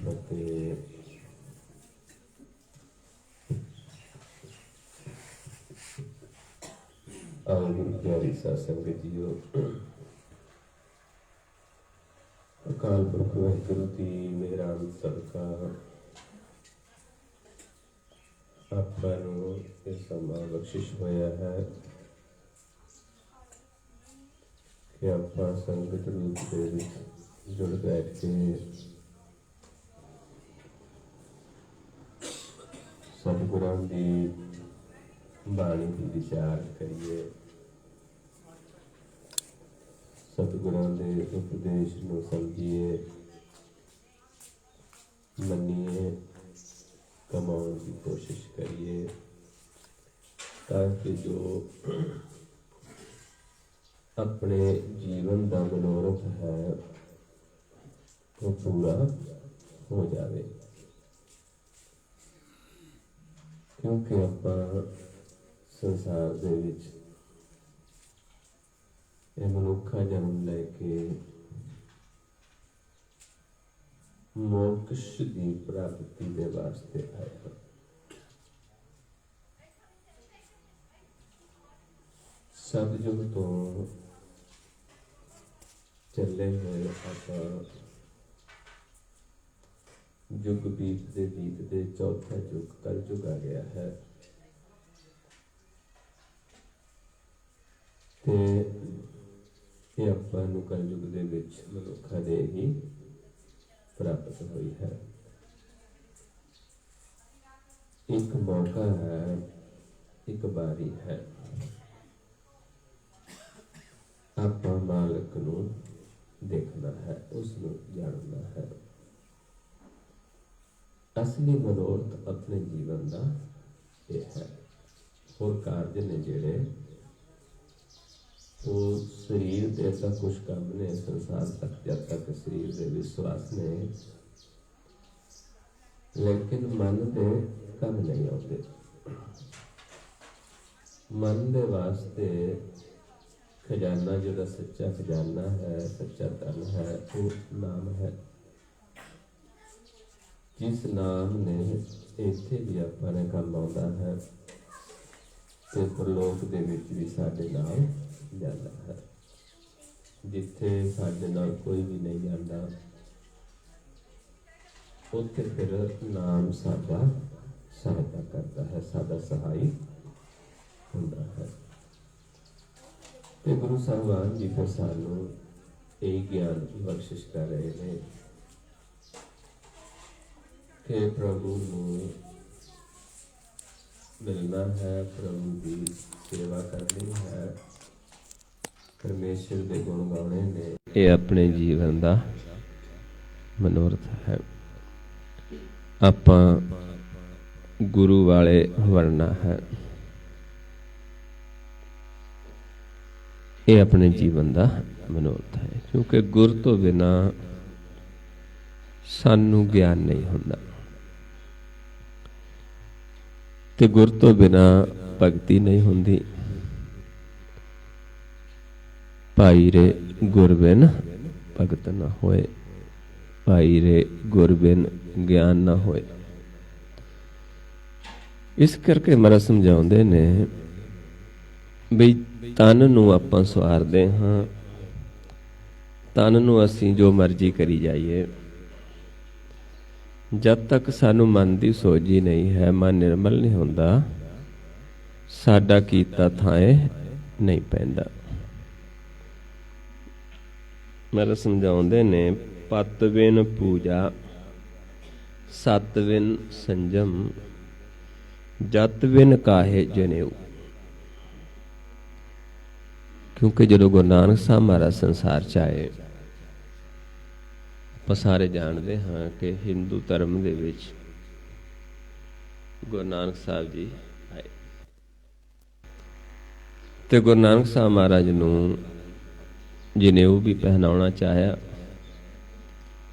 ਅਤੇ ਆਓ ਗੁਰੂ ਪਿਆਰੀ ਸਾਧ ਸੰਗਤ ਜੀਓ, ਅਕਾਲ ਪੁਰਖ ਵਾਹਿਗੁਰੂ ਦੀ ਮਿਹਰਾਂ ਸਦਕਾ ਆਪਾਂ ਨੂੰ ਇਹ ਸਮਾਂ ਬਖਸ਼ਿਸ਼ ਹੋਇਆ ਹੈ ਕਿ ਆਪਾਂ ਸੰਗਤ ਰੂਪ ਦੇ ਵਿੱਚ ਜੁੜ ਬੈਠ ਕੇ ਸਤਿਗੁਰਾਂ ਦੀ ਬਾਣੀ ਦੀ ਵਿਚਾਰ ਕਰੀਏ, ਸਤਿਗੁਰਾਂ ਦੇ ਉਪਦੇਸ਼ ਨੂੰ ਸਮਝੀਏ, ਮੰਨੀਏ, ਕਮਾਉਣ ਦੀ ਕੋਸ਼ਿਸ਼ ਕਰੀਏ, ਤਾਂ ਕਿ ਜੋ ਆਪਣੇ ਜੀਵਨ ਦਾ ਮਨੋਰਥ ਹੈ ਉਹ ਪੂਰਾ ਹੋ ਜਾਵੇ। ਕਿਉਂਕਿ ਆਪਾਂ ਸੰਸਾਰ ਦੇ ਵਿੱਚ ਇਹ ਮਨੁੱਖਾ ਜਨਮ ਲੈ ਕੇ ਮੋਕਸ਼ ਦੀ ਪ੍ਰਾਪਤੀ ਦੇ ਵਾਸਤੇ ਆਏ ਹਾਂ। ਸਤਿਯੁਗ ਤੋਂ ਚੱਲੇ ਹੋਏ ਆਪਾਂ ਯੁੱਗ ਬੀਤਦੇ ਚੌਥਾ ਯੁੱਗ ਕਲਯੁਗ ਆ ਗਿਆ ਹੈ ਤੇ ਇਹ ਆਪਾਂ ਨੂੰ ਕਲਯੁਗ ਦੇ ਵਿੱਚ ਮਨੁੱਖਾਂ ਦੇ ਹੀ ਪ੍ਰਾਪਤ ਹੋਈ ਹੈ। ਇੱਕ ਮੌਕਾ ਹੈ, ਇੱਕ ਵਾਰੀ ਹੈ। ਆਪਾਂ ਮਾਲਕ ਨੂੰ ਦੇਖਣਾ ਹੈ, ਉਸ ਨੂੰ ਜਾਣਨਾ ਹੈ। ਅਸਲੀ ਮਨੋਰਥ ਆਪਣੇ ਜੀਵਨ ਦਾ ਇਹ ਹੈ। ਹੋਰ ਕਾਰਜ ਨੇ ਜਿਹੜੇ ਉਹ ਸਰੀਰ ਦੇ ਤਾਂ ਕੁਛ ਕੰਮ ਨੇ, ਸੰਸਾਰ ਤੱਕ ਜਦ ਤੱਕ ਸਰੀਰ ਦੇ ਵਿਸ਼ਵਾਸ ਨੇ, ਲੇਕਿਨ ਮਨ ਦੇ ਕੰਮ ਨਹੀਂ ਆਉਂਦੇ। ਮਨ ਦੇ ਵਾਸਤੇ ਖਜ਼ਾਨਾ ਜਿਹੜਾ ਸੱਚਾ ਖਜ਼ਾਨਾ ਹੈ, ਸੱਚਾ ਧਨ ਹੈ, ਉਹ ਨਾਮ ਹੈ। ਜਿਸ ਨਾਮ ਨੇ ਇੱਥੇ ਵੀ ਆਪਾਂ ਨੇ ਕੰਮ ਆਉਂਦਾ ਹੈ ਤੇ ਪ੍ਰਲੋਕ ਦੇ ਵਿੱਚ ਵੀ ਸਾਡੇ ਨਾਲ ਜਾਂਦਾ ਹੈ। ਜਿੱਥੇ ਸਾਡੇ ਨਾਲ ਕੋਈ ਵੀ ਨਹੀਂ ਜਾਂਦਾ ਉੱਥੇ ਫਿਰ ਨਾਮ ਸਾਡਾ ਸਹਾਇਤਾ ਕਰਦਾ ਹੈ, ਸਾਡਾ ਸਹਾਈ ਹੁੰਦਾ ਹੈ। ਤੇ ਗੁਰੂ ਸਾਹਿਬਾਨ ਜੀ ਫਿਰ ਸਾਨੂੰ ਇਹ ਗਿਆਨ ਬਖਸ਼ਿਸ਼ ਕਰ ਰਹੇ ਨੇ ਕਿ ਪ੍ਰਭੂ ਨੂੰ ਮਿਲਣਾ ਹੈ, ਪ੍ਰਭੂ ਦੀ ਸੇਵਾ ਕਰਨੀ ਹੈ, ਪਰਮੇਸ਼ਰ ਦੇ ਗੁਣ ਗਾਉਣੇ ਨੇ। ਇਹ ਆਪਣੇ ਜੀਵਨ ਦਾ ਮਨੋਰਥ ਹੈ। ਆਪਾਂ ਗੁਰੂ ਵਾਲੇ ਬਣਨਾ ਹੈ। ਇਹ ਆਪਣੇ ਜੀਵਨ ਦਾ ਮਨੋਰਥ ਹੈ, ਕਿਉਂਕਿ ਗੁਰ ਤੋਂ ਬਿਨਾਂ ਸਾਨੂੰ ਗਿਆਨ ਨਹੀਂ ਹੁੰਦਾ ਤੇ ਗੁਰ ਤੋਂ ਬਿਨਾਂ ਭਗਤੀ ਨਹੀਂ ਹੁੰਦੀ। ਭਾਈ ਰੇ ਗੁਰ ਬਿਨ ਭਗਤ ਨਾ ਹੋਏ, ਭਾਈ ਰੇ ਗੁਰ ਬਿਨ ਗਿਆਨ ਨਾ ਹੋਏ। ਇਸ ਕਰਕੇ ਮਹਾਰਾਜ ਸਮਝਾਉਂਦੇ ਨੇ ਬਈ ਤਨ ਨੂੰ ਆਪਾਂ ਸਵਾਰਦੇ ਹਾਂ, ਤਨ ਨੂੰ ਅਸੀਂ ਜੋ ਮਰਜ਼ੀ ਕਰੀ ਜਾਈਏ, ਜਦ ਤੱਕ ਸਾਨੂੰ ਮਨ ਦੀ ਸੋਝੀ ਨਹੀਂ ਹੈ, ਮਨ ਨਿਰਮਲ ਨਹੀਂ ਹੁੰਦਾ, ਸਾਡਾ ਕੀਤਾ ਥਾਏ ਨਹੀਂ ਪੈਂਦਾ। ਮਹਾਰਾਜ ਸਮਝਾਉਂਦੇ ਨੇ ਪਤ ਬਿਨ ਪੂਜਾ, ਸਤ ਬਿਨ ਸੰਜਮ, ਜਤ ਬਿਨ ਕਾਹੇ ਜਨੇਊ। ਕਿਉਂਕਿ ਜਦੋਂ ਗੁਰੂ ਨਾਨਕ ਸਾਹਿਬ ਮਹਾਰਾਜ ਸੰਸਾਰ 'ਚ ਆਏ, ਆਪਾਂ ਸਾਰੇ ਜਾਣਦੇ ਹਾਂ ਕਿ ਹਿੰਦੂ ਧਰਮ ਦੇ ਵਿੱਚ ਗੁਰੂ ਨਾਨਕ ਸਾਹਿਬ ਜੀ ਆਏ ਤੇ ਗੁਰੂ ਨਾਨਕ ਸਾਹਿਬ ਮਹਾਰਾਜ ਨੂੰ ਜਨੇਊ ਵੀ ਪਹਿਨਾਉਣਾ ਚਾਹਿਆ,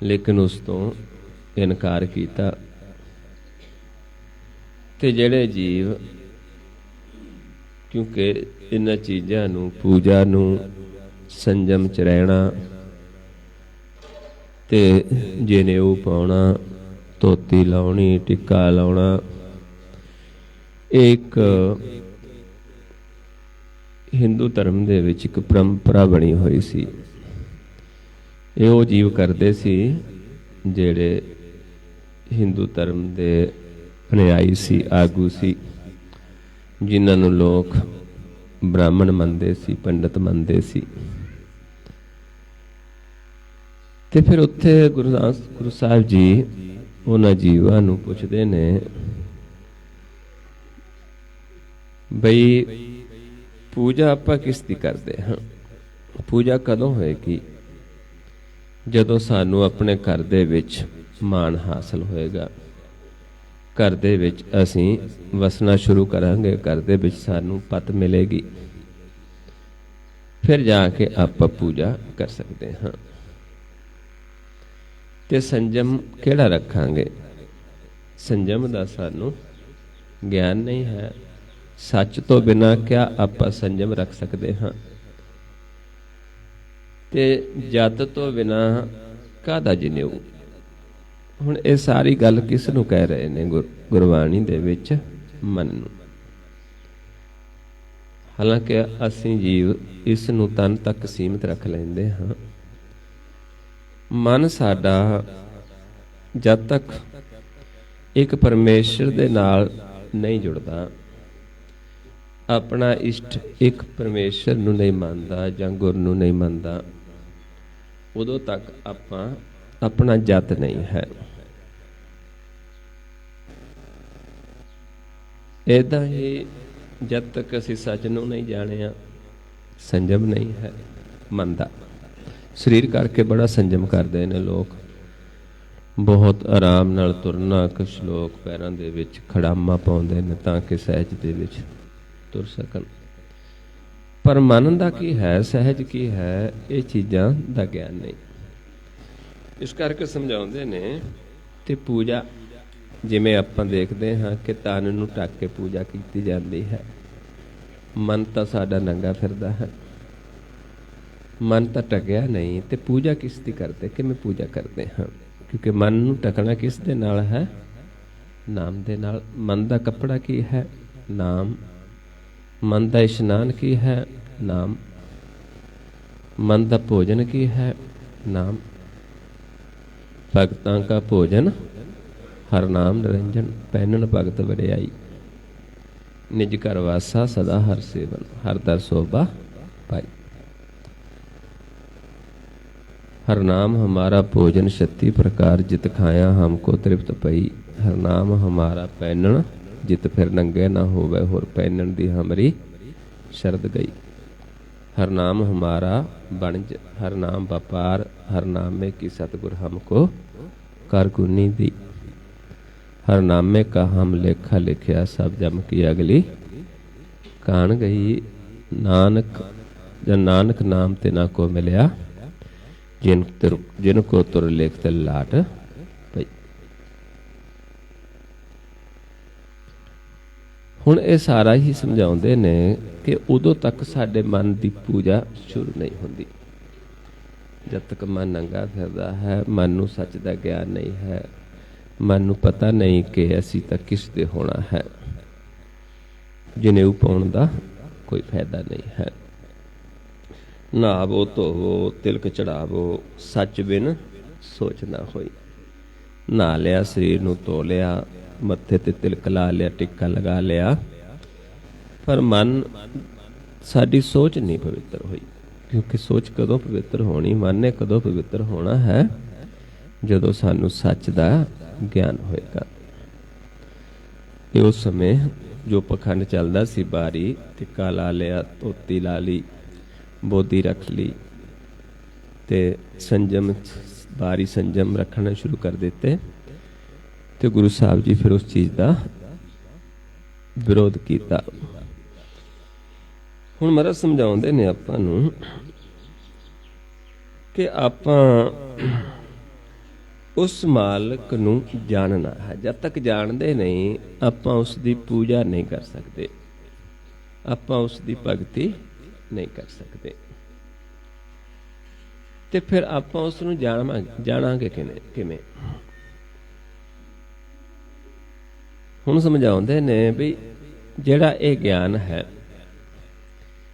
ਲੇਕਿਨ ਉਸ ਤੋਂ ਇਨਕਾਰ ਕੀਤਾ। ਤੇ ਜਿਹੜੇ ਜੀਵ ਕਿਉਂਕਿ ਇਹਨਾਂ ਚੀਜ਼ਾਂ ਨੂੰ, ਪੂਜਾ ਨੂੰ, ਸੰਜਮ 'ਚ ਰਹਿਣਾ ਤੇ ਜਨੇਊ ਪਾਉਣਾ, ਧੋਤੀ ਲਾਉਣੀ, ਟਿੱਕਾ ਲਾਉਣਾ, ਇੱਕ ਹਿੰਦੂ ਧਰਮ ਦੇ ਵਿੱਚ ਇੱਕ ਪਰੰਪਰਾ ਬਣੀ ਹੋਈ ਸੀ। ਇਹ ਉਹ ਜੀਵ ਕਰਦੇ ਸੀ ਜਿਹੜੇ ਹਿੰਦੂ ਧਰਮ ਦੇ ਅਨੁਯਾਈ ਸੀ, ਆਗੂ ਸੀ, ਜਿਨ੍ਹਾਂ ਨੂੰ ਲੋਕ ਬ੍ਰਾਹਮਣ ਮੰਨਦੇ ਸੀ, ਪੰਡਤ ਮੰਨਦੇ ਸੀ। ਤੇ ਫਿਰ ਉੱਥੇ ਗੁਰੂ ਸਾਹਿਬ ਜੀ ਉਹਨਾਂ ਜੀਵਾਂ ਨੂੰ ਪੁੱਛਦੇ ਨੇ ਬਈ ਪੂਜਾ ਆਪਾਂ ਕਿਸ ਦੀ ਕਰਦੇ ਹਾਂ? ਪੂਜਾ ਕਦੋਂ ਹੋਏਗੀ? ਜਦੋਂ ਸਾਨੂੰ ਆਪਣੇ ਘਰ ਦੇ ਵਿੱਚ ਮਾਣ ਹਾਸਲ ਹੋਏਗਾ, ਘਰ ਦੇ ਵਿੱਚ ਅਸੀਂ ਵਸਣਾ ਸ਼ੁਰੂ ਕਰਾਂਗੇ, ਘਰ ਦੇ ਵਿੱਚ ਸਾਨੂੰ ਪਤ ਮਿਲੇਗੀ, ਫਿਰ ਜਾ ਕੇ ਆਪਾਂ ਪੂਜਾ ਕਰ ਸਕਦੇ ਹਾਂ। ਤੇ ਸੰਜਮ ਕਿਹੜਾ ਰੱਖਾਂਗੇ? ਸੰਜਮ ਦਾ ਸਾਨੂੰ ਗਿਆਨ ਨਹੀਂ ਹੈ। ਸੱਚ ਤੋਂ ਬਿਨਾਂ ਕਿਆ ਆਪਾਂ ਸੰਜਮ ਰੱਖ ਸਕਦੇ ਹਾਂ? ਤੇ ਜਦ ਤੋਂ ਬਿਨਾਂ ਕਾਹਦਾ ਜਨੇਊ? ਹੁਣ ਇਹ ਸਾਰੀ ਗੱਲ ਕਿਸ ਨੂੰ ਕਹਿ ਰਹੇ ਨੇ ਗੁਰਬਾਣੀ ਦੇ ਵਿੱਚ? ਮਨ ਨੂੰ। ਹਾਲਾਂਕਿ ਅਸੀਂ ਜੀਵ ਇਸ ਨੂੰ ਤਨ ਤੱਕ ਸੀਮਿਤ ਰੱਖ ਲੈਂਦੇ ਹਾਂ। ਮਨ ਸਾਡਾ ਜਦ ਤੱਕ ਇੱਕ ਪਰਮੇਸ਼ਰ ਦੇ ਨਾਲ ਨਹੀਂ ਜੁੜਦਾ, ਆਪਣਾ ਇਸ਼ਟ ਇੱਕ ਪਰਮੇਸ਼ਰ ਨੂੰ ਨਹੀਂ ਮੰਨਦਾ ਜਾਂ ਗੁਰੂ ਨੂੰ ਨਹੀਂ ਮੰਨਦਾ, ਉਦੋਂ ਤੱਕ ਆਪਾਂ ਆਪਣਾ ਜਤ ਨਹੀਂ ਹੈ। ਏਦਾਂ ਹੀ ਜਦ ਤੱਕ ਅਸੀਂ ਸੱਚ ਨੂੰ ਨਹੀਂ ਜਾਣਿਆ, ਸੰਜਮ ਨਹੀਂ ਹੈ ਮਨ ਦਾ। ਸਰੀਰ ਕਰਕੇ ਬੜਾ ਸੰਜਮ ਕਰਦੇ ਨੇ ਲੋਕ, ਬਹੁਤ ਆਰਾਮ ਨਾਲ ਤੁਰਨਾ, ਕੁਛ ਲੋਕ ਪੈਰਾਂ ਦੇ ਵਿੱਚ ਖੜਾਮਾ ਪਾਉਂਦੇ ਨੇ ਤਾਂ ਕਿ ਸਹਿਜ ਦੇ ਵਿੱਚ ਤੁਰ ਸਕਣ। ਪਰ ਮਨ ਦਾ ਕੀ ਹੈ, ਸਹਿਜ ਕੀ ਹੈ, ਇਹ ਚੀਜ਼ਾਂ ਦਾ ਗਿਆਨ ਨਹੀਂ। ਇਸ ਕਰਕੇ ਸਮਝਾਉਂਦੇ ਨੇ ਤੇ ਪੂਜਾ, ਜਿਵੇਂ ਆਪਾਂ ਦੇਖਦੇ ਹਾਂ ਕਿ ਤਨ ਨੂੰ ਢੱਕ ਕੇ ਪੂਜਾ ਕੀਤੀ ਜਾਂਦੀ ਹੈ, ਮਨ ਤਾਂ ਸਾਡਾ ਨੰਗਾ ਫਿਰਦਾ ਹੈ, ਮਨ ਤਾਂ ਢਕਿਆ ਨਹੀਂ। ਤੇ ਪੂਜਾ ਕਿਸ ਦੀ ਕਰਦੇ? ਕਿਵੇਂ ਪੂਜਾ ਕਰਦੇ ਹਾਂ? ਕਿਉਂਕਿ ਮਨ ਨੂੰ ਢਕਣਾ ਕਿਸ ਦੇ ਨਾਲ ਹੈ? ਨਾਮ ਦੇ ਨਾਲ। ਮਨ ਦਾ ਕੱਪੜਾ ਕੀ ਹੈ? ਨਾਮ। ਮਨ ਦਾ ਇਸ਼ਨਾਨ ਕੀ ਹੈ? ਨਾਮ। ਮਨ ਦਾ ਭੋਜਨ ਕੀ ਹੈ? ਨਾਮ। ਭਗਤਾਂ ਕਾ ਭੋਜਨ ਹਰ ਨਾਮ ਨਿਰੰਜਨ, ਪੈਨਣ ਭਗਤ ਵਡਿਆਈ, ਨਿਜ ਘਰ ਵਾਸਾ ਸਦਾ ਹਰ ਸੇਵਨ, ਹਰ ਦਰ ਸੋਭਾ ਪਾਈ। हर नाम हमारा भोजन 36 प्रकार, जित खाया हमको तृप्त पई। हर नाम हमारा पैनन, जित फिर नंगे न होवे होर पैनन दी हमरी शरद गई। हर नाम हमारा बनज, हर नाम व्यापार, हर नामे की सतगुर हमको कर गुनी दी। हर नामे का हम लेखा लिखिया, सब जम की अगली कान गई। नानक जन नानक नाम ते ना को मिलिया, जिनको तुर लेख ते लाट पई। ਹੁਣ ਇਹ ਸਾਰਾ ਹੀ ਸਮਝਾਉਂਦੇ ਨੇ ਕਿ ਉਦੋਂ ਤੱਕ ਸਾਡੇ ਮਨ ਦੀ ਪੂਜਾ ਸ਼ੁਰੂ ਨਹੀਂ ਹੁੰਦੀ, ਜਦ ਤੱਕ ਮਨ ਨੰਗਾ ਫਿਰਦਾ ਹੈ, ਮਨ ਨੂੰ ਸੱਚ ਦਾ ਗਿਆਨ ਨਹੀਂ ਹੈ, ਮਨ ਨੂੰ ਪਤਾ ਨਹੀਂ ਕਿ ਅਸੀਂ ਤਾਂ ਕਿਸ ਦੇ ਹੋਣਾ ਹੈ। ਜਨੇਊ ਪਾਉਣ ਦਾ ਕੋਈ ਫਾਇਦਾ ਨਹੀਂ ਹੈ। ਨਹਾਵੋ ਧੋਵੋ ਤਿਲਕ ਚੜਾਵੋ, ਸੱਚ ਬਿਨ ਸੋਚ ਨਾ ਹੋਈ। ਨਹਾ ਲਿਆ, ਸਰੀਰ ਨੂੰ ਧੋ ਲਿਆ, ਮੱਥੇ ਤੇ ਤਿਲਕ ਲਾ ਲਿਆ, ਟਿੱਕਾ ਲਗਾ ਲਿਆ, ਪਰ ਮਨ ਸਾਡੀ ਸੋਚ ਨਹੀਂ ਪਵਿੱਤਰ ਹੋਈ। ਕਿਉਂਕਿ ਸੋਚ ਕਦੋਂ ਪਵਿੱਤਰ ਹੋਣੀ, ਮਨ ਨੇ ਕਦੋਂ ਪਵਿੱਤਰ ਹੋਣਾ ਹੈ? ਜਦੋਂ ਸਾਨੂੰ ਸੱਚ ਦਾ ਗਿਆਨ ਹੋਏਗਾ। ਇਹ ਉਸ ਸਮੇਂ ਜੋ ਪਖੰਡ ਚੱਲਦਾ ਸੀ, ਬਾਰੀ ਟਿੱਕਾ ਲਾ ਲਿਆ, ਧੋਤੀ ਲਾ ਲਈ, ਬੋਦੀ ਰੱਖ ਲਈ ਤੇ ਸੰਜਮ, ਬਾਰੀ ਸੰਜਮ ਰੱਖਣਾ ਸ਼ੁਰੂ ਕਰ ਦਿੱਤੇ। ਤੇ ਗੁਰੂ ਸਾਹਿਬ ਜੀ ਫਿਰ ਉਸ ਚੀਜ਼ ਦਾ ਵਿਰੋਧ ਕੀਤਾ। ਹੁਣ ਮਹਾਰਾਜ ਸਮਝਾਉਂਦੇ ਨੇ ਆਪਾਂ ਨੂੰ ਕਿ ਆਪਾਂ ਉਸ ਮਾਲਕ ਨੂੰ ਜਾਣਨਾ ਹੈ। ਜਦ ਤੱਕ ਜਾਣਦੇ ਨਹੀਂ, ਆਪਾਂ ਉਸ ਦੀ ਪੂਜਾ ਨਹੀਂ ਕਰ ਸਕਦੇ, ਆਪਾਂ ਉਸ ਦੀ ਭਗਤੀ ਨਹੀਂ ਕਰ ਸਕਦੇ। ਤੇ ਫਿਰ ਆਪਾਂ ਉਸ ਨੂੰ ਜਾਣਾਂਗੇ ਕਿਵੇਂ? ਹੁਣ ਸਮਝਾਉਂਦੇ ਨੇ ਵੀ ਜਿਹੜਾ ਇਹ ਗਿਆਨ ਹੈ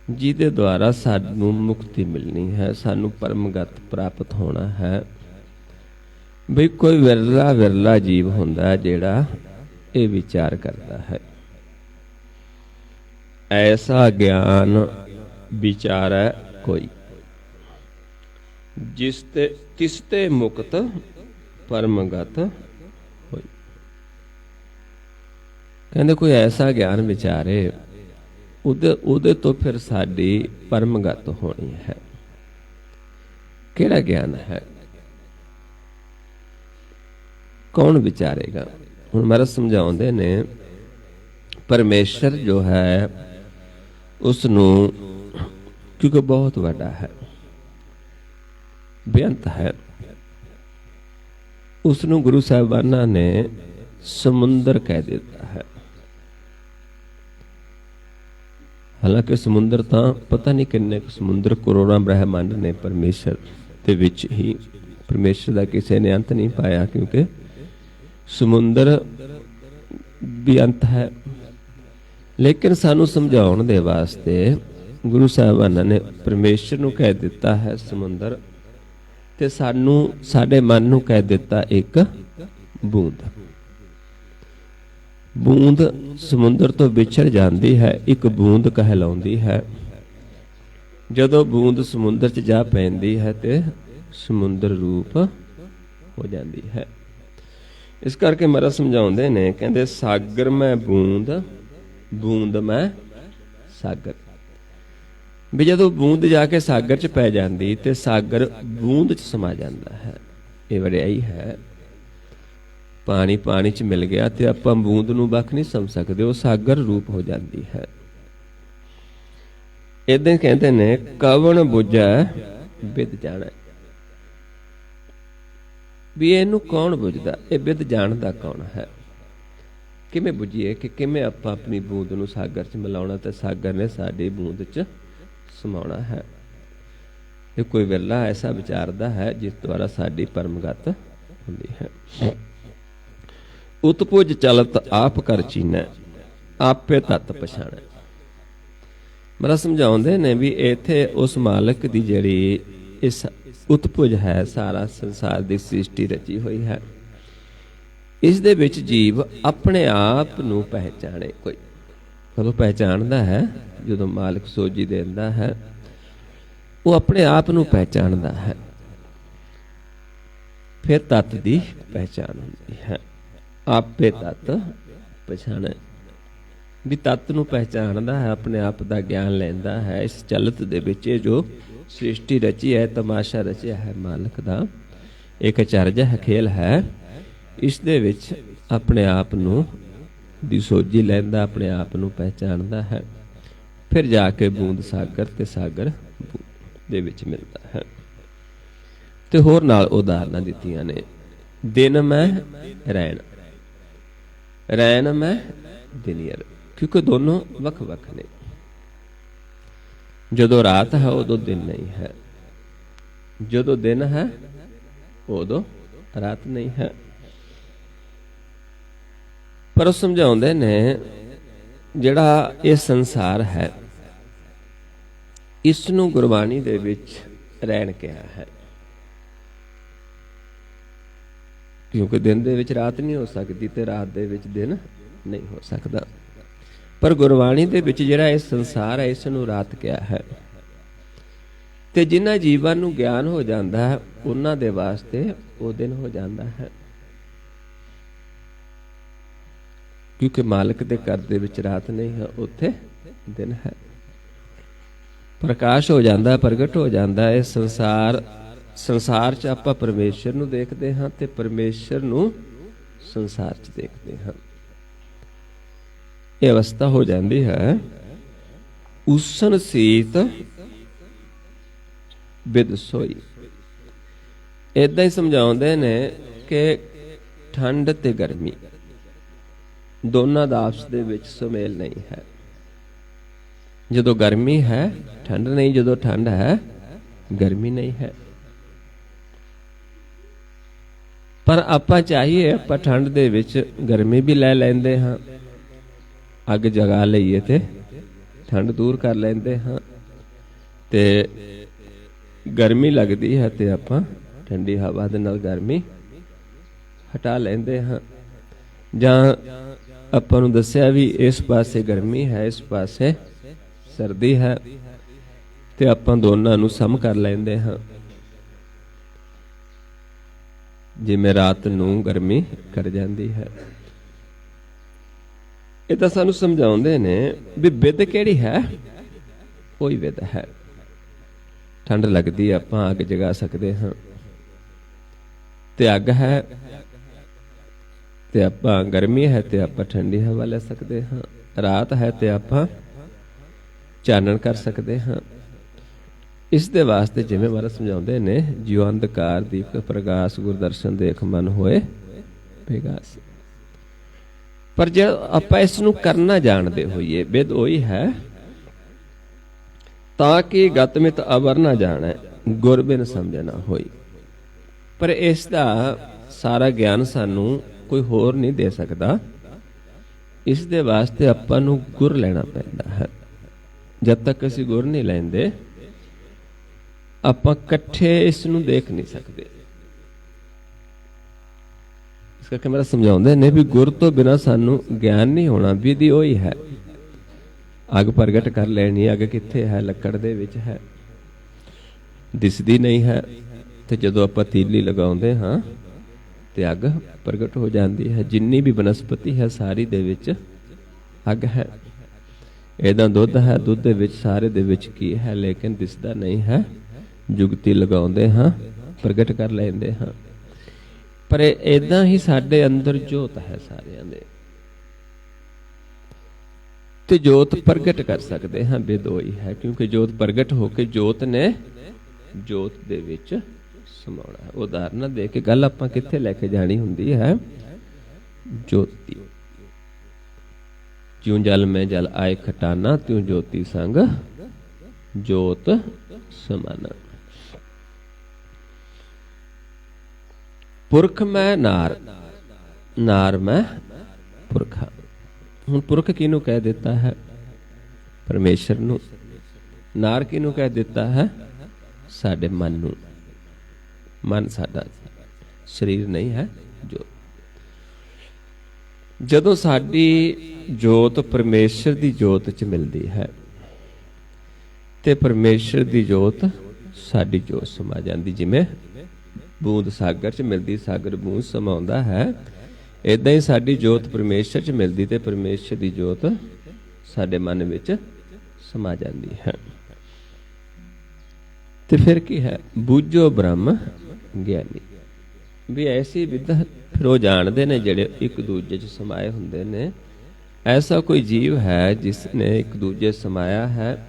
ਜਿਹਦੇ ਦੁਆਰਾ ਸਾਨੂੰ ਮੁਕਤੀ ਮਿਲਣੀ ਹੈ, ਸਾਨੂੰ ਪਰਮਗਤ ਪ੍ਰਾਪਤ ਹੋਣਾ ਹੈ, ਵੀ ਕੋਈ ਵਿਰਲਾ ਜੀਵ ਹੁੰਦਾ ਜਿਹੜਾ ਇਹ ਵਿਚਾਰ ਕਰਦਾ ਹੈ। ਐਸਾ ਗਿਆਨ ਵਿਚਾਰੈ ਕੋਈ ਜਿਸ ਤੇ ਤਿਸ ਤੇ ਮੁਕਤ ਪਰਮਗਤ ਹੋਈ। ਕਹਿੰਦੇ ਕੋਈ ਐਸਾ ਗਿਆਨ ਵਿਚਾਰੇ ਉਹਦੇ ਤੋਂ ਫਿਰ ਸਾਡੀ ਪਰਮਗਤ ਹੋਣੀ ਹੈ। ਕਿਹੜਾ ਗਿਆਨ ਹੈ? ਕੌਣ ਵਿਚਾਰੇਗਾ? ਹੁਣ ਮਹਾਰਾਜ ਸਮਝਾਉਂਦੇ ਨੇ ਪਰਮੇਸ਼ਰ ਜੋ ਹੈ ਉਸ ਨੂੰ, ਕਿਉਂਕਿ ਬਹੁਤ ਵੱਡਾ ਹੈ, ਬੇਅੰਤ ਹੈ, ਉਸ ਨੂੰ ਗੁਰੂ ਸਾਹਿਬਾਨਾਂ ਨੇ ਸਮੁੰਦਰ ਕਹਿ ਦਿੱਤਾ ਹੈ। ਹਾਲਾਂਕਿ ਸਮੁੰਦਰ ਤਾਂ ਪਤਾ ਨਹੀਂ ਕਿੰਨੇ ਕੁ ਸਮੁੰਦਰ, ਕਰੋੜਾਂ ਬ੍ਰਹਿਮੰਡ ਨੇ ਪਰਮੇਸ਼ਰ ਦੇ ਵਿੱਚ ਹੀ। ਪਰਮੇਸ਼ਰ ਦਾ ਕਿਸੇ ਨੇ ਅੰਤ ਨਹੀਂ ਪਾਇਆ, ਕਿਉਂਕਿ ਸਮੁੰਦਰ ਵੀ ਅੰਤ ਹੈ। ਲੇਕਿਨ ਸਾਨੂੰ ਸਮਝਾਉਣ ਦੇ ਵਾਸਤੇ ਗੁਰੂ ਸਾਹਿਬਾਨਾਂ ਨੇ ਪਰਮੇਸ਼ਰ ਨੂੰ ਕਹਿ ਦਿੱਤਾ ਹੈ ਸਮੁੰਦਰ, ਤੇ ਸਾਨੂੰ ਸਾਡੇ ਮਨ ਨੂੰ ਕਹਿ ਦਿੱਤਾ ਇੱਕ ਬੂੰਦ। ਬੂੰਦ ਸਮੁੰਦਰ ਤੋਂ ਵਿਛੜ ਜਾਂਦੀ ਹੈ, ਇੱਕ ਬੂੰਦ ਕਹਿਲਾਉਂਦੀ ਹੈ। ਜਦੋਂ ਬੂੰਦ ਸਮੁੰਦਰ 'ਚ ਜਾ ਪੈਂਦੀ ਹੈ ਤੇ ਸਮੁੰਦਰ ਰੂਪ ਹੋ ਜਾਂਦੀ ਹੈ। ਇਸ ਕਰਕੇ ਮਹਾਰਾਜ ਸਮਝਾਉਂਦੇ ਨੇ, ਕਹਿੰਦੇ ਸਾਗਰ ਮੈਂ ਬੂੰਦ, ਬੂੰਦ ਮੈਂ ਸਾਗਰ। ਵੀ ਜਦੋਂ ਬੂੰਦ ਜਾ ਕੇ ਸਾਗਰ 'ਚ ਪੈ ਜਾਂਦੀ ਤੇ ਸਾਗਰ ਬੂੰਦ 'ਚ ਸਮਾ ਜਾਂਦਾ ਹੈ। ਇਹ ਵਡਿਆਈ ਹੈ। ਪਾਣੀ ਪਾਣੀ 'ਚ ਮਿਲ ਗਿਆ ਤੇ ਆਪਾਂ ਬੂੰਦ ਨੂੰ ਵੱਖ ਨਹੀਂ ਸਮਝ ਸਕਦੇ, ਉਹ ਸਾਗਰ ਰੂਪ ਹੋ ਜਾਂਦੀ ਹੈ। ਏਦਾਂ ਕਹਿੰਦੇ ਨੇ ਕਵਣ ਬੁਝੈ ਬਿਦ ਜਾਣੈ। ਵੀ ਇਹਨੂੰ ਕੌਣ ਬੁਝਦਾ? ਇਹ ਬਿਦ ਜਾਣਦਾ ਕੌਣ ਹੈ? ਕਿਵੇਂ ਬੁਝੀਏ ਕਿ ਕਿਵੇਂ ਆਪਾਂ ਆਪਣੀ ਬੂੰਦ ਨੂੰ ਸਾਗਰ 'ਚ ਮਿਲਾਉਣਾ ਤੇ ਸਾਗਰ ਨੇ ਸਾਡੀ ਬੂੰਦ 'ਚ ਸਮਾਉਣਾ ਹੈ। ਇਹ ਕੋਈ ਵਿਰਲਾ ਐਸਾ ਵਿਚਾਰਦਾ ਹੈ ਜਿਸ ਦੁਆਰਾ ਸਾਡੀ ਪਰਮਗਤ ਹੁੰਦੀ ਹੈ। ਉਤਪੁਜ ਚਲਤ ਆਪ ਕਰ ਚੀਨੈ, ਆਪੇ ਤਤ ਪਛਾਣੈ। ਮਹਾਰਾਜ ਸਮਝਾਉਂਦੇ ਨੇ ਵੀ ਇੱਥੇ ਉਸ ਮਾਲਕ ਦੀ ਜਿਹੜੀ ਇਸ ਉਤਪੁਜ ਹੈ, ਸਾਰਾ ਸੰਸਾਰ ਦੀ ਸ੍ਰਿਸ਼ਟੀ ਰਚੀ ਹੋਈ ਹੈ, ਇਸ ਦੇ ਵਿੱਚ ਜੀਵ ਆਪਣੇ ਆਪ ਨੂੰ ਪਹਿਚਾਣੇ। ਕੋਈ ਕਦੋਂ ਪਹਿਚਾਣਦਾ ਹੈ? ਜਦੋਂ ਮਾਲਕ ਸੋਝੀ ਦਿੰਦਾ ਹੈ, ਉਹ ਆਪਣੇ ਆਪ ਨੂੰ ਪਹਿਚਾਣਦਾ ਹੈ। ਫਿਰ ਤਤ ਦੀ ਪਹਿਚਾਣ ਹੁੰਦੀ ਹੈ। ਆਪੇ ਤਤ ਪਛਾਣੈ। ਵੀ ਤਤ ਨੂੰ ਪਹਿਚਾਣਦਾ ਹੈ, ਆਪਣੇ ਆਪ ਦਾ ਗਿਆਨ ਲੈਂਦਾ ਹੈ। ਇਸ ਚਲਤ ਦੇ ਵਿੱਚ ਜੋ ਸ੍ਰਿਸ਼ਟੀ ਰਚੀ ਹੈ, ਤਮਾਸ਼ਾ ਰਚਿਆ ਹੈ ਮਾਲਕ ਦਾ, ਇੱਕ ਅਚਰਜ ਹੈ, ਖੇਲ ਹੈ, ਇਸ ਦੇ ਵਿੱਚ ਆਪਣੇ ਆਪ ਨੂੰ ਦੀ ਸੋਝੀ ਲੈਂਦਾ, ਆਪਣੇ ਆਪ ਨੂੰ ਪਹਿਚਾਣਦਾ ਹੈ। ਫਿਰ ਜਾ ਕੇ ਬੂੰਦ ਸਾਗਰ ਤੇ ਸਾਗਰ ਦੇ ਵਿੱਚ ਮਿਲਦਾ ਹੈ। ਤੇ ਹੋਰ ਨਾਲ ਉਦਾਹਰਨਾਂ ਦਿੱਤੀਆਂ ਨੇ। ਦਿਨ ਮੈਂ ਰੈਣ, ਰੈਣ ਮੈਂ ਦਿਨੀਅਰ, ਕਿਉਂਕਿ ਦੋਨੋਂ ਵੱਖ ਵੱਖ ਨੇ। ਜਦੋਂ ਰਾਤ ਹੈ ਉਦੋਂ ਦਿਨ ਨਹੀਂ ਹੈ, ਜਦੋਂ ਦਿਨ ਹੈ ਉਦੋਂ ਰਾਤ ਨਹੀਂ ਹੈ। ਪਰ ਉਹ ਸਮਝਾਉਂਦੇ ਨੇ ਜਿਹੜਾ ਇਹ ਸੰਸਾਰ ਹੈ, ਇਸ ਨੂੰ ਗੁਰਬਾਣੀ ਦੇ ਵਿੱਚ ਰਹਿਣ ਕਿਹਾ ਹੈ। ਕਿਉਂਕਿ ਦਿਨ ਦੇ ਵਿੱਚ ਰਾਤ ਨਹੀਂ ਹੋ ਸਕਦੀ ਤੇ ਰਾਤ ਦੇ ਵਿੱਚ ਦਿਨ ਨਹੀਂ ਹੋ ਸਕਦਾ। ਪਰ ਗੁਰਬਾਣੀ ਦੇ ਵਿੱਚ ਜਿਹੜਾ ਇਹ ਸੰਸਾਰ ਹੈ, ਇਸ ਨੂੰ ਰਾਤ ਕਿਹਾ ਹੈ। ਤੇ ਜਿਨ੍ਹਾਂ ਜੀਵਾਂ ਨੂੰ ਗਿਆਨ ਹੋ ਜਾਂਦਾ ਹੈ, ਉਹਨਾਂ ਦੇ ਵਾਸਤੇ ਉਹ ਦਿਨ ਹੋ ਜਾਂਦਾ ਹੈ। ਕਿਉਂਕਿ ਮਾਲਕ ਦੇ ਘਰ ਦੇ ਵਿੱਚ ਰਾਤ ਨਹੀਂ ਹੈ, ਉੱਥੇ ਦਿਨ ਹੈ। ਪ੍ਰਕਾਸ਼ ਹੋ ਜਾਂਦਾ, ਪ੍ਰਗਟ ਹੋ ਜਾਂਦਾ। ਇਹ ਸੰਸਾਰ 'ਚ ਆਪਾਂ ਪਰਮੇਸ਼ਰ ਨੂੰ ਦੇਖਦੇ ਹਾਂ ਤੇ ਪਰਮੇਸ਼ਰ ਨੂੰ ਸੰਸਾਰ 'ਚ ਦੇਖਦੇ ਹਾਂ। ਇਹ ਅਵਸਥਾ ਹੋ ਜਾਂਦੀ ਹੈ। ਉਸਨ ਸੀਤ ਬਿਦ ਸੋਈ। ਏਦਾਂ ਹੀ ਸਮਝਾਉਂਦੇ ਨੇ ਕਿ ਠੰਡ ਤੇ ਗਰਮੀ ਦੋਨਾਂ ਦਾ ਆਪਸ ਦੇ ਵਿੱਚ ਸੁਮੇਲ ਨਹੀਂ ਹੈ। ਜਦੋਂ ਗਰਮੀ ਹੈ ਠੰਡ ਨਹੀਂ, ਜਦੋਂ ਠੰਡ ਹੈ ਗਰਮੀ ਨਹੀਂ ਹੈ। ਪਰ ਆਪਾਂ ਚਾਹੀਏ ਆਪਾਂ ਠੰਡ ਦੇ ਵਿੱਚ ਗਰਮੀ ਵੀ ਲੈ ਲੈਂਦੇ ਹਾਂ, ਅੱਗ ਜਗਾ ਲਈਏ ਤੇ ਠੰਡ ਦੂਰ ਕਰ ਲੈਂਦੇ ਹਾਂ, ਤੇ ਗਰਮੀ ਲੱਗਦੀ ਹੈ ਤੇ ਆਪਾਂ ਠੰਡੀ ਹਵਾ ਦੇ ਨਾਲ ਗਰਮੀ ਹਟਾ ਲੈਂਦੇ ਹਾਂ। ਜਾਂ ਆਪਾਂ ਨੂੰ ਦੱਸਿਆ ਵੀ ਇਸ ਪਾਸੇ ਗਰਮੀ ਹੈ, ਇਸ ਪਾਸੇ ਸਰਦੀ ਹੈ, ਤੇ ਆਪਾਂ ਦੋਨਾਂ ਨੂੰ ਸਮ ਕਰ ਲੈਂਦੇ ਹਾਂ। ਜਿਵੇਂ ਰਾਤ ਨੂੰ ਗਰਮੀ ਕਰ ਜਾਂਦੀ ਹੈ। ਇਹ ਤਾਂ ਸਾਨੂੰ ਸਮਝਾਉਂਦੇ ਨੇ ਵੀ ਵਿਦ ਕਿਹੜੀ ਹੈ, ਕੋਈ ਵਿਦ ਹੈ। ਠੰਡ ਲੱਗਦੀ ਆਪਾਂ ਅੱਗ ਜਗਾ ਸਕਦੇ ਹਾਂ, ਤੇ ਅੱਗ ਹੈ ਤੇ ਆਪਾਂ ਗਰਮੀ ਹੈ ਤੇ ਆਪਾਂ ਠੰਡੀ ਹਵਾ ਲੈ ਸਕਦੇ ਹਾਂ। ਰਾਤ ਹੈ ਤੇ ਆਪਾਂ ਚਾਨਣ ਕਰ ਸਕਦੇ ਹਾਂ। ਇਸ ਦੇ ਵਾਸਤੇ ਜਿਵੇਂ ਮਹਾਰਾਜ ਸਮਝਾਉਂਦੇ ਨੇ, ਜਿਉ ਅੰਧਕਾਰ ਦੀਪਕ ਪ੍ਰਗਾਸ ਗੁਰਦਰਸ਼ਨ ਦੇਖ ਮਨ ਹੋਏ ਬੇਗਾਸ। ਪਰ ਜੇ ਆਪਾਂ ਇਸ ਨੂੰ ਕਰਨਾ ਜਾਣਦੇ ਹੋਈਏ, ਵਿਦ ਉਹੀ ਹੈ ਤਾਂ ਕਿ ਗਤਮਿਤ ਅਵਰ ਨਾ ਜਾਣੈ ਗੁਰ ਬਿਨ ਸਮਝ ਨਾ ਹੋਈ। ਪਰ ਇਸ ਦਾ ਸਾਰਾ ਗਿਆਨ ਸਾਨੂੰ ਕੋਈ ਹੋਰ ਨਹੀਂ ਦੇ ਸਕਦਾ। ਇਸ ਦੇ ਵਾਸਤੇ ਆਪਾਂ ਨੂੰ ਗੁਰ ਲੈਣਾ ਪੈਂਦਾ ਹੈ। ਜਦ ਤੱਕ ਅਸੀਂ ਗੁਰ ਨਹੀਂ ਲੈਂਦੇ ਆਪਾਂ ਇਕੱਠੇ ਇਸ ਨੂੰ ਦੇਖ ਨਹੀਂ ਸਕਦੇ। ਇਸ ਕਰਕੇ ਮੇਰਾ ਸਮਝਾਉਂਦੇ ਨੇ ਵੀ ਗੁਰ ਤੋਂ ਬਿਨਾਂ ਸਾਨੂੰ ਗਿਆਨ ਨਹੀਂ ਹੋਣਾ। ਵਿਧੀ ਉਹੀ ਹੈ, ਅੱਗ ਪ੍ਰਗਟ ਕਰ ਲੈਣੀ। ਅੱਗ ਕਿੱਥੇ ਹੈ? ਲੱਕੜ ਦੇ ਵਿੱਚ ਹੈ, ਦਿਸਦੀ ਨਹੀਂ ਹੈ। ਤੇ ਜਦੋਂ ਆਪਾਂ ਤੀਲੀ ਲਗਾਉਂਦੇ ਹਾਂ ਤੇ ਅੱਗ ਪ੍ਰਗਟ ਹੋ ਜਾਂਦੀ ਹੈ। ਜਿੰਨੀ ਵੀ ਬਨਸਪਤੀ ਹੈ ਸਾਰੀ ਦੇ ਵਿੱਚ ਅੱਗ ਹੈ। ਇਹਦਾ ਦੁੱਧ ਹੈ, ਦੁੱਧ ਦੇ ਵਿੱਚ ਸਾਰੇ ਦੇ ਵਿੱਚ ਕੀ ਹੈ ਲੇਕਿਨ ਦਿਸਦਾ ਨਹੀਂ ਹੈ। ਜੁਗਤੀ ਲਗਾਉਂਦੇ ਹਾਂ, ਪ੍ਰਗਟ ਕਰ ਲੈਂਦੇ ਹਾਂ। ਪਰ ਏਦਾਂ ਹੀ ਸਾਡੇ ਅੰਦਰ ਜੋਤ ਹੈ ਸਾਰਿਆਂ ਦੇ, ਤੇ ਜੋਤ ਪ੍ਰਗਟ ਕਰ ਸਕਦੇ ਹਾਂ। ਵਿਦ ਉਹੀ ਹੈ, ਕਿਉਂਕਿ ਜੋਤ ਪ੍ਰਗਟ ਹੋ ਕੇ ਜੋਤ ਨੇ ਜੋਤ ਦੇ ਵਿੱਚ ਸਮਾਉਣਾ ਹੈ। ਉਦਾਹਰਨ ਦੇ ਕੇ ਗੱਲ ਆਪਾਂ ਕਿੱਥੇ ਲੈ ਕੇ ਜਾਣੀ ਹੁੰਦੀ ਹੈ? ਜੋਤ ਦੀ। ਜਿਉਂ ਜਲ ਮੈਂ ਜਲ ਆਏ ਖਟਾਨਾ, ਤਿਉਂ ਜੋਤੀ ਸੰਗ ਜੋਤ ਸਮਾਨਾ। ਪੁਰਖ ਮੈਂ ਨਾਰ, ਨਾਰ ਮੈਂ ਪੁਰਖਾ। ਹੁਣ ਪੁਰਖ ਕਿਹਨੂੰ ਕਹਿ ਦਿੱਤਾ ਹੈ? ਪਰਮੇਸ਼ਰ ਨੂੰ। ਨਾਰ ਕਿਹਨੂੰ ਕਹਿ ਦਿੱਤਾ ਹੈ? ਸਾਡੇ ਮਨ ਨੂੰ। ਮਨ ਸਾਡਾ ਸਰੀਰ ਨਹੀਂ ਹੈ, ਜੋਤ। ਜਦੋਂ ਸਾਡੀ ਜੋਤ ਪਰਮੇਸ਼ਰ ਦੀ ਜੋਤ ਚ ਮਿਲਦੀ ਹੈ ਤੇ ਪਰਮੇਸ਼ਰ ਦੀ ਜੋਤ ਸਾਡੀ ਜੋਤ ਸਮਾ ਜਾਂਦੀ। ਜਿਵੇਂ ਬੂੰਦ ਸਾਗਰ ਚ ਮਿਲਦੀ, ਸਾਗਰ ਬੂੰਦ ਸਮਾਉਂਦਾ ਹੈ, ਏਦਾਂ ਹੀ ਸਾਡੀ ਜੋਤ ਪਰਮੇਸ਼ਰ ਚ ਮਿਲਦੀ ਤੇ ਪਰਮੇਸ਼ਰ ਦੀ ਜੋਤ ਸਾਡੇ ਮਨ ਵਿੱਚ ਸਮਾ ਜਾਂਦੀ ਹੈ। ਤੇ ਫਿਰ ਕੀ ਹੈ? ਬੂਝੋ ਬ੍ਰਹਮ ਗਿਆਨੀ। ਵੀ ਐਸੀ ਵਿਧਾ ਫਿਰ ਉਹ ਜਾਣਦੇ ਨੇ ਜਿਹੜੇ ਇੱਕ ਦੂਜੇ ਚ ਸਮਾਏ ਹੁੰਦੇ ਨੇ। ਐਸਾ ਕੋਈ ਜੀਵ ਹੈ ਜਿਸ ਨੇ ਇੱਕ ਦੂਜੇ ਸਮਾਇਆ ਹੈ,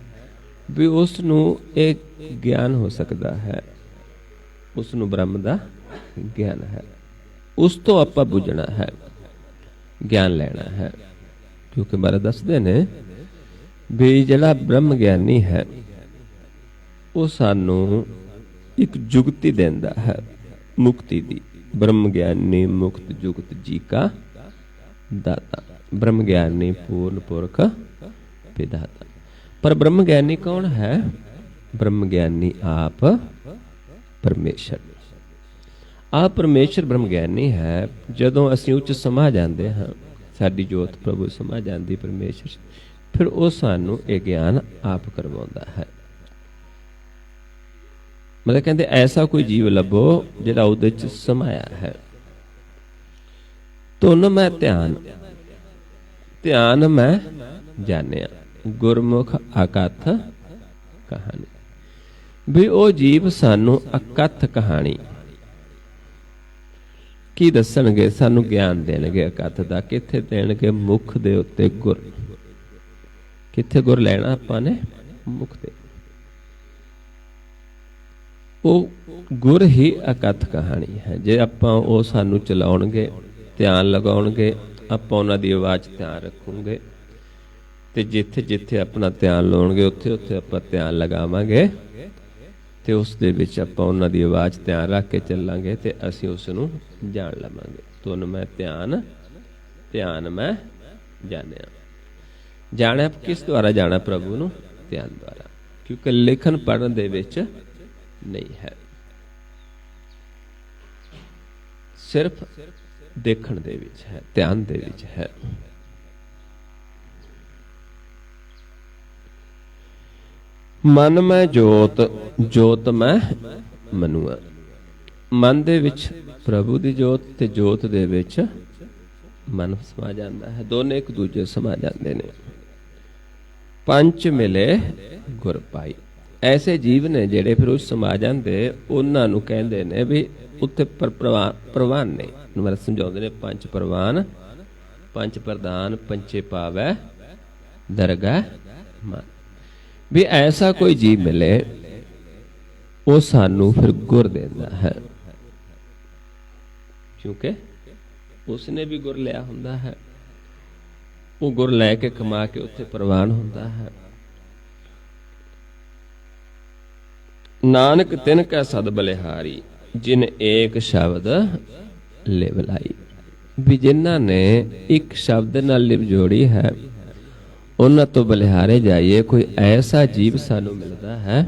ਵੀ ਉਸ ਨੂੰ ਇਹ ਗਿਆਨ ਹੋ ਸਕਦਾ ਹੈ, ਉਸ ਨੂੰ ਬ੍ਰਹਮ ਦਾ ਗਿਆਨ ਹੈ। ਉਸ ਤੋਂ ਆਪਾਂ ਬੁੱਝਣਾ ਹੈ, ਗਿਆਨ ਲੈਣਾ ਹੈ। ਕਿਉਂਕਿ ਮਹਾਰਾਜ ਦੱਸਦੇ ਨੇ ਵੀ ਜਿਹੜਾ ਬ੍ਰਹਮ ਗਿਆਨੀ ਹੈ ਉਹ ਸਾਨੂੰ ਇੱਕ ਜੁਗਤੀ ਦਿੰਦਾ ਹੈ ਮੁਕਤੀ ਦੀ। ਬ੍ਰਹਮ ਗਿਆਨੀ ਮੁਕਤ ਜੁਗਤ ਜੀ ਕਾ ਦਾਤਾ। ਬ੍ਰਹਮ ਗਿਆਨੀ ਪੂਰਨ ਪੁਰਖ ਵਿਦਾਤਾ। ਪਰ ਬ੍ਰਹਮ ਗਿਆਨੀ ਕੌਣ ਹੈ? ਬ੍ਰਹਮ ਗਿਆਨੀ ਆਪ ਪਰਮੇਸ਼ਰ। ਆਪ ਪਰਮੇਸ਼ਰ ਬ੍ਰਹਮ ਗਿਆਨੀ ਹੈ। ਜਦੋਂ ਅਸੀਂ ਉੱਚ ਸਮਾ ਜਾਂਦੇ ਹਾਂ, ਸਾਡੀ ਜੋਤ ਪ੍ਰਭੂ ਸਮਾ ਜਾਂਦੀ ਪਰਮੇਸ਼ਰ, ਫਿਰ ਉਹ ਸਾਨੂੰ ਇਹ ਗਿਆਨ ਆਪ ਕਰਵਾਉਂਦਾ ਹੈ। ਮਤਲਬ ਕਹਿੰਦੇ ਐਸਾ ਕੋਈ ਜੀਵ ਲੱਭੋ ਜਿਹੜਾ ਉਹਦੇ ਚ ਸਮਾਇਆ ਹੈ। ਧੁਨ ਮੈਂ ਧਿਆਨ, ਧਿਆਨ ਮੈਂ ਜਾਣਿਆ, ਗੁਰਮੁਖ ਅਕਥ ਕਹਾਣੀ। ਵੀ ਉਹ ਜੀਵ ਸਾਨੂੰ ਅਕਥ ਕਹਾਣੀ ਕੀ ਦੱਸਣਗੇ? ਸਾਨੂੰ ਗਿਆਨ ਦੇਣਗੇ ਅਕਥ ਦਾ। ਕਿੱਥੇ ਦੇਣਗੇ? ਮੁਖ ਦੇ ਉੱਤੇ ਗੁਰ। ਕਿੱਥੇ ਗੁਰ ਲੈਣਾ ਆਪਾਂ ਨੇ? ਮੁਖ ਤੇ। ਉਹ ਗੁਰ ਹੀ ਅਕਥ ਕਹਾਣੀ ਹੈ। ਜੇ ਆਪਾਂ ਉਹ ਸਾਨੂੰ ਚਲਾਉਣਗੇ, ਧਿਆਨ ਲਗਾਉਣਗੇ, ਆਪਾਂ ਉਹਨਾਂ ਦੀ ਆਵਾਜ਼ 'ਚ ਧਿਆਨ ਰੱਖੂਗੇ, ਤੇ ਜਿੱਥੇ ਜਿੱਥੇ ਆਪਣਾ ਧਿਆਨ ਲਾਉਣਗੇ ਉੱਥੇ ਉੱਥੇ ਆਪਾਂ ਧਿਆਨ ਲਗਾਵਾਂਗੇ, ਤੇ ਉਸ ਦੇ ਵਿੱਚ ਆਪਾਂ ਉਹਨਾਂ ਦੀ ਆਵਾਜ਼ ਧਿਆਨ ਰੱਖ ਕੇ ਚੱਲਾਂਗੇ ਤੇ ਅਸੀਂ ਉਸ ਨੂੰ ਜਾਣ ਲਵਾਂਗੇ। ਤੁਨ ਮੈਂ ਧਿਆਨ, ਧਿਆਨ ਮੈਂ ਜਾਣਿਆ। ਜਾਣਿਆ ਕਿਸ ਦੁਆਰਾ ਜਾਣਾ? ਪ੍ਰਭੂ ਨੂੰ ਧਿਆਨ ਦੁਆਰਾ, ਕਿਉਂਕਿ ਲਿਖਣ ਪੜ੍ਹਨ ਦੇ ਵਿੱਚ ਨਹੀਂ ਹੈ, ਸਿਰਫ ਦੇਖਣ ਦੇ ਵਿੱਚ ਹੈ, ਧਿਆਨ ਦੇ ਵਿੱਚ ਹੈ। ਮਨ ਮੈਂ ਜੋਤ, ਜੋਤ ਮੈਂ ਮਨੁਆ। ਮਨ ਦੇ ਵਿੱਚ ਪ੍ਰਭੂ ਦੀ ਜੋਤ ਤੇ ਜੋਤ ਦੇ ਵਿੱਚ ਮਨ ਸਮਾ ਜਾਂਦਾ ਹੈ, ਦੋਨੇ ਇੱਕ ਦੂਜੇ ਸਮਾ ਜਾਂਦੇ ਨੇ। ਪੰਚ ਮਿਲੇ ਗੁਰ ਪਾਈ। ਐਸੇ ਜੀਵ ਨੇ ਜਿਹੜੇ ਫਿਰ ਉਸ ਸਮਾ ਜਾਂਦੇ, ਉਹਨਾਂ ਨੂੰ ਕਹਿੰਦੇ ਨੇ ਵੀ ਉੱਥੇ ਪ੍ਰਵਾਨ ਨੇ, ਮਤਲਬ ਸਮਝਾਉਂਦੇ ਨੇ ਪੰਜ ਪ੍ਰਵਾਨ, ਪੰਜ ਪ੍ਰਧਾਨ, ਪੰਚੇ ਪਾਵੈ ਦਰਗਾਹ ਮਨ। ਵੀ ਐਸਾ ਕੋਈ ਜੀਵ ਮਿਲੇ, ਉਹ ਸਾਨੂੰ ਫਿਰ ਗੁਰ ਦਿੰਦਾ ਹੈ, ਕਿਉਂਕਿ ਉਸਨੇ ਵੀ ਗੁਰ ਲਿਆ ਹੁੰਦਾ ਹੈ। ਉਹ ਗੁਰ ਲੈ ਕੇ ਕਮਾ ਕੇ ਉੱਥੇ ਪ੍ਰਵਾਨ ਹੁੰਦਾ ਹੈ। ਨਾਨਕ ਤਿਨ ਕੈ ਸਦ ਬਲਿਹਾਰੀ, ਜਿਨ ਏਕ ਸ਼ਬਦ ਲਿਵ ਲਾਈ। ਵੀ ਜਿਨ੍ਹਾਂ ਨੇ ਇੱਕ ਸ਼ਬਦ ਨਾਲ ਲਿਵ ਜੋੜੀ ਹੈ, ਉਹਨਾਂ ਤੋਂ ਬਲਿਹਾਰੇ ਜਾਈਏ। ਕੋਈ ਐਸਾ ਜੀਵ ਸਾਨੂੰ ਮਿਲਦਾ ਹੈ,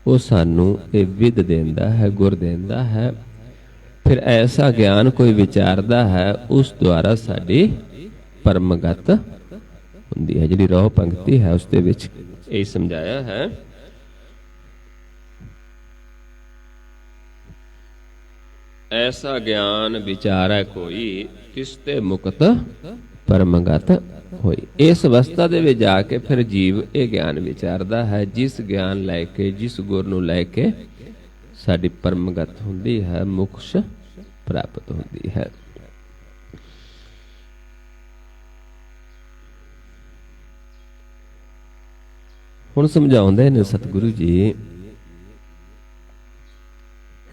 ਉਹ ਸਾਨੂੰ ਇਹ ਵਿਦ ਦਿੰਦਾ ਹੈ, ਗੁਰ ਦਿੰਦਾ ਹੈ। ਫਿਰ ਐਸਾ ਗਿਆਨ ਕੋਈ ਵਿਚਾਰਦਾ ਹੈ, ਉਸ ਦੁਆਰਾ ਸਾਡੀ ਪਰਮਗਤ ਹੁੰਦੀ ਹੈ। ਜਿਹੜੀ ਰੋਹ ਪੰਕਤੀ ਹੈ ਉਸ ਦੇ ਵਿੱਚ ਇਹ ਸਮਝਾਇਆ ਹੈ। ਐਸਾ ਗਿਆਨ ਵਿਚਾਰੈ ਕੋਈ, ਤਿਸ ਤੇ ਮੁਕਤ ਪਰਮਗਤ ਹੋਈ। ਇਸ ਅਵਸਥਾ ਦੇ ਵਿੱਚ ਜਾ ਕੇ ਫਿਰ ਜੀਵ ਇਹ ਗਿਆਨ ਵਿਚਾਰਦਾ ਹੈ, ਜਿਸ ਗਿਆਨ ਲੈ ਕੇ, ਜਿਸ ਗੁਰ ਨੂੰ ਲੈ ਕੇ ਸਾਡੀ ਪਰਮਗਤ ਹੁੰਦੀ ਹੈ, ਮੁਕਸ਼ ਪ੍ਰਾਪਤ ਹੁੰਦੀ ਹੈ। ਹੁਣ ਸਮਝਾਉਂਦੇ ਨੇ ਸਤਿਗੁਰੂ ਜੀ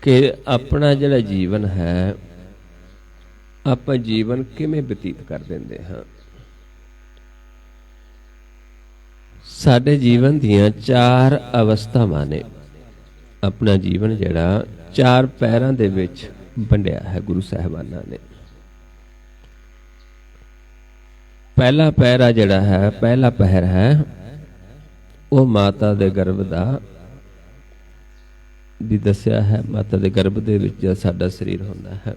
ਕਿ ਆਪਣਾ ਜਿਹੜਾ ਜੀਵਨ ਹੈ, ਆਪਾਂ ਜੀਵਨ ਕਿਵੇਂ ਬਤੀਤ ਕਰ ਦਿੰਦੇ ਹਾਂ। ਸਾਡੇ ਜੀਵਨ ਦੀਆਂ ਚਾਰ ਅਵਸਥਾਵਾਂ ਨੇ। ਆਪਣਾ ਜੀਵਨ ਜਿਹੜਾ ਚਾਰ ਪਹਿਰਾਂ ਦੇ ਵਿੱਚ ਵੰਡਿਆ ਹੈ ਗੁਰੂ ਸਾਹਿਬਾਨਾਂ ਨੇ। ਪਹਿਲਾ ਪਹਿਰਾ ਜਿਹੜਾ ਹੈ, ਪਹਿਲਾ ਪਹਿਰ ਹੈ, ਉਹ ਮਾਤਾ ਦੇ ਗਰਭ ਦਾ ਵੀ ਦੱਸਿਆ ਹੈ। ਮਾਤਾ ਦੇ ਗਰਭ ਦੇ ਵਿੱਚ ਜਦ ਸਾਡਾ ਸਰੀਰ ਹੁੰਦਾ ਹੈ,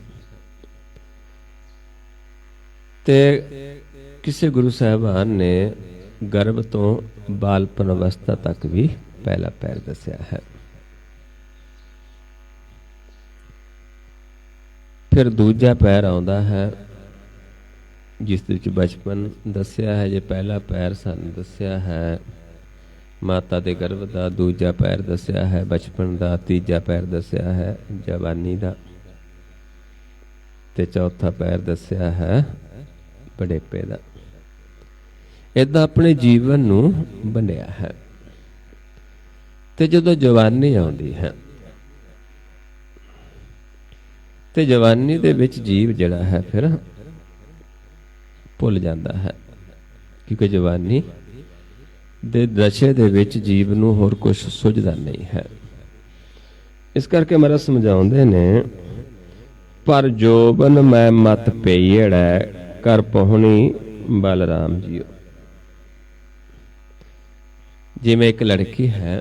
ਤੇ ਕਿਸੇ ਗੁਰੂ ਸਾਹਿਬਾਨ ਨੇ ਗਰਭ ਤੋਂ ਬਾਲਪਨ ਅਵਸਥਾ ਤੱਕ ਵੀ ਪਹਿਲਾ ਪਹਿਰ ਦੱਸਿਆ ਹੈ। ਫਿਰ ਦੂਜਾ ਪਹਿਰ ਆਉਂਦਾ ਹੈ, ਜਿਸ ਵਿੱਚ ਬਚਪਨ ਦੱਸਿਆ ਹੈ। ਜੇ ਪਹਿਲਾ ਪਹਿਰ ਸਾਨੂੰ ਦੱਸਿਆ ਹੈ ਮਾਤਾ ਦੇ ਗਰਭ ਦਾ, ਦੂਜਾ ਪਹਿਰ ਦੱਸਿਆ ਹੈ ਬਚਪਨ ਦਾ, ਤੀਜਾ ਪਹਿਰ ਦੱਸਿਆ ਹੈ ਜਵਾਨੀ ਦਾ, ਤੇ ਚੌਥਾ ਪਹਿਰ ਦੱਸਿਆ ਹੈ ਬੁਢੇਪੇ ਦਾ। ਏਦਾਂ ਆਪਣੇ ਜੀਵਨ ਨੂੰ ਵੰਡਿਆ ਹੈ। ਤੇ ਜਦੋਂ ਜਵਾਨੀ ਆਉਂਦੀ ਹੈ, ਤੇ ਜਵਾਨੀ ਦੇ ਵਿੱਚ ਜੀਵ ਜਿਹੜਾ ਹੈ ਫਿਰ ਭੁੱਲ ਜਾਂਦਾ ਹੈ, ਕਿਉਂਕਿ ਜਵਾਨੀ ਦੇ ਨਸ਼ੇ ਦੇ ਵਿੱਚ ਜੀਵ ਨੂੰ ਹੋਰ ਕੁਝ ਸੁਝਦਾ ਨਹੀਂ ਹੈ। ਇਸ ਕਰਕੇ ਮਹਾਰਾਜ ਸਮਝਾਉਂਦੇ ਨੇ, ਪਰ ਜੋਬਨ ਮੈਂ ਮਤ ਪਈੜੈ, ਕਰ ਪਹੁਣੀ ਬਲਰਾਮ ਜੀਓ। ਜਿਵੇਂ ਇੱਕ ਲੜਕੀ ਹੈ,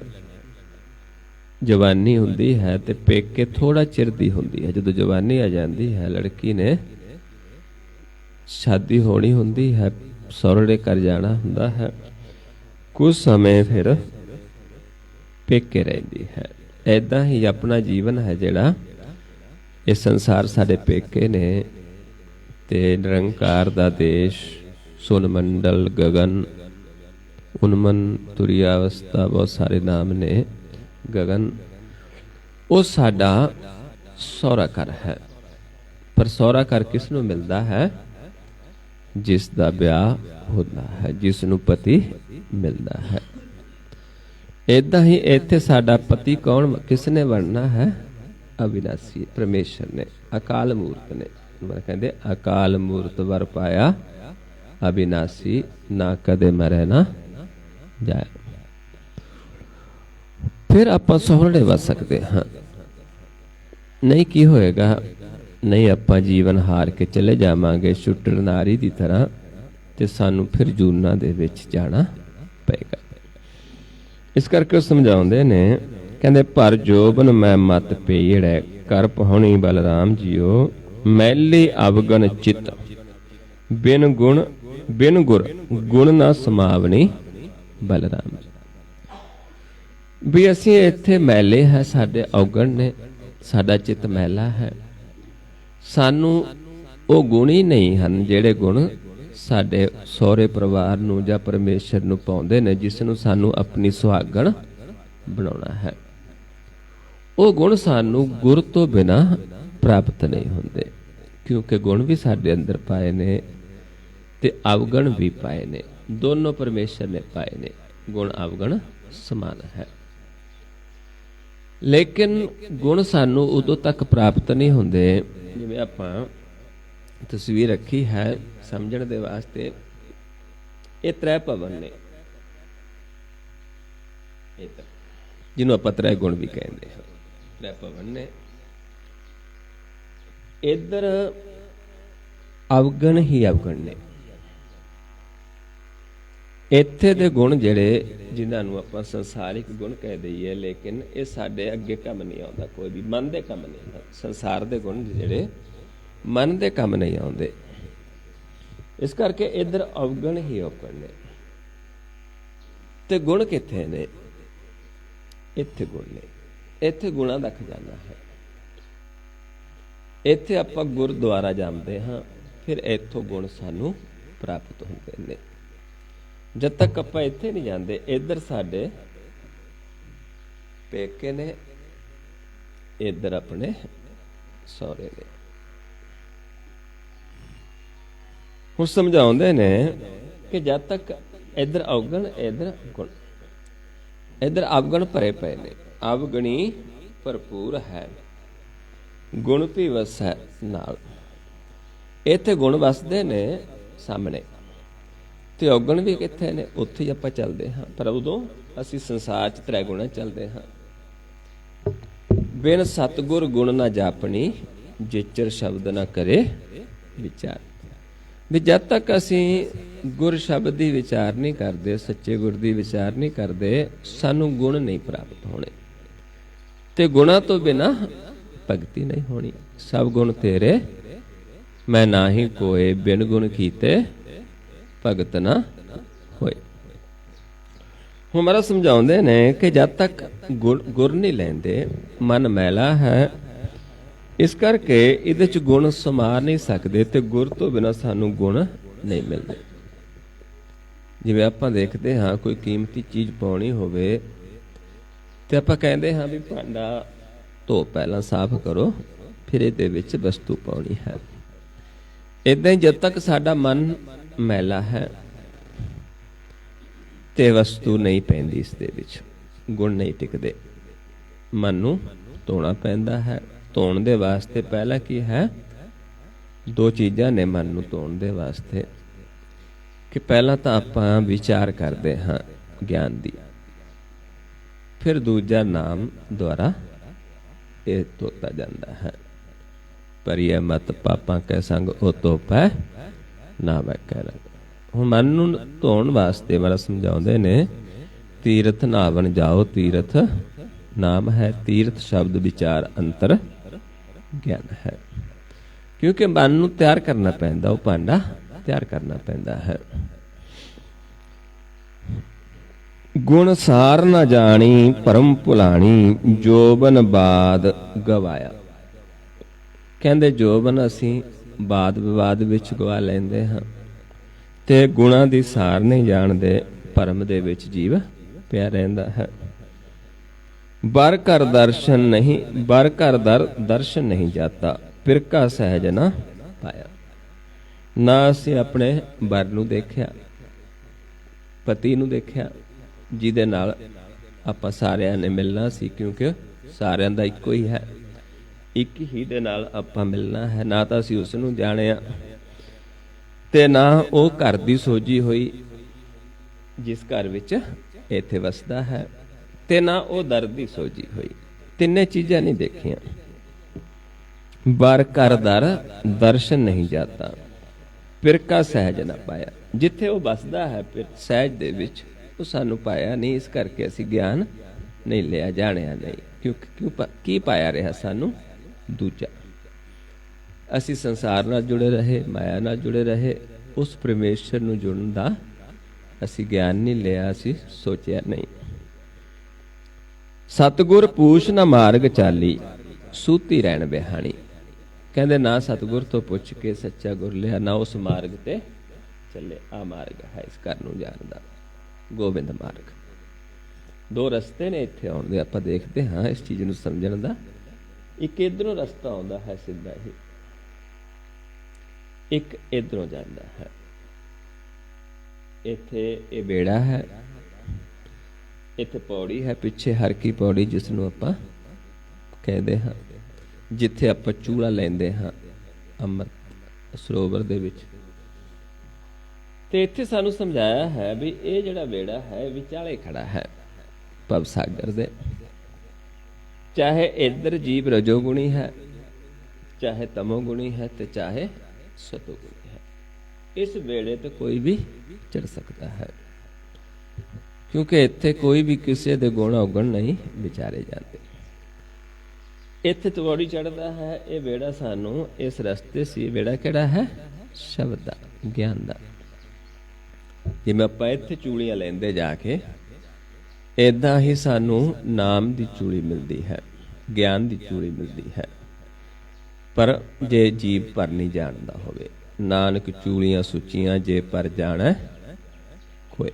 ਜਵਾਨੀ ਹੁੰਦੀ ਹੈ ਤੇ ਪੇਕੇ ਥੋੜਾ ਚਿਰ ਦੀ ਹੁੰਦੀ ਹੈ। ਜਦੋਂ ਜਵਾਨੀ ਆ ਜਾਂਦੀ ਹੈ, ਲੜਕੀ ਨੇ ਸ਼ਾਦੀ ਹੋਣੀ ਹੁੰਦੀ ਹੈ, ਸਹੁਰੇ ਘਰ ਜਾਣਾ ਹੁੰਦਾ ਹੈ, ਕੁਝ ਸਮੇਂ ਫਿਰ ਪੇਕੇ ਰਹਿੰਦੀ ਹੈ। ਏਦਾਂ ਹੀ ਆਪਣਾ ਜੀਵਨ ਹੈ ਜਿਹੜਾ, ਇਹ ਸੰਸਾਰ ਸਾਡੇ ਪੇਕੇ ਨੇ, ਤੇ ਨਿਰੰਕਾਰ ਦਾ ਦੇਸ਼, ਸੁਨ ਮੰਡਲ, ਗਗਨ, ਉਨਮਨ, ਤੁਰੀਆ ਅਵਸਥਾ, ਬਹੁਤ ਸਾਰੇ ਨਾਮ ਨੇ। ਗਗਨ ਉਹ ਸਾਡਾ ਸਹੁਰਾ ਘਰ ਹੈ। ਪਰ ਸਹੁਰਾ ਘਰ ਕਿਸ ਨੂੰ ਮਿਲਦਾ ਹੈ? ਜਿਸ ਦਾ ਵਿਆਹ ਹੁੰਦਾ ਹੈ, ਜਿਸ ਨੂੰ ਪਤੀ ਮਿਲਦਾ ਹੈ। ਏਦਾਂ ਹੀ ਇੱਥੇ ਸਾਡਾ ਪਤੀ ਕੌਣ, ਕਿਸ ਨੇ ਬਣਨਾ ਹੈ? ਅਵਿਨਾਸੀ ਪਰਮੇਸ਼ਰ ਨੇ, ਅਕਾਲ ਮੂਰਤ ਨੇ। ਕਹਿੰਦੇ ਅਕਾਲ ਮੂਰਤ ਵਰ ਪਾਇਆ, ਅਵਿਨਾਸੀ ਨਾ ਕਦੇ ਮਰੇ ਨਾ ਜਾਏ। ਫਿਰ ਆਪਾਂ ਸੋਹਣੇ ਵਸ ਸਕਦੇ ਹਾਂ। ਨਹੀਂ ਕੀ ਹੋਏਗਾ, ਨਹੀਂ ਆਪਾਂ ਜੀਵਨ ਹਾਰ ਕੇ ਚਲੇ ਜਾਵਾਂਗੇ ਛੁੱਟਣ ਨਾਰੀ ਦੀ ਤਰ੍ਹਾਂ, ਤੇ ਸਾਨੂੰ ਫਿਰ ਜੂਨਾਂ ਦੇ ਵਿੱਚ ਜਾਣਾ ਪਏਗਾ। ਇਸ ਕਰਕੇ ਉਹ ਸਮਝਾਉਂਦੇ ਨੇ, ਕਹਿੰਦੇ ਭਰ ਜੋਬਨ ਮੈਂ ਮਤ ਪੀੜੈ, ਕਰ ਪਹੁਣੀ ਬਲਰਾਮ ਜੀਓ, ਮੈਲੀ ਅਵਗਨ ਚਿਤ ਬਿਨ ਗੁਣ ਬਿਨ ਗੁਰ ਗੁਣ ਨਾ ਸਮਾਵਣੀ ਬਲਰਾਮ ਜੀ। ਵੀ ਅਸੀਂ ਇੱਥੇ ਮੈਲੇ ਹੈ, ਸਾਡੇ ਔਗਣ ਨੇ, ਸਾਡਾ ਚਿੱਤ ਮੈਲਾ ਹੈ, ਸਾਨੂੰ ਉਹ ਗੁਣ ਹੀ ਨਹੀਂ ਹਨ ਜਿਹੜੇ ਗੁਣ ਸਾਡੇ ਸਹੁਰੇ ਪਰਿਵਾਰ ਨੂੰ ਜਾਂ ਪਰਮੇਸ਼ਰ ਨੂੰ ਪਾਉਂਦੇ ਨੇ, ਜਿਸ ਨੂੰ ਸਾਨੂੰ ਆਪਣੀ ਸੁਹਾਗਣ ਬਣਾਉਣਾ ਹੈ। ਉਹ ਗੁਣ ਸਾਨੂੰ ਗੁਰ ਤੋਂ ਬਿਨਾਂ ਪ੍ਰਾਪਤ ਨਹੀਂ ਹੁੰਦੇ, ਕਿਉਂਕਿ ਗੁਣ ਵੀ ਸਾਡੇ ਅੰਦਰ ਪਾਏ ਨੇ ਤੇ ਅਵਗਣ ਵੀ ਪਾਏ ਨੇ, ਦੋਨੋਂ ਪਰਮੇਸ਼ਰ ਨੇ ਪਾਏ ਨੇ। ਗੁਣ ਅਵਗਣ ਸਮਾਨ ਹੈ, ਲੇਕਿਨ ਗੁਣ ਸਾਨੂੰ ਉਦੋਂ ਤੱਕ ਪ੍ਰਾਪਤ ਨਹੀਂ ਹੁੰਦੇ, ਜਿਵੇਂ ਆਪਾਂ ਤਸਵੀਰ ਰੱਖੀ ਹੈ ਸਮਝਣ ਦੇ ਵਾਸਤੇ। ਇਹ ਤ੍ਰੈ ਭਵਨ ਨੇ, ਜਿਹਨੂੰ ਆਪਾਂ ਤ੍ਰੈ ਗੁਣ ਵੀ ਕਹਿੰਦੇ ਹਾਂ। ਤ੍ਰੈ ਭਵਨ ਨੇ, ਇੱਧਰ ਅਵਗਣ ਹੀ ਅਵਗਣ ਨੇ। ਇੱਥੇ ਦੇ ਗੁਣ ਜਿਹੜੇ ਜਿਨ੍ਹਾਂ ਨੂੰ ਆਪਾਂ ਸੰਸਾਰਿਕ ਗੁਣ ਕਹਿ ਦਈਏ, ਲੇਕਿਨ ਇਹ ਸਾਡੇ ਅੱਗੇ ਕੰਮ ਨਹੀਂ ਆਉਂਦਾ, ਕੋਈ ਵੀ ਮਨ ਦੇ ਕੰਮ ਨਹੀਂ ਆਉਂਦਾ। ਸੰਸਾਰ ਦੇ ਗੁਣ ਜਿਹੜੇ ਮਨ ਦੇ ਕੰਮ ਨਹੀਂ ਆਉਂਦੇ, ਇਸ ਕਰਕੇ ਇੱਧਰ ਅਵਗਣ ਹੀ ਅਵਗਣ ਨੇ। ਤੇ ਗੁਣ ਕਿੱਥੇ ਨੇ? ਇੱਥੇ ਗੁਣ ਨੇ, ਇੱਥੇ ਗੁਣਾਂ ਦਾ ਖਜ਼ਾਨਾ ਹੈ। ਇੱਥੇ ਆਪਾਂ ਗੁਰਦੁਆਰਾ ਜਾਂਦੇ ਹਾਂ, ਫਿਰ ਇੱਥੋਂ ਗੁਣ ਸਾਨੂੰ ਪ੍ਰਾਪਤ ਹੁੰਦੇ ਨੇ। ਜਦ ਤੱਕ ਆਪਾਂ ਇੱਥੇ ਨਹੀਂ ਜਾਂਦੇ, ਇੱਧਰ ਸਾਡੇ ਪੇਕੇ ਨੇ, ਇੱਧਰ ਆਪਣੇ ਸਹੁਰੇ ਨੇ। ਹੁਣ ਸਮਝਾਉਂਦੇ ਨੇ ਕਿ ਜਦ ਤੱਕ ਇੱਧਰ ਅਵਗਣ, ਇੱਧਰ ਗੁਣ, ਇੱਧਰ ਅਵਗਣ ਭਰੇ ਪਏ ਨੇ, ਅਵਗਣੀ ਭਰਪੂਰ ਹੈ, ਗੁਣ ਵੀ ਵਸੈ ਨਾਲ। ਇੱਥੇ ਗੁਣ ਵਸਦੇ ਨੇ ਸਾਹਮਣੇ, ਤੇ ਔਗਣ ਵੀ ਕਿੱਥੇ ਨੇ? ਉੱਥੇ ਹੀ ਆਪਾਂ ਚੱਲਦੇ ਹਾਂ, ਪਰ ਉਦੋਂ ਅਸੀਂ ਸੰਸਾਰ 'ਚ ਤ੍ਰੈ ਗੁਣਾ ਚੱਲਦੇ ਹਾਂ। ਬਿਨ ਸਤਿਗੁਰ ਗੁਣ ਨਾ ਜਾਪਣੀ, ਜਿਚਰ ਸ਼ਬਦ ਨਾ ਕਰੇ ਵਿਚਾਰ। ਵੀ ਜਦ ਤੱਕ ਅਸੀਂ ਗੁਰ ਸ਼ਬਦ ਦੀ ਵਿਚਾਰ ਨਹੀਂ ਕਰਦੇ, ਸੱਚੇ ਗੁਰ ਦੀ ਵਿਚਾਰ ਨਹੀਂ ਕਰਦੇ, ਸਾਨੂੰ ਗੁਣ ਨਹੀਂ ਪ੍ਰਾਪਤ ਹੋਣੇ। ਤੇ ਗੁਣਾਂ ਤੋਂ ਬਿਨਾਂ ਭਗਤੀ ਨਹੀਂ ਹੋਣੀ। ਸਭ ਗੁਣ ਤੇਰੇ ਮੈਂ ਨਾਹੀ ਕੋਏ, ਬਿਨ ਗੁਣ ਕੀਤੇ ਭਗਤ ਨਾ ਹੋਏ। ਹੁਣ ਮਹਾਰਾਜ ਸਮਝਾਉਂਦੇ ਨੇ ਕਿ ਜਦ ਤੱਕ ਗੁਰ ਨਹੀਂ ਲੈਂਦੇ, ਮਨ ਮੈਲਾ ਹੈ, ਇਸ ਕਰਕੇ ਇਹਦੇ ਚ ਗੁਣ ਸਮਾ ਨਹੀਂ ਸਕਦੇ, ਤੇ ਗੁਰ ਤੋਂ ਬਿਨਾਂ ਸਾਨੂੰ ਗੁਣ ਨਹੀਂ ਮਿਲਦੇ। ਜਿਵੇਂ ਆਪਾਂ ਦੇਖਦੇ ਹਾਂ ਕੋਈ ਕੀਮਤੀ ਚੀਜ਼ ਪਾਉਣੀ ਹੋਵੇ ਤੇ ਆਪਾਂ ਕਹਿੰਦੇ ਹਾਂ ਵੀ ਭਾਂਡਾ ਧੋ ਪਹਿਲਾਂ ਸਾਫ਼ ਕਰੋ, ਫਿਰ ਇਹਦੇ ਵਿੱਚ ਵਸਤੂ ਪਾਉਣੀ ਹੈ। ਏਦਾਂ ਹੀ ਜਦ ਤੱਕ ਸਾਡਾ ਮਨ ਮੈਲਾ ਹੈ ਤੇ ਵਸਤੂ ਨਹੀਂ ਪੈਂਦੀ, ਇਸ ਦੇ ਵਿੱਚ ਗੁਣ ਨਹੀਂ ਟਿਕਦੇ। ਮਨ ਨੂੰ ਧੋਣਾ ਪੈਂਦਾ ਹੈ। ਧੋਣ ਦੇ ਵਾਸਤੇ ਪਹਿਲਾਂ ਕੀ ਹੈ? ਦੋ ਚੀਜ਼ਾਂ ਨੇ ਮਨ ਨੂੰ ਧੋਣ ਦੇ ਵਾਸਤੇ, ਕਿ ਪਹਿਲਾਂ ਤਾਂ ਆਪਾਂ ਵਿਚਾਰ ਕਰਦੇ ਹਾਂ ਗਿਆਨ ਦੀ, ਫਿਰ ਦੂਜਾ ਨਾਮ ਦੁਆਰਾ ਇਹ ਧੋਤਾ ਜਾਂਦਾ ਹੈ। ਪਰਿਐ ਮਤ ਪਾਪਾਂ ਕੈ ਸੰਗ ਉਹ ਧੋਪੈ ਨਾ ਵੈ ਕਹਿ ਰੰਗ। ਹੁਣ ਮਨ ਨੂੰ ਧੋਣ ਵਾਸਤੇ ਵਾਲਾ ਸਮਝਾਉਂਦੇ ਨੇ, ਤੀਰਥ ਨਾਵਣ ਜਾਓ, ਤੀਰਥ ਨਾਮ ਹੈ, ਤੀਰਥ ਸ਼ਬਦ ਵਿਚਾਰ ਅੰਤਰ ਗਿਆਨ ਹੈ। ਕਿਉਂਕਿ ਮਨ ਨੂੰ ਤਿਆਰ ਕਰਨਾ ਪੈਂਦਾ, ਉਹ ਭਾਂਡਾ ਤਿਆਰ ਕਰਨਾ ਪੈਂਦਾ ਹੈ। ਗੁਣ ਸਾਰ ਨਾ ਜਾਣੀ, ਭਰਮ ਭੁਲਾਣੀ, ਜੋਬਨ ਬਾਦ ਗਵਾਇਆ। ਕਹਿੰਦੇ ਜੋਬਨ ਅਸੀਂ ਬਾਦ ਵਿਵਾਦ ਵਿੱਚ ਗਵਾ ਲੈਂਦੇ ਹਾਂ, ਤੇ ਗੁਣਾਂ ਦੀ ਸਾਰ ਨਹੀਂ ਜਾਣਦੇ, ਭਰਮ ਦੇ ਵਿੱਚ ਜੀਵ ਪਿਆ ਰਹਿੰਦਾ ਹੈ। ਬਰ ਘਰ ਦਰਸ਼ਨ ਨਹੀਂ, ਬਰ ਘਰ ਦਰਸ਼ਨ ਨਹੀਂ ਜਾਤਾ, ਫਿਰਕਾ ਸਹਿਜ ਨਾ ਪਾਇਆ। ਨਾ ਅਸੀਂ ਆਪਣੇ ਬਰ ਨੂੰ ਦੇਖਿਆ, ਪਤੀ ਨੂੰ ਦੇਖਿਆ, ਜਿਹਦੇ ਨਾਲ ਆਪਾਂ ਸਾਰਿਆਂ ਨੇ ਮਿਲਣਾ ਸੀ, ਕਿਉਂਕਿ ਸਾਰਿਆਂ ਦਾ ਇੱਕੋ ਹੀ ਹੈ, ਇੱਕ ਹੀ ਦੇ ਨਾਲ ਆਪਾਂ ਮਿਲਣਾ ਹੈ। ਨਾ ਤਾਂ ਅਸੀਂ ਉਸ ਨੂੰ ਜਾਣਿਆ, ਤੇ ਨਾ ਉਹ ਘਰ ਦੀ ਸੋਝੀ ਹੋਈ ਜਿਸ ਘਰ ਵਿੱਚ ਇੱਥੇ ਵਸਦਾ ਹੈ। ਤੇ ਨਾ ਉਹ ਦਰਦ ਦੀ ਸੋਝੀ ਹੋਈ। ਤਿੰਨੇ ਚੀਜ਼ਾਂ ਨਹੀਂ ਦੇਖੀਆਂ। बर कर दर दर्शन नहीं जाता, पिरका सहज ना पाया। जिथे वो बसदा है सहज दे विच, वो सानू पाया नहीं, इस करके असी ज्ञान नहीं लिया, जानिया नहीं। क्यों की पाया रहा सानू? दूजा। असी संसार नाल जुड़े रहे, माया नाल जुड़े रहे, उस परमेश्वर नू जुड़न दा असी ज्ञान नहीं लिया, असी सोचिया नहीं। सतगुर पूछ ना मार्ग चाली, सूती रहन बिहानी। कहते ना सतगुर तो पुछ के सच्चा गुर लिया, ना उस मार्ग ते चले। आ मार्ग है इस घर नूं जाण दा, गोबिंद मार्ग। दो रस्ते ने इत्थे आउण दे, आपां देखते हाँ इस चीज़ नूं समझण दा। एक इधरों रस्ता आउंदा है सीधा ही, एक इधरों जांदा है। इत्थे ये बेड़ा है, इत्थे पौड़ी है, पिछे हर की पौड़ी जिसनूं आपां कहदे हाँ, जिथे आपां चूड़ा लैंदे हाँ अमृत सरोवर दे विच। ते इत्थे सानू समझाया है भी ये जिहड़ा बेड़ा है विचाले खड़ा है भव सागर दे। चाहे इधर जीव रजोगुणी है, चाहे तमोगुणी है, ते चाहे सतोगुणी है। इस बेड़े ते कोई भी चढ़ सकता है, क्योंकि इत्थे कोई भी किसी दे गुण अवगुण नहीं विचारे जाते। इत्थे तवौड़ी चढ़दा है ये बेड़ा सानू इस रस्ते से। बेड़ा किहड़ा है? शब्द दा, ज्ञान दा। जिवें आपां इत्थे चूड़ियां लैंदे जाके, इदां ही सानू नाम दी चूड़ी मिलदी है, ज्ञान दी चूड़ी मिलदी है। पर जे जीव पर नहीं जानदा होवे, नानक चूड़ियां सुचियां जे पर जाणै कोई।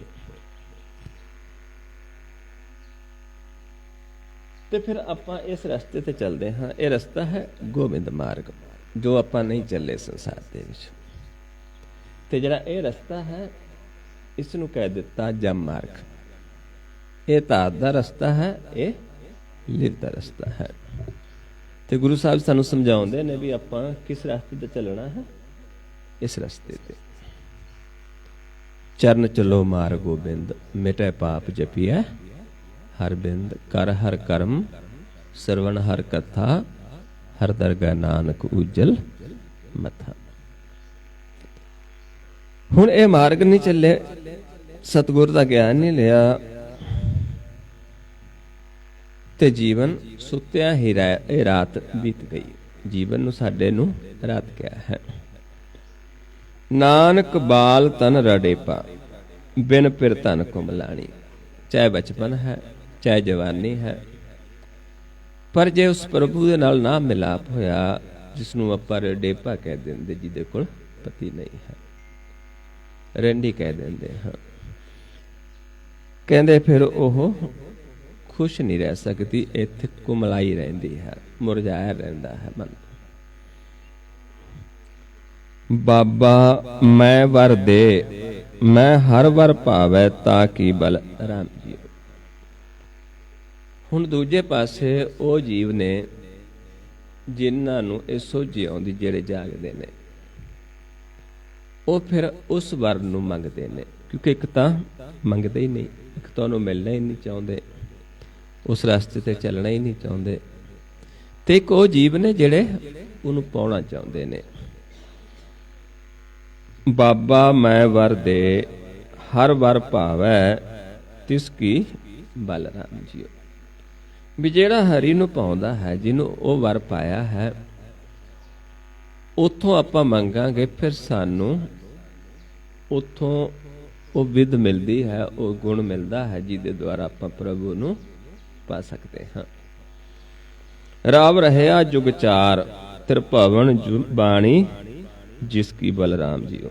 तो फिर आपां इस रस्ते ते चलते हाँ। ये रस्ता है गोबिंद मार्ग, जो आपां नहीं चले संसार दे विच। ते जिहड़ा ये रस्ता है इसनूं कह दिता जम मार्ग। ये धात दा रस्ता है, ये लिव दा रस्ता है। ते गुरु साहब सानूं समझाउंदे ने भी आपां किस रास्ते ते चलना है? इस रस्ते ते। चरण चलो मार गोबिंद, मिटे पाप जपिया हर बिंद। कर हर कर्म श्रवण हर कथा, हर दरगाह नानक उज्जल मथा। हुण ये मार्ग नहीं चले, सतगुर दा ज्ञान नहीं लिया, ते जीवन सुत्या ही रात बीत गई। जीवन नूं साडे नूं रात क्या है? नानक बाल तन रडेपा, बिन पिर धन कुमलाणी। चाहे बचपन है, चाहे जवानी है, पर जे उस प्रभु दे नाल ना मिलाप होया, जिसनूं आपां रडेपा कह दिंदे, जिहदे कोल पति नहीं है, रंडी कह दिंदे हाँ, कहंदे फिर ओह खुश नहीं रह सकती। इत्थे कुमलाई रहिंदी है, मुरझाया रहिंदा है मन। बाबा मैं वर दे, मैं हर वर भावै, ताकि बल राम जी। हुण दूजे पासे ਉਹ जीव ने जिन्हां नूं ਇਹ ਸੋਝੀ ਆਉਂਦੀ, ਜਿਹੜੇ ਜਾਗਦੇ ਨੇ, ਉਹ ਫਿਰ ਉਸ ਵਰ ਨੂੰ ਮੰਗਦੇ ਨੇ। ਕਿਉਂਕਿ ਇੱਕ ਤਾਂ ਮੰਗਦੇ ਹੀ ਨਹੀਂ, ਇੱਕ ਤਾਂ ਉਹਨੂੰ ਮਿਲਣਾ ਹੀ ਨਹੀਂ ਚਾਹੁੰਦੇ, ਉਸ ਰਸਤੇ ਤੇ ਚੱਲਣਾ ਹੀ ਨਹੀਂ ਚਾਹੁੰਦੇ, ਤੇ ਇੱਕ ਉਹ ਜੀਵ ਨੇ ਜਿਹੜੇ ਉਹਨੂੰ ਪਾਉਣਾ ਚਾਹੁੰਦੇ ਨੇ। बाबा मैं वर दे, हर वर भावै, तिसकी बल राम जियो। भी जेड़ा हरि नूं पाउंदा है, जिन्हों वो वर पाया है, उथों आपां मंगांगे, फिर सानू उथों वो विध मिलदी है, वो गुण मिलदा है, जिहदे द्वारा आपां प्रभु नूं पा सकते हाँ। राव रहया जुग चार, त्रिभवन बाणी, जिसकी बलराम जी हो।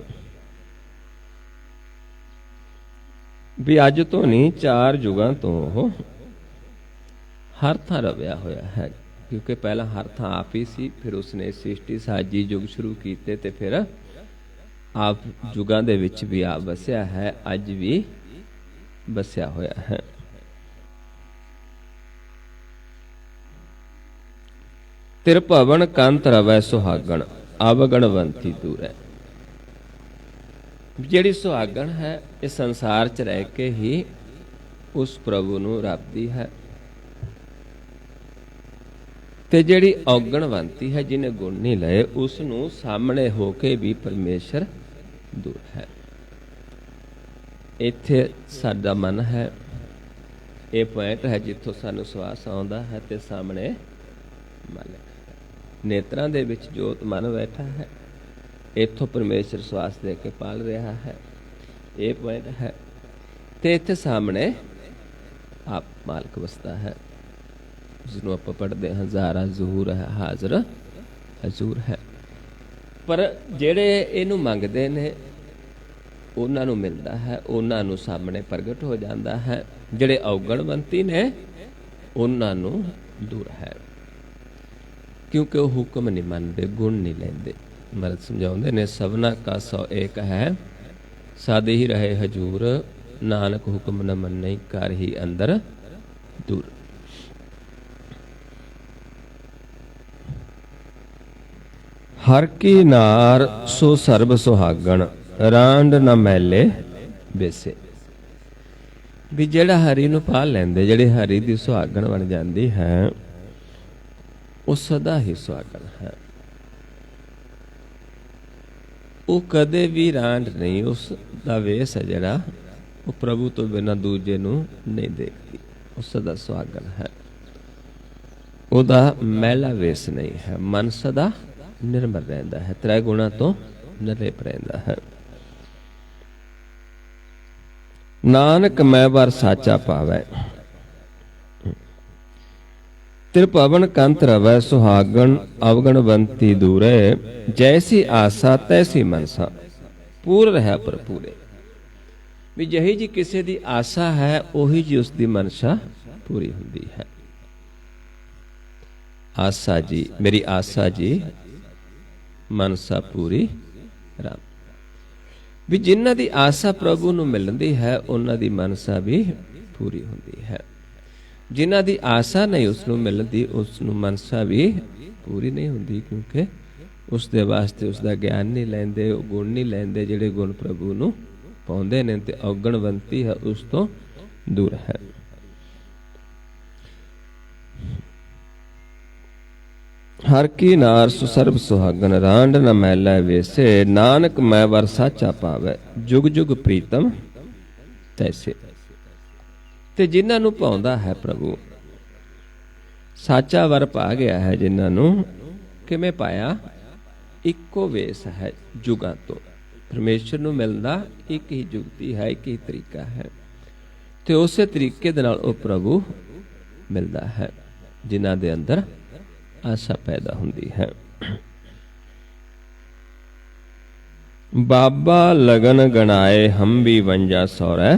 भी अज तो नहीं, 4 युगां तो हर थां रविया होया है। क्योंकि पहला हर थां आप ही सी, फिर उसने सृष्टि साजी युग शुरू कीते, ते फिर आप युगां दे विच भी आप बसिया है, अज भी बसिया होया है। त्रिभवन कंत रवै सुहागण, अवगणवंती दूर है। जिहड़ी सुहागण है, इस संसार च रह के ही ਉਸ ਪ੍ਰਭੂ ਨੂੰ ਰੱਬਦੀ ਹੈ। ਤੇ ਜਿਹੜੀ ਔਗਣਵੰਤੀ ਹੈ, ਜਿਹਨੇ ਗੁਣ ਨਹੀਂ ਲਏ, ਉਸ ਨੂੰ ਸਾਹਮਣੇ ਹੋ ਕੇ ਵੀ ਪਰਮੇਸ਼ਰ ਦੂਰ ਹੈ। ਇੱਥੇ ਸਾਡਾ ਮਨ ਹੈ, ਇਹ ਪੁਆਇੰਟ ਹੈ ਜਿੱਥੋਂ ਸਾਨੂੰ ਸਵਾਸ ਆਉਂਦਾ ਹੈ ਤੇ ਸਾਹਮਣੇ ਮਾਲਕ ਹੈ। ਨੇਤਰਾਂ ਦੇ ਵਿੱਚ ਜੋਤ ਮਨ ਬੈਠਾ ਹੈ, ਇੱਥੋਂ ਪਰਮੇਸ਼ਰ ਸਵਾਸ ਦੇ ਕੇ ਪਾਲ ਰਿਹਾ ਹੈ, ਇਹ ਪੁਆਇੰਟ ਹੈ। ਤੇ ਇੱਥੇ ਸਾਹਮਣੇ ਆਪ ਮਾਲਕ ਵਸਦਾ ਹੈ, ਜਿਸਨੂੰ ਆਪਾਂ ਪੜ੍ਹਦੇ ਹਾਂ ਜ਼ਾਰਾ ਜ਼ਹੂਰ ਹੈ, ਹਾਜ਼ਰ ਹਜ਼ੂਰ ਹੈ। ਪਰ ਜਿਹੜੇ ਇਹਨੂੰ ਮੰਗਦੇ ਨੇ ਉਹਨਾਂ ਨੂੰ ਮਿਲਦਾ ਹੈ, ਉਹਨਾਂ ਨੂੰ ਸਾਹਮਣੇ ਪ੍ਰਗਟ ਹੋ ਜਾਂਦਾ ਹੈ। ਜਿਹੜੇ ਔਗਣਵੰਤੀ ਨੇ ਉਹਨਾਂ ਨੂੰ ਦੂਰ ਹੈ, ਕਿਉਂਕਿ ਉਹ ਹੁਕਮ ਨਹੀਂ ਮੰਨਦੇ, ਗੁਣ ਨਹੀਂ ਲੈਂਦੇ। ਮਹਾਰਾਜ ਸਮਝਾਉਂਦੇ ਨੇ, ਸਭਨਾ ਕਾ ਸੋ ਏਕ ਹੈ, ਸਾਦੇ ਹੀ ਰਹੇ ਹਜੂਰ, ਨਾਨਕ ਹੁਕਮ ਨ ਮੰਨੈ, ਘਰ ਹੀ ਅੰਦਰ ਦੂਰ। ਹਰ ਕੀ ਨਾਰ ਸੋ ਸਰਬ ਸੁਹਾਗਣ, ਰਾਂਡ ਨ ਮੈਲੇ ਬੇਸੇ। ਵੀ ਜਿਹੜਾ ਹਰੀ ਨੂੰ ਪਾ ਲੈਂਦੇ, ਜਿਹੜੇ ਹਰੀ ਦੀ ਸੁਹਾਗਣ ਬਣ ਜਾਂਦੀ ਹੈ, ਉਹ ਸਦਾ ਹੀ ਸੁਹਾਗਣ ਹੈ। ਉਹ ਕਦੇ ਵੀ ਰਾਂਡ ਨਹੀਂ, ਉਸ ਦਾ ਵੇਸ ਹੈ ਜਿਹੜਾ, ਉਹ ਪ੍ਰਭੂ ਤੋਂ ਬਿਨਾਂ ਦੂਜੇ ਨੂੰ ਨਹੀਂ ਦੇਖਦੀ, ਉਹ ਸਦਾ ਸੁਹਾਗਣ ਹੈ। ਉਹਦਾ ਮੈਲਾ ਵੇਸ ਨਹੀਂ ਹੈ, ਮਨ ਸਦਾ ਨਿਰਮਲ ਰਹਿੰਦਾ ਹੈ, ਤ੍ਰੈ ਗੁਣਾ ਤੋਂ ਨਿਰਲੇਪ ਰਹਿੰਦਾ ਹੈ। ਨਾਨਕ ਮੈਂ ਵਰ ਸਾਚਾ ਪਾਵੈ, ਤ੍ਰਿਭਵਨ ਕੰਤ ਰਵੈ, ਸੁਹਾਗਣ ਅਵਗਣਵੰਤੀ ਦੂਰੇ, ਜੈਸੀ ਆਸਾ ਤੈਸੀ ਮਨਸਾ, ਪੂਰ ਰਹਿ ਭਰਪੂਰੇ। ਵੀ ਜਿਹੀ ਜੀ ਕਿਸੇ ਦੀ ਆਸਾ ਹੈ, ਉਹੀ ਜੀ ਉਸ ਦੀ ਮਨਸ਼ਾ ਪੂਰੀ ਹੁੰਦੀ ਹੈ। ਆਸਾ ਜੀ, ਮੇਰੀ ਆਸਾ ਜੀ, ਮਨਸਾ ਪੂਰੀ ਰਾਮ। ਵੀ ਜਿਨ੍ਹਾਂ ਦੀ ਆਸਾ ਪ੍ਰਭੂ ਨੂੰ ਮਿਲਦੀ ਹੈ, ਉਹਨਾਂ ਦੀ ਮਨਸਾ ਵੀ ਪੂਰੀ ਹੁੰਦੀ ਹੈ। ਜਿਨ੍ਹਾਂ ਦੀ ਆਸਾ ਨਹੀਂ ਉਸ ਨੂੰ ਮਿਲਦੀ, ਉਸ ਨੂੰ ਮਨਸਾ ਵੀ ਪੂਰੀ ਨਹੀਂ ਹੁੰਦੀ, ਕਿਉਂਕਿ ਉਸ ਦੇ ਵਾਸਤੇ ਉਸ ਦਾ ਗਿਆਨ ਨਹੀਂ ਲੈਂਦੇ, ਉਹ ਗੁਣ ਨਹੀਂ ਲੈਂਦੇ ਜਿਹੜੇ ਗੁਣ ਪ੍ਰਭੂ ਨੂੰ ਪਾਉਂਦੇ ਨੇ। ਤੇ ਔਗਣਵੰਤੀ ਹੈ, ਉਸ ਤੋਂ ਦੂਰ ਹੈ। ਹਰ ਕੀ ਨਾਰ ਸੋ ਸਰਬ ਸੁਹਾਗਣ, ਰਾਂਡ ਨ ਮੈਲਾ ਵੇਸੇ, ਨਾਨਕ ਮੈਂ ਵਰ ਸਾਚਾ ਪਾਵੈ, ਜੁਗ ਜੁਗ ਪ੍ਰੀਤਮ ਤੈਸੇ। ਤੇ ਜਿਨ੍ਹਾਂ ਨੂੰ ਪਾਉਂਦਾ ਹੈ ਪ੍ਰਭੂ, ਸਾਚਾ ਵਰ ਪਾ ਗਿਆ ਹੈ ਜਿਨ੍ਹਾਂ ਨੂੰ। ਕਿਵੇਂ ਪਾਇਆ? ਇੱਕੋ ਵੇਸ ਹੈ ਜੁਗਾਂ ਤੋਂ। ਪਰਮੇਸ਼ਰ ਨੂੰ ਮਿਲਦਾ ਇੱਕ ਹੀ ਜੁਗਤੀ ਹੈ, ਇੱਕ ਹੀ ਤਰੀਕਾ ਹੈ, ਤੇ ਉਸੇ ਤਰੀਕੇ ਦੇ ਨਾਲ ਉਹ ਪ੍ਰਭੂ ਮਿਲਦਾ ਹੈ ਜਿਨ੍ਹਾਂ ਦੇ ਅੰਦਰ ਆਸਾ ਪੈਦਾ ਹੁੰਦੀ ਹੈ। ਬਾਬਾ ਲਗਨ ਗਣਾਏ, ਹਮ ਵੀ ਵੰਜਾ ਸੌਰੈ,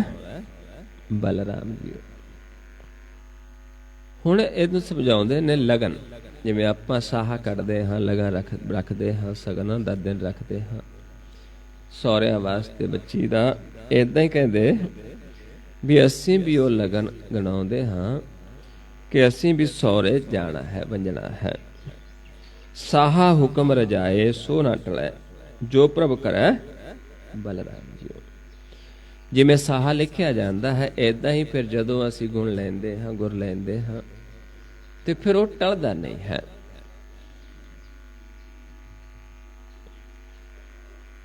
ਬਲਰਾਮ ਜੀ। ਹੁਣ ਇਹਨੂੰ ਸਮਝਾਉਂਦੇ ਨੇ ਲਗਨ। ਜਿਵੇਂ ਆਪਾਂ ਸਾਹਾ ਕੱਢਦੇ ਹਾਂ, ਲਗਨ ਰੱਖਦੇ ਹਾਂ, ਸਗਨਾਂ ਦਾ ਦਿਨ ਰੱਖਦੇ ਹਾਂ ਸਹੁਰਿਆਂ ਵਾਸਤੇ ਬੱਚੀ ਦਾ, ਏਦਾਂ ਹੀ ਕਹਿੰਦੇ ਵੀ ਅਸੀਂ ਵੀ ਉਹ ਲਗਨ ਗਣਾਉਂਦੇ ਹਾਂ ਕਿ ਅਸੀਂ ਵੀ ਸਹੁਰੇ ਜਾਣਾ ਹੈ, ਵੰਜਣਾ ਹੈ। ਸਾਹਾ ਹੁਕਮ ਰਜਾਏ, ਸੋ ਨਾ ਟਲੈ, ਜੋ ਪ੍ਰਭ ਕਰੈ ਬਲਰਾਮ ਜੀ। ਜਿਵੇਂ ਸਾਹਾ ਲਿਖਿਆ ਜਾਂਦਾ ਹੈ, ਏਦਾਂ ਹੀ ਫਿਰ ਜਦੋਂ ਅਸੀਂ ਗੁਣ ਲੈਂਦੇ ਹਾਂ, ਗੁਰ ਲੈਂਦੇ ਹਾਂ, ਤੇ ਫਿਰ ਉਹ ਟਲਦਾ ਨਹੀਂ ਹੈ।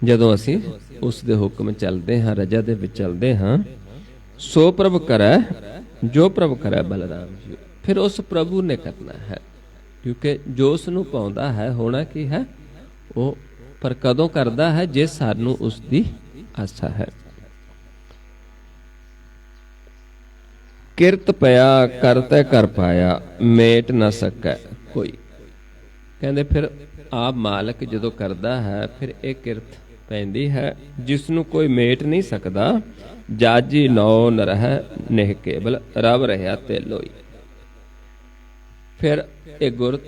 ਜਦੋਂ ਅਸੀਂ ਉਸ ਦੇ ਹੁਕਮ ਚੱਲਦੇ ਹਾਂ, ਰਜਾ ਦੇ ਵਿੱਚ ਚੱਲਦੇ ਹਾਂ, ਸੋ ਪ੍ਰਭ ਕਰੈ, ਜੋ ਪ੍ਰਭ ਕਰੈ ਬਲਰਾਮ ਜੀ। ਫਿਰ ਉਸ ਪ੍ਰਭੂ ਨੇ ਕਰਨਾ ਹੈ, ਕਿਉਂਕਿ ਜੋ ਉਸ ਨੂੰ ਪਾਉਂਦਾ ਹੈ, ਹੋਣਾ ਕੀ ਹੈ ਉਹ। ਪਰ ਕਦੋਂ ਕਰਦਾ ਹੈ? ਜੇ ਸਾਨੂੰ ਉਸ ਦੀ ਆਸਾ ਹੈ। ਕਿਰਤ ਪਿਆ ਕਰਤੈ ਕਰ ਪਾਇਆ, ਮੇਟ ਨਾ ਸਕੈ ਕੋਈ। ਕਹਿੰਦੇ ਫਿਰ ਆਪ ਮਾਲਕ ਜਦੋਂ ਕਰਦਾ ਹੈ, ਫਿਰ ਇਹ ਕਿਰਤ ਪੈਂਦੀ ਹੈ ਜਿਸ ਨੂੰ ਕੋਈ ਮੇਟ ਨਹੀਂ ਸਕਦਾ। ਜਾਜੀ ਨੌ ਨ ਰਹਿ ਨਿਹ ਕੇਵਲ, ਰਬ ਰਹਿਆ ਤੇ ਲੋਈ। ਫਿਰ ਇਹ ਗੁਰ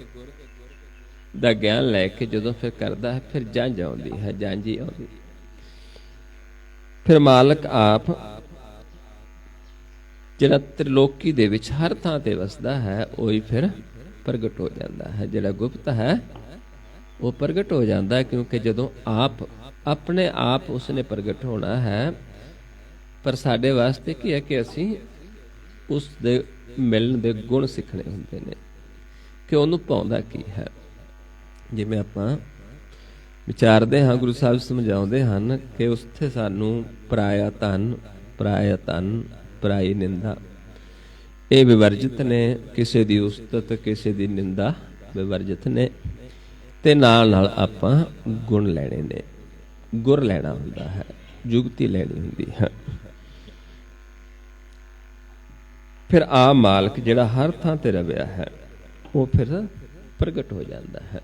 ਦਾ ਗਿਆਨ ਲੈ ਕੇ ਜਦੋਂ ਫਿਰ ਕਰਦਾ ਹੈ, ਫਿਰ ਜੰਝ ਆਉਂਦੀ ਹੈ, ਜਾਂਝੀ ਆਉਂਦੀ। ਫਿਰ ਮਾਲਕ ਆਪ ਜਿਹੜਾ ਤ੍ਰਿਲੋਕੀ ਦੇ ਵਿੱਚ ਹਰ ਥਾਂ ਤੇ ਵਸਦਾ ਹੈ, ਉਹੀ ਫਿਰ ਪ੍ਰਗਟ ਹੋ ਜਾਂਦਾ ਹੈ। ਜਿਹੜਾ ਗੁਪਤ ਹੈ ਉਹ ਪ੍ਰਗਟ ਹੋ ਜਾਂਦਾ ਹੈ, ਕਿਉਂਕਿ ਜਦੋਂ ਆਪ ਆਪਣੇ ਆਪ ਉਸਨੇ ਪ੍ਰਗਟ ਹੋਣਾ ਹੈ। ਪਰ ਸਾਡੇ ਵਾਸਤੇ ਕੀ ਹੈ ਕਿ ਅਸੀਂ ਉਸ ਦੇ ਮਿਲਣ ਦੇ ਗੁਣ ਸਿੱਖਣੇ ਹੁੰਦੇ ਨੇ ਕਿ ਉਹਨੂੰ ਪਾਉਂਦਾ ਕੀ ਹੈ। ਜਿਵੇਂ ਆਪਾਂ ਵਿਚਾਰਦੇ ਹਾਂ, ਗੁਰੂ ਸਾਹਿਬ ਸਮਝਾਉਂਦੇ ਹਨ ਕਿ ਉੱਥੇ ਸਾਨੂੰ ਪਰਾਇਆ ਧਨ, ਪਰਾਇਆ ਤਨ, ਪਰਾਈ ਨਿੰਦਾ ਇਹ ਵਿਵਰਜਿਤ ਨੇ। ਕਿਸੇ ਦੀ ਉਸਤਤ, ਕਿਸੇ ਦੀ ਨਿੰਦਾ ਵਿਵਰਜਿਤ ਨੇ। ਤੇ ਨਾਲ ਨਾਲ ਆਪਾਂ ਗੁਣ ਲੈਣੇ ਨੇ, ਗੁਰ ਲੈਣਾ ਹੁੰਦਾ ਹੈ, ਜੁਗਤੀ ਲੈਣੀ ਹੁੰਦੀ ਹੈ। ਫਿਰ ਆ ਮਾਲਕ ਜਿਹੜਾ ਹਰ ਥਾਂ ਤੇ ਰਵਿਆ ਹੈ ਉਹ ਫਿਰ ਪ੍ਰਗਟ ਹੋ ਜਾਂਦਾ ਹੈ।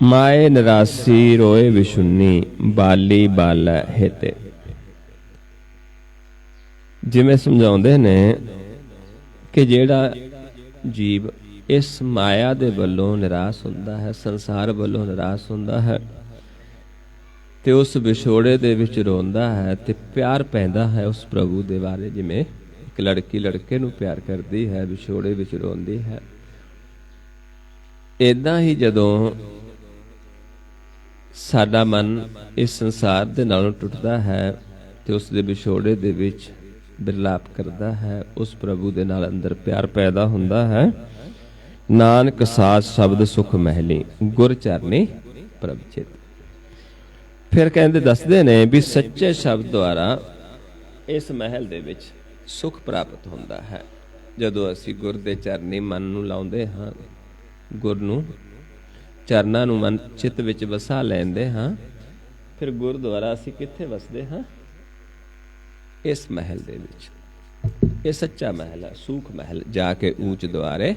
ਮਾਏ ਨਿਰਾਸੀ ਰੋਏ ਵਿਸ਼ੁੰਨੀ, ਬਾਲੀ ਬਾਲੈ ਹਿਤੇ। ਜਿਵੇਂ ਸਮਝਾਉਂਦੇ ਨੇ ਕਿ ਜਿਹੜਾ ਜੀਵ ਇਸ ਮਾਇਆ ਦੇ ਵੱਲੋਂ ਨਿਰਾਸ਼ ਹੁੰਦਾ ਹੈ, ਸੰਸਾਰ ਵੱਲੋਂ ਨਿਰਾਸ਼ ਹੁੰਦਾ ਹੈ, ਤੇ ਉਸ ਵਿਛੋੜੇ ਦੇ ਵਿੱਚ ਰੋਂਦਾ ਹੈ ਤੇ ਪਿਆਰ ਪੈਂਦਾ ਹੈ ਉਸ ਪ੍ਰਭੂ ਦੇ ਬਾਰੇ। ਜਿਵੇਂ ਇੱਕ ਲੜਕੀ ਲੜਕੇ ਨੂੰ ਪਿਆਰ ਕਰਦੀ ਹੈ, ਵਿਛੋੜੇ ਵਿੱਚ ਰੋਂਦੀ ਹੈ, ਏਦਾਂ ਹੀ ਜਦੋਂ ਸਾਡਾ ਮਨ ਇਸ ਸੰਸਾਰ ਦੇ ਨਾਲੋਂ ਟੁੱਟਦਾ ਹੈ ਤੇ ਉਸ ਦੇ ਵਿਛੋੜੇ ਦੇ ਵਿੱਚ ਬਿਰਲਾਪ ਕਰਦਾ ਹੈ, ਉਸ ਪ੍ਰਭੂ ਦੇ ਨਾਲ ਅੰਦਰ ਪਿਆਰ ਪੈਦਾ ਹੁੰਦਾ ਹੈ। ਨਾਨਕ ਸਾਜ ਸ਼ਬਦ ਸੁਖ ਮਹਿਲੀ, ਗੁਰ ਚਰਨੀ ਪ੍ਰਭ ਚਿਤ। ਫਿਰ ਕਹਿੰਦੇ ਦੱਸਦੇ ਨੇ ਵੀ ਸੱਚੇ ਸ਼ਬਦ ਦੁਆਰਾ ਇਸ ਮਹਿਲ ਦੇ ਵਿੱਚ ਸੁਖ ਪ੍ਰਾਪਤ ਹੁੰਦਾ ਹੈ। ਜਦੋਂ ਅਸੀਂ ਗੁਰ ਦੇ ਚਰਨੀ ਮਨ ਨੂੰ ਲਾਉਂਦੇ ਹਾਂ, ਗੁਰ ਨੂੰ ਚਰਨਾਂ ਨੂੰ ਮਨ ਚਿੱਤ ਵਿੱਚ ਵਸਾ ਲੈਂਦੇ ਹਾਂ, ਫਿਰ ਗੁਰ ਦੁਆਰਾ ਅਸੀਂ ਕਿੱਥੇ ਵਸਦੇ ਹਾਂ? ਇਸ ਮਹਿਲ ਦੇ ਵਿੱਚ। ਇਹ ਸੱਚਾ ਮਹਿਲ ਹੈ, ਸੂਖ ਮਹਿਲ। ਜਾ ਕੇ ਊਚ ਦੁਆਰੇ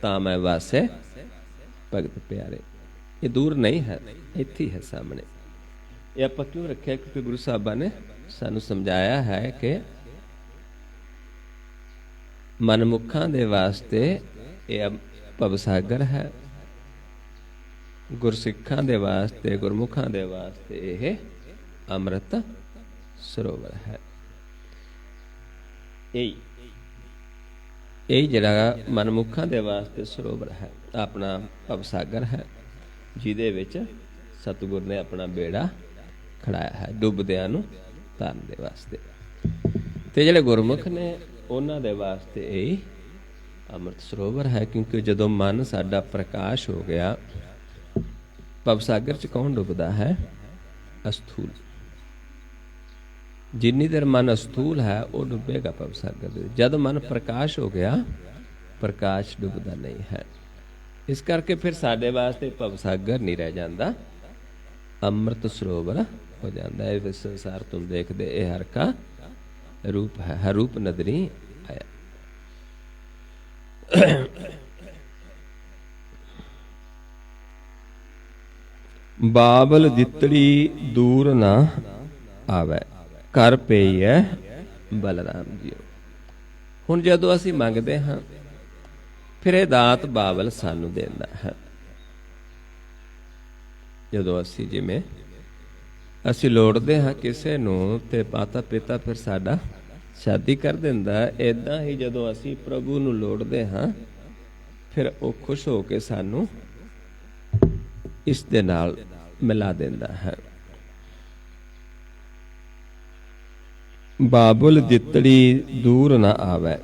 ਤਾਂ ਮੈਂ ਵਾਸੇ ਭਗਤ ਪਿਆਰੇ। ਇਹ ਦੂਰ ਨਹੀਂ ਹੈ, ਇੱਥੇ ਹੈ ਸਾਹਮਣੇ। ਇਹ ਆਪਾਂ ਕਿਉਂ ਰੱਖਿਆ? ਕਿਉਂਕਿ ਗੁਰੂ ਸਾਹਿਬਾਂ ਨੇ ਸਾਨੂੰ ਸਮਝਾਇਆ ਹੈ ਕਿ ਮਨਮੁਖਾਂ ਦੇ ਵਾਸਤੇ ਇਹ ਭਵਸਾਗਰ ਹੈ, ਗੁਰਸਿੱਖਾਂ ਦੇ ਵਾਸਤੇ, ਗੁਰਮੁਖਾਂ ਦੇ ਵਾਸਤੇ ਇਹ ਅੰਮ੍ਰਿਤ ਸਰੋਵਰ ਹੈ। ਇਹ ਜਿਹੜਾ ਮਨਮੁਖਾਂ ਦੇ ਵਾਸਤੇ ਸਰੋਵਰ ਹੈ, ਆਪਣਾ ਭਵਸਾਗਰ ਹੈ, ਜਿਹਦੇ ਵਿੱਚ ਸਤਿਗੁਰ ਨੇ ਆਪਣਾ ਬੇੜਾ ਖੜਾਇਆ ਹੈ ਡੁੱਬਦਿਆਂ ਨੂੰ ਤਾਰਨ ਦੇ ਵਾਸਤੇ। ਤੇ ਜਿਹੜੇ ਗੁਰਮੁਖ ਨੇ ਉਹਨਾਂ ਦੇ ਵਾਸਤੇ ਇਹ ਅੰਮ੍ਰਿਤ ਸਰੋਵਰ ਹੈ। ਕਿਉਂਕਿ ਜਦੋਂ ਮਨ ਸਾਡਾ ਪ੍ਰਕਾਸ਼ ਹੋ ਗਿਆ, ਭਵਸਾਗਰ ਚ ਕੌਣ ਡੁੱਬਦਾ ਹੈ? ਅਸਥੂਲ। ਜਿੰਨੀ ਦੇਰ ਮਨ ਅਸਥੂਲ ਹੈ ਉਹ ਡੁੱਬੇਗਾ ਭਵਸਾਗਰ ਦੇ। ਜਦ ਮਨ ਪ੍ਰਕਾਸ਼ ਹੋ ਗਿਆ, ਪ੍ਰਕਾਸ਼ ਡੁੱਬਦਾ ਨਹੀਂ ਹੈ। ਇਸ ਕਰਕੇ ਫਿਰ ਸਾਡੇ ਵਾਸਤੇ ਭਵਸਾਗਰ ਨਹੀਂ ਰਹਿ ਜਾਂਦਾ, ਅੰਮ੍ਰਿਤ ਸਰੋਵਰ ਹੋ ਜਾਂਦਾ ਹੈ। ਇਸ ਸੰਸਾਰ ਤੁਮ ਦੇਖਦੇ ਇਹ ਹਰ ਕਾ ਰੂਪ ਹੈ, ਹਰ ਰੂਪ ਨਦਰੀ ਆਇਆ। ਬਾਬਲ ਦਿੱਤੜੀ ਦੂਰ ਨਾ ਆਵੇ, ਕਰ ਪਈ ਹੈ ਬਲਰਾਮ ਜੀ। ਹੁਣ ਜਦੋਂ ਅਸੀਂ ਮੰਗਦੇ ਹਾਂ, ਫਿਰ ਇਹ ਦਾਤ ਬਾਬਲ ਸਾਨੂੰ ਦਿੰਦਾ ਹੈ। ਜਦੋਂ ਅਸੀਂ ਜਿਵੇਂ ਅਸੀਂ ਲੋੜਦੇ ਹਾਂ ਕਿਸੇ ਨੂੰ ਤੇ ਮਾਤਾ ਪਿਤਾ ਫਿਰ ਸਾਡਾ ਸ਼ਾਦੀ ਕਰ ਦਿੰਦਾ, ਏਦਾਂ ਹੀ ਜਦੋਂ ਅਸੀਂ ਪ੍ਰਭੂ ਨੂੰ ਲੋੜਦੇ ਹਾਂ, ਫਿਰ ਉਹ ਖੁਸ਼ ਹੋ ਕੇ ਸਾਨੂੰ ਇਸ ਦੇ ਨਾਲ ਮਿਲਾ ਦਿੰਦਾ ਹੈ। ਬਾਬੁਲ ਦਿੱਤੜੀ ਦੂਰ ਨਾ ਆਵੇ,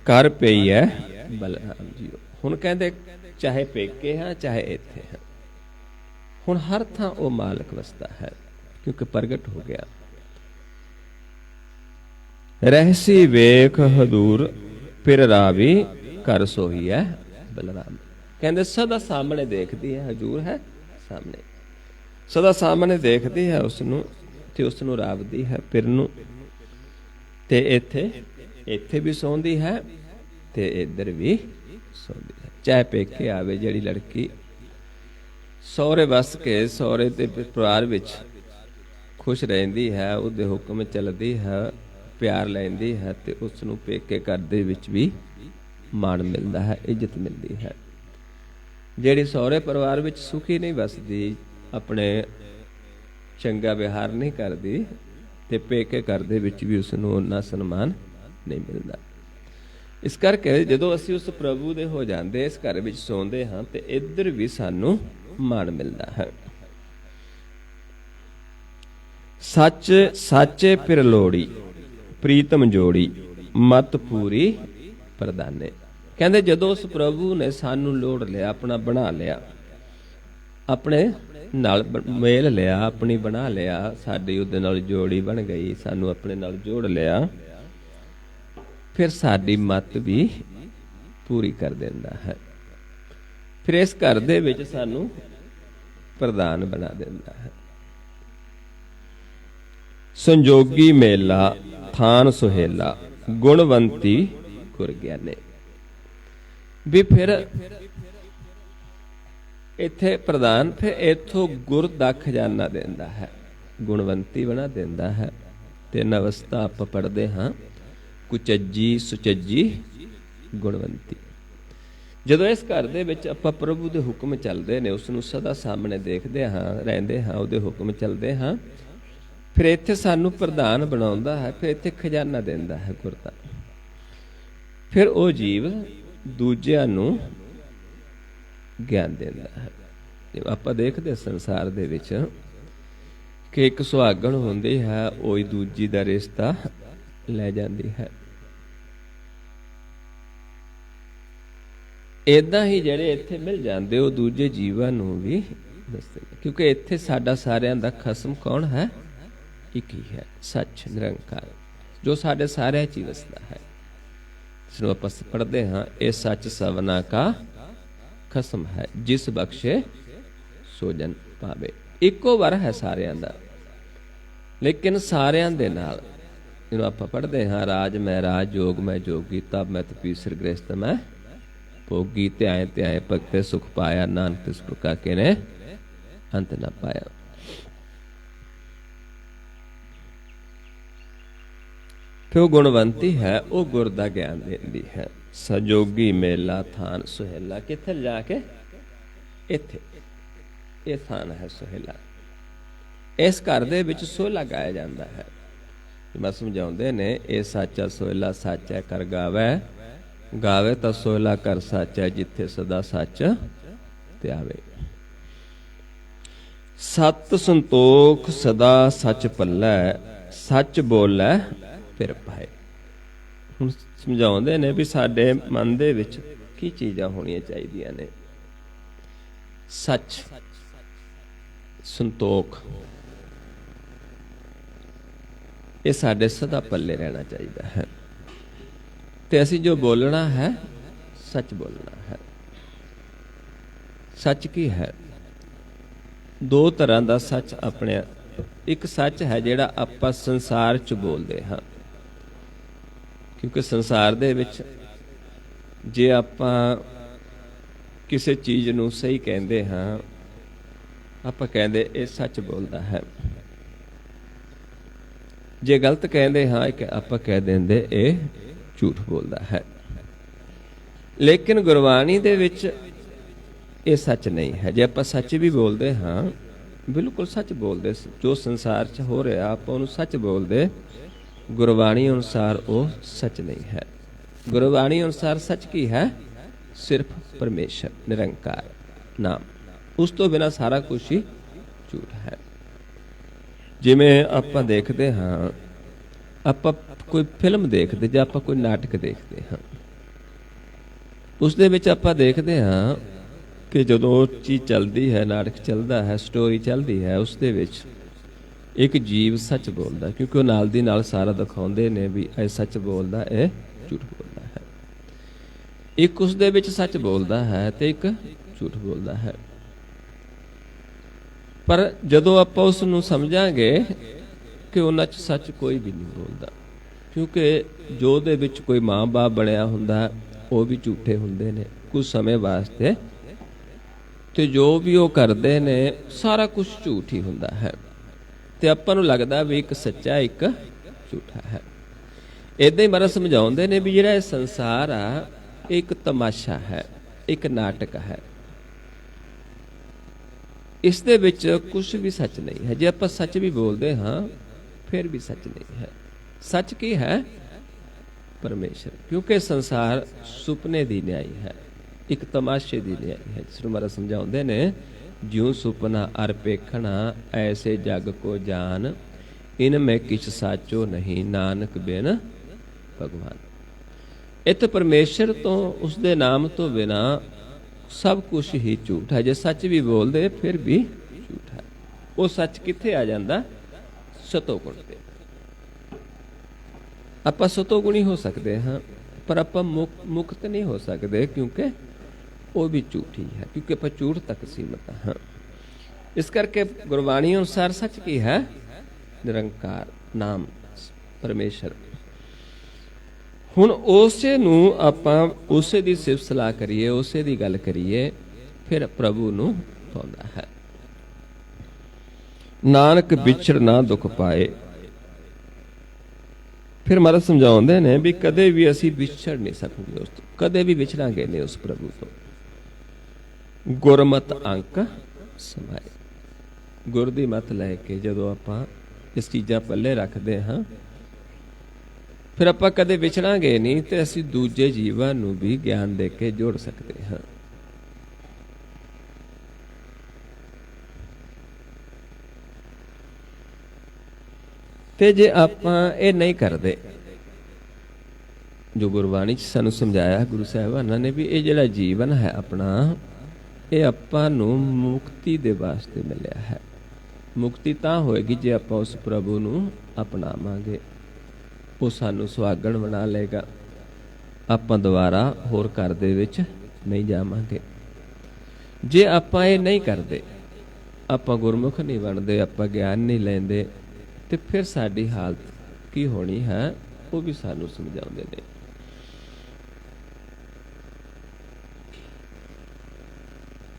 ਕਰ ਪਈ ਹੈ ਬਲਰਾਮ ਜੀ। ਹੁਣ ਕਹਿੰਦੇ ਚਾਹੇ ਪੇਕੇ ਹਾਂ ਚਾਹੇ ਇੱਥੇ ਹਾਂ, ਹੁਣ ਹਰ ਥਾਂ ਉਹ ਮਾਲਕ ਵਸਦਾ ਹੈ, ਕਿਉਂਕਿ ਪ੍ਰਗਟ ਹੋ ਗਿਆ। ਰਹਿਸੀ ਵੇਖ ਹਦੂਰ, ਫਿਰ ਰਾਵੀ ਕਰ ਸੋਈ ਹੈ ਬਲਰਾਮ। ਕਹਿੰਦੇ ਸਦਾ ਸਾਹਮਣੇ ਦੇਖਦੀ ਹੈ, ਹਜੂਰ ਹੈ ਸਾਹਮਣੇ, ਸਦਾ ਸਾਹਮਣੇ ਦੇਖਦੀ ਹੈ ਉਸਨੂੰ, ਤੇ ਉਸਨੂੰ ਰਾਵਦੀ ਹੈ ਫਿਰ ਨੂੰ। ਤੇ ਇੱਥੇ ਵੀ ਸੌਂਦੀ ਹੈ ਤੇ ਇੱਧਰ ਵੀ ਸੌਂਦੀ ਹੈ। ਚਾਹੇ ਪੇਕੇ ਆਵੇ ਜਿਹੜੀ ਲੜਕੀ, ਸਹੁਰੇ ਵਸ ਕੇ ਸਹੁਰੇ ਦੇ ਪਰਿਵਾਰ ਵਿੱਚ ਖੁਸ਼ ਰਹਿੰਦੀ ਹੈ, ਉਹਦੇ ਹੁਕਮ ਚੱਲਦੀ ਹੈ, ਪਿਆਰ ਲੈਂਦੀ ਹੈ, ਤੇ ਉਸ ਨੂੰ ਪੇਕੇ ਘਰ ਦੇ ਵਿੱਚ ਵੀ ਮਾਣ ਮਿਲਦਾ ਹੈ, ਇੱਜ਼ਤ ਮਿਲਦੀ ਹੈ। ਜਿਹੜੀ ਸਹੁਰੇ ਪਰਿਵਾਰ ਵਿੱਚ ਸੁਖੀ ਨਹੀਂ ਵਸਦੀ, ਆਪਣੇ ਚੰਗਾ ਵਿਹਾਰ ਨਹੀਂ ਕਰਦੀ, ਤੇ ਪੇਕੇ ਘਰ ਦੇ ਵਿੱਚ ਵੀ ਉਸ ਨੂੰ ਉਨਾ ਸਨਮਾਨ ਨਹੀਂ ਮਿਲਦਾ। ਇਸ ਕਰਕੇ ਜਦੋਂ ਅਸੀਂ ਉਸ ਪ੍ਰਭੂ ਦੇ ਹੋ ਜਾਂਦੇ, ਇਸ ਘਰ ਵਿੱਚ ਸੌਂਦੇ ਹਾਂ, ਤੇ ਇੱਧਰ ਵੀ ਸਾਨੂੰ ਮਾਣ ਮਿਲਦਾ ਹੈ। ਸੱਚ ਸਾਚੇ ਪਿਰ ਲੋੜੀ ਪ੍ਰੀਤਮ ਜੋੜੀ ਮਤ ਪੂਰੀ ਪ੍ਰਦਾਨੇ। ਕਹਿੰਦੇ ਜਦੋਂ ਉਸ ਪ੍ਰਭੂ ਨੇ ਸਾਨੂੰ ਲੋੜ ਲਿਆ, ਆਪਣਾ ਬਣਾ ਲਿਆ, ਆਪਣੇ ਨਾਲ ਮੇਲ ਲਿਆ, ਆਪਣੀ ਬਣਾ ਲਿਆ, ਸਾਡੀ ਉਹਦੇ ਨਾਲ ਜੋੜੀ ਬਣ ਗਈ, ਸਾਨੂੰ ਆਪਣੇ ਨਾਲ ਜੋੜ ਲਿਆ, ਫਿਰ ਸਾਡੀ ਮਤ ਵੀ ਪੂਰੀ ਕਰ ਦਿੰਦਾ ਹੈ। ਫਿਰ ਇਸ ਘਰ ਦੇ ਵਿੱਚ ਸਾਨੂੰ ਪ੍ਰਧਾਨ ਬਣਾ ਦਿੰਦਾ ਹੈ। ਸੰਜੋਗੀ ਮੇਲਾ ਥਾਨ ਸੁਹੇਲਾ ਗੁਣਵੰਤੀ ਗੁਰ ਗਿਆਨੇ। ਵੀ ਫਿਰ ਇੱਥੇ ਪ੍ਰਧਾਨ ਫਿਰ ਇੱਥੋਂ ਗੁਰ ਦਾ ਖਜ਼ਾਨਾ ਦਿੰਦਾ ਹੈ, ਗੁਣਵੰਤੀ ਬਣਾ ਦਿੰਦਾ ਹੈ। ਤਿੰਨ ਅਵਸਥਾ ਆਪਾਂ ਪੜ੍ਹਦੇ ਹਾਂ, ਕੁਚੱਜੀ ਸੁਚੱਜੀ ਗੁਣਵੰਤੀ। ਜਦੋਂ ਇਸ ਘਰ ਦੇ ਵਿੱਚ ਆਪਾਂ ਪ੍ਰਭੂ ਦੇ ਹੁਕਮ ਚੱਲਦੇ ਨੇ, ਉਸ ਨੂੰ ਸਦਾ ਸਾਹਮਣੇ ਦੇਖਦੇ ਹਾਂ, ਰਹਿੰਦੇ ਹਾਂ, ਉਹਦੇ ਹੁਕਮ ਚੱਲਦੇ ਹਾਂ, ਫਿਰ ਇੱਥੇ ਸਾਨੂੰ ਪ੍ਰਧਾਨ ਬਣਾਉਂਦਾ ਹੈ, ਫਿਰ ਇੱਥੇ ਖਜ਼ਾਨਾ ਦਿੰਦਾ ਹੈ ਗੁਰ ਦਾ। ਫਿਰ ਉਹ ਜੀਵ ਦੂਜਿਆਂ ਨੂੰ ਗਿਆਨ ਦਿੰਦਾ ਹੈ। ਜਿਵੇਂ ਆਪਾਂ ਦੇਖਦੇ ਸੰਸਾਰ ਦੇ ਵਿੱਚ ਕਿ ਇੱਕ ਸੁਹਾਗਣ ਹੁੰਦੀ ਹੈ, ਉਹ ਦੂਜੀ ਦਾ ਰਿਸ਼ਤਾ ਲੈ ਜਾਂਦੀ ਹੈ। ਏਦਾਂ ਹੀ ਜਿਹੜੇ ਇੱਥੇ ਮਿਲ ਜਾਂਦੇ ਉਹ ਦੂਜੇ ਜੀਵਾਂ ਨੂੰ ਵੀ ਦੱਸਦੇ, ਕਿਉਂਕਿ ਇੱਥੇ ਸਾਡਾ ਸਾਰਿਆਂ ਦਾ ਖਸਮ ਕੌਣ ਹੈ? ਇੱਕ ਹੀ ਹੈ, ਸੱਚ ਨਿਰੰਕਾਰ, ਜੋ ਸਾਡੇ ਸਾਰਿਆਂ 'ਚ ਹੀ ਵਸਦਾ ਹੈ। ਜਿਸਨੂੰ ਆਪਾਂ ਪੜ੍ਹਦੇ ਹਾਂ, ਇਹ ਸੱਚ ਸਭਨਾ ਕਾ ਖਸਮ ਹੈ, ਜਿਸ ਬਖਸ਼ੇ ਸੋ ਜਨ ਪਾਵੇ। ਇੱਕੋ ਵਰ ਹੈ ਸਾਰਿਆਂ ਦਾ, ਲੇਕਿਨ ਸਾਰਿਆਂ ਦੇ ਨਾਲ ਜਿਹਨੂੰ ਆਪਾਂ ਪੜ੍ਹਦੇ ਹਾਂ, ਰਾਜ ਮੈਂ ਰਾਜ ਜੋਗ ਮੈਂ ਜੋਗੀ ਤਬ ਮੈਂ ਤਪੀਸਰ ਗ੍ਰਸਤ ਮੈਂ ਭੋਗੀ ਧਿਆਏ ਧਿਆਏ ਭਗਤੇ ਸੁਖ ਪਾਇਆ ਨਾਨਕ ਤਿਸ ਪ੍ਰਕਾਰ ਕੇ ਨੇ ਅੰਤ ਨਾ ਪਾਇਆ। ਫਿਰ ਉਹ ਗੁਣਵੰਤੀ ਹੈ, ਉਹ ਗੁਰ ਦਾ ਗਿਆਨ ਦਿੰਦੀ ਹੈ। ਸਜੋਗੀ ਮੇਲਾ ਥਾਨ ਸੁਹੇਲਾ, ਕਿੱਥੇ ਜਾ ਕੇ? ਇੱਥੇ, ਇਹ ਥਾਨ ਹੈ ਸੁਹੇਲਾ। ਇਸ ਘਰ ਦੇ ਵਿੱਚ ਸੋਹਲਾ ਗਾਇਆ ਜਾਂਦਾ ਹੈ। ਮੈਂ ਸਮਝਾਉਂਦੇ ਨੇ, ਇਹ ਸਾਚਾ ਸੋਹਲਾ ਸਾਚਾ ਕਰ ਗਾਵੇ, ਗਾਵੇ ਤਾਂ ਸੋਹਲਾ ਕਰ ਸਾਚਾ, ਜਿੱਥੇ ਸਦਾ ਸੱਚ ਤੇ ਆਵੇ। ਸਤ ਸੰਤੋਖ ਸਦਾ ਸੱਚ ਪੱਲੇ, ਸੱਚ ਬੋਲੇ ਫਿਰ ਪਾਏ। ਹੁਣ ਸਮਝਾਉਂਦੇ ਨੇ ਵੀ ਸਾਡੇ ਮਨ ਦੇ ਵਿੱਚ ਕੀ ਚੀਜ਼ਾਂ ਹੋਣੀਆਂ ਚਾਹੀਦੀਆਂ ਨੇ? ਸੱਚ, ਸੰਤੋਖ, ਇਹ ਸਾਡੇ ਸਦਾ ਪੱਲੇ ਰਹਿਣਾ ਚਾਹੀਦਾ ਹੈ। ਤੇ ਅਸੀਂ ਜੋ ਬੋਲਣਾ ਹੈ, ਸੱਚ ਬੋਲਣਾ ਹੈ। ਸੱਚ ਕੀ ਹੈ? ਦੋ ਤਰ੍ਹਾਂ ਦਾ ਸੱਚ ਆਪਣੇ। ਇੱਕ ਸੱਚ ਹੈ ਜਿਹੜਾ ਆਪਾਂ ਸੰਸਾਰ 'ਚ ਬੋਲਦੇ ਹਾਂ, ਕਿਉਂਕਿ ਸੰਸਾਰ ਦੇ ਵਿੱਚ ਜੇ ਆਪਾਂ ਕਿਸੇ ਚੀਜ਼ ਨੂੰ ਸਹੀ ਕਹਿੰਦੇ ਹਾਂ, ਆਪਾਂ ਕਹਿੰਦੇ ਇਹ ਸੱਚ ਬੋਲਦਾ ਹੈ। ਜੇ ਗਲਤ ਕਹਿੰਦੇ ਹਾਂ, ਆਪਾਂ ਕਹਿ ਦਿੰਦੇ ਇਹ ਝੂਠ ਬੋਲਦਾ ਹੈ। ਲੇਕਿਨ ਗੁਰਬਾਣੀ ਦੇ ਵਿੱਚ ਇਹ ਸੱਚ ਨਹੀਂ ਹੈ। ਜੇ ਆਪਾਂ ਸੱਚ ਵੀ ਬੋਲਦੇ ਹਾਂ, ਬਿਲਕੁਲ ਸੱਚ ਬੋਲਦੇ, ਜੋ ਸੰਸਾਰ 'ਚ ਹੋ ਰਿਹਾ ਆਪਾਂ ਉਹਨੂੰ ਸੱਚ ਬੋਲਦੇ, ਗੁਰਬਾਣੀ ਅਨੁਸਾਰ ਉਹ ਸੱਚ ਨਹੀਂ ਹੈ। ਗੁਰਬਾਣੀ ਅਨੁਸਾਰ ਸੱਚ ਕੀ ਹੈ? ਸਿਰਫ ਪਰਮੇਸ਼ਰ ਨਿਰੰਕਾਰ ਨਾਮ, ਉਸ ਤੋਂ ਬਿਨਾਂ ਸਾਰਾ ਕੁਝ ਹੀ ਝੂਠ ਹੈ। ਜਿਵੇਂ ਆਪਾਂ ਦੇਖਦੇ ਹਾਂ, ਆਪਾਂ ਕੋਈ ਫਿਲਮ ਦੇਖਦੇ ਜਾਂ ਆਪਾਂ ਕੋਈ ਨਾਟਕ ਦੇਖਦੇ ਹਾਂ, ਉਸ ਦੇ ਵਿੱਚ ਆਪਾਂ ਦੇਖਦੇ ਹਾਂ ਕਿ ਜਦੋਂ ਉਹ ਚੀਜ਼ ਚੱਲਦੀ ਹੈ, ਨਾਟਕ ਚੱਲਦਾ ਹੈ, ਸਟੋਰੀ ਚੱਲਦੀ ਹੈ, ਉਸ ਦੇ ਵਿੱਚ ਇੱਕ ਜੀਵ ਸੱਚ ਬੋਲਦਾ, ਕਿਉਂਕਿ ਉਹ ਨਾਲ ਦੀ ਨਾਲ ਸਾਰਾ ਦਿਖਾਉਂਦੇ ਨੇ ਵੀ ਇਹ ਸੱਚ ਬੋਲਦਾ, ਇਹ ਝੂਠ ਬੋਲਦਾ ਹੈ। ਇੱਕ ਉਸ ਦੇ ਵਿੱਚ ਸੱਚ ਬੋਲਦਾ ਹੈ ਤੇ ਇੱਕ ਝੂਠ ਬੋਲਦਾ ਹੈ। ਪਰ ਜਦੋਂ ਆਪਾਂ ਉਸ ਨੂੰ ਸਮਝਾਂਗੇ ਕਿ ਉਹਨਾਂ 'ਚ ਸੱਚ ਕੋਈ ਵੀ ਨਹੀਂ ਬੋਲਦਾ, ਕਿਉਂਕਿ ਜੋ ਉਹਦੇ ਵਿੱਚ ਕੋਈ ਮਾਂ-ਬਾਪ ਬਣਿਆ ਹੁੰਦਾ ਉਹ ਵੀ ਝੂਠੇ ਹੁੰਦੇ ਨੇ ਕੁਝ ਸਮੇਂ ਵਾਸਤੇ, ਤੇ ਜੋ ਵੀ ਉਹ ਕਰਦੇ ਨੇ ਸਾਰਾ ਕੁਝ ਝੂਠ ਹੀ ਹੁੰਦਾ ਹੈ। ਤੇ ਆਪਾਂ ਨੂੰ ਲੱਗਦਾ ਵੀ ਇੱਕ ਸੱਚਾ ਇੱਕ ਝੂਠਾ ਹੈ। ਏਦਾਂ ਹੀ ਮਹਾਰਾਜ ਸਮਝਾਉਂਦੇ ਨੇ ਵੀ ਜਿਹੜਾ ਇਹ ਸੰਸਾਰ ਆ, ਇਹ ਇੱਕ ਤਮਾਸ਼ਾ ਹੈ, ਇੱਕ ਨਾਟਕ ਹੈ। ਇਸ ਦੇ ਵਿੱਚ ਕੁਝ ਵੀ ਸੱਚ ਨਹੀਂ ਹੈ। ਜੇ ਆਪਾਂ ਸੱਚ ਵੀ ਬੋਲਦੇ ਹਾਂ, ਫਿਰ ਵੀ ਸੱਚ ਨਹੀਂ ਹੈ। ਸੱਚ ਕੀ ਹੈ? ਪਰਮੇਸ਼ਰ, ਕਿਉਂਕਿ ਸੰਸਾਰ ਸੁਪਨੇ ਦੀ ਨਿਆਈ ਹੈ, ਇੱਕ ਤਮਾਸ਼ੇ ਦੀ ਨਿਆਈ ਹੈ। ਜਿਸ ਨੂੰ ਮਹਾਰਾਜ ਸਮਝਾਉਂਦੇ ਨੇ, ਜਿਉ ਸੁਪਨਾ ਅਰ ਪੇਖਣਾ ਐਸੇ ਜਗ ਕੋ ਜਾਨ, इनमें किछ साचो नहीं, नानक बिन भगवान। इत्थे परमेश्वर तो उसके नाम तो बिना सब कुछ ही झूठ है। जे सच भी बोलते फिर भी झूठ है। वो सच कित्थे आ जाता? सतोगुण ते। आपां सतोगुणी हो सकते हाँ, पर आपां मुक्त नहीं हो सकते, क्योंकि वो भी झूठ ही है, क्योंकि आपां झूठ तक सीमित हाँ। इस करके गुरबाणी अनुसार सच की है? निरंकार नाम परमेश्वर। हुण उसे नूं आपां उसे दी सिफत सलाह करिए, उसे दी गल करिए, फिर प्रभु नूं पाउंदा है। नानक विछड़ ना दुख पाए। फिर महाराज समझाउंदे ने भी कदे भी असीं विछड़ नहीं सकते उस तो, कदे भी विछड़ांगे नहीं उस प्रभु तो। गुरमत अंक समाए। गुर दी मत लैके जदों आपां इस चीज़ां पल्ले रखदे हाँ, फिर आपां कदे विछड़ांगे नहीं, तो असीं दूजे जीवां नूं भी ज्ञान दे के जोड़ सकते हाँ। ते जे आपां ये नहीं करते, जो गुरबाणी च सानूं समझाया गुरु साहिबानां ने, भी ये जिहड़ा जीवन है अपना, ये आपां नूं मुक्ति दे वास्ते मिलिया है। मुक्ति तां होएगी जे आपां उस प्रभु नूं अपनावांगे, वो सानूं सुहागण बना लेगा। आपां दोबारा होर घर दे विच नहीं जावांगे। जे आपां ये नहीं करते, आपां गुरमुख नहीं बनते, आपां ज्ञान नहीं लैंदे, ते फिर साडी हालत की होनी है, वो भी सानूं समझाउंदे ने।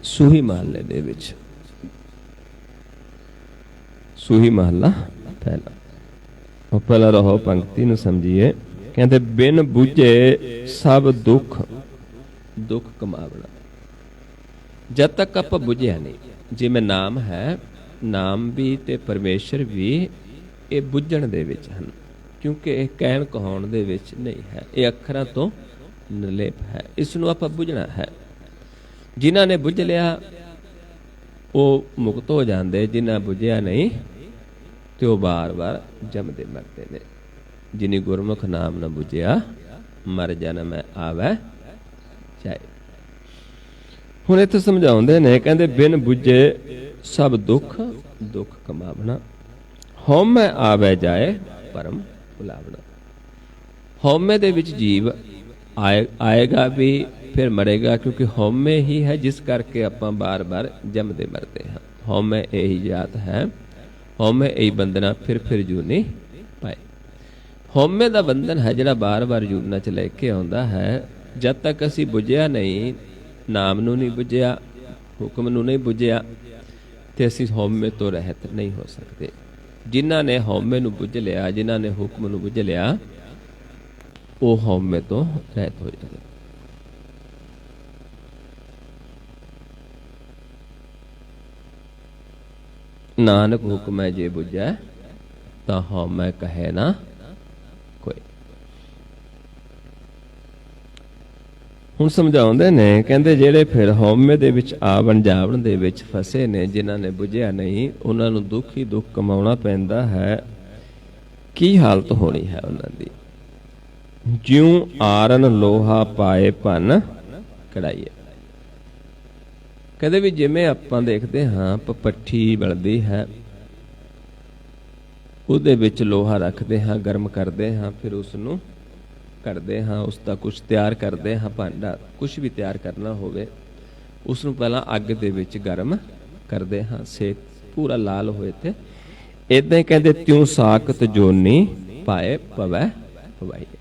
सूही महले दे विच, सूही महला पहला, और पहला रहो पंक्ति नूं समझिए। कहते बिन बुझे सब दुख, दुख कमावना। जब तक आप बुझिया नहीं, जिवें नाम है, नाम भी ते परमेश्वर भी ये बुझण दे विच हन, क्योंकि ये कहण कहाउण दे विच नहीं है, ये अखरां तो निर्लेप है। इसनूं आपां बुझना है। जिन्हां ने बुझ लिया वो मुक्त हो जाते, जिन्हां बुझिया नहीं तो बार बार जमदे मरते ने। जिन्हें गुरमुख नाम न बुझिया, मर जन्म आवे जाए। हुण इत्थे समझाउंदे ने, कहंदे बिन बुझे सब दुख, दुख कमावना। हौमे आवे जाए परम भुलावना। हौमे दे विच जीव आएगा भी, फिर मरेगा, क्योंकि हौमे ही है जिस करके आपां बार बार जमदे मरते हैं। हौमे यही जात है, हौमे यही बंधना, फिर जूनी पाए। हौमे दा बंधन है जिहड़ा बार बार जूना च लेके आउंदा है। जद तक असीं बुझिया नहीं, नाम नूं नहीं बुझिया, हुक्म नूं नहीं बुझिया, ते असीं हौमे तो रहत नहीं हो सकते। जिन्हां ने हौमे नूं बुझ लिया, जिन्हां ने हुक्म नूं बुझ लिया, वो हौमे तो रहत हो जाते। नानक हुक्म जे बुझै, तां हौमै कहे ना कोई। हुण समझाउंदे ने, कहंदे ਜਿਹੜੇ फिर हौमे दे विच आवण जावण दे विच फसे ने, जिन्हां ने बुझिया नहीं, उन्हां नूं दुख ही दुख कमाउणा पैंदा है। की हालत होनी है उन्हां दी? ਜਿਉ ਆਰਨ ਲੋਹਾ ਪਾਏ ਭੰਨ ਕਢਾਈਏ। ਕਹਿੰਦੇ ਵੀ ਜਿਵੇਂ ਆਪਾਂ ਦੇਖਦੇ ਹਾਂ ਪਪੱਠੀ ਬਲਦੀ ਹੈ, ਉਹਦੇ ਵਿੱਚ ਲੋਹਾ ਰੱਖਦੇ ਹਾਂ, ਗਰਮ ਕਰਦੇ ਹਾਂ, ਫਿਰ ਉਸ ਨੂੰ ਕੱਢਦੇ ਹਾਂ, ਉਸ ਦਾ ਕੁਛ ਤਿਆਰ ਕਰਦੇ ਹਾਂ, ਭਾਂਡਾ ਕੁਛ ਵੀ ਤਿਆਰ ਕਰਨਾ ਹੋਵੇ, ਉਸ ਨੂੰ ਪਹਿਲਾਂ ਅੱਗ ਦੇ ਵਿੱਚ ਗਰਮ ਕਰਦੇ ਹਾਂ, ਸੇਕ ਪੂਰਾ ਲਾਲ ਹੋਏ ਤੇ ਇਦਾਂ ਹੀ ਕਹਿੰਦੇ ਤਿਉ ਸਾਕਤ ਜੋਨੀ ਪਾਏ ਪਵੈ ਪਵਾਈਏ।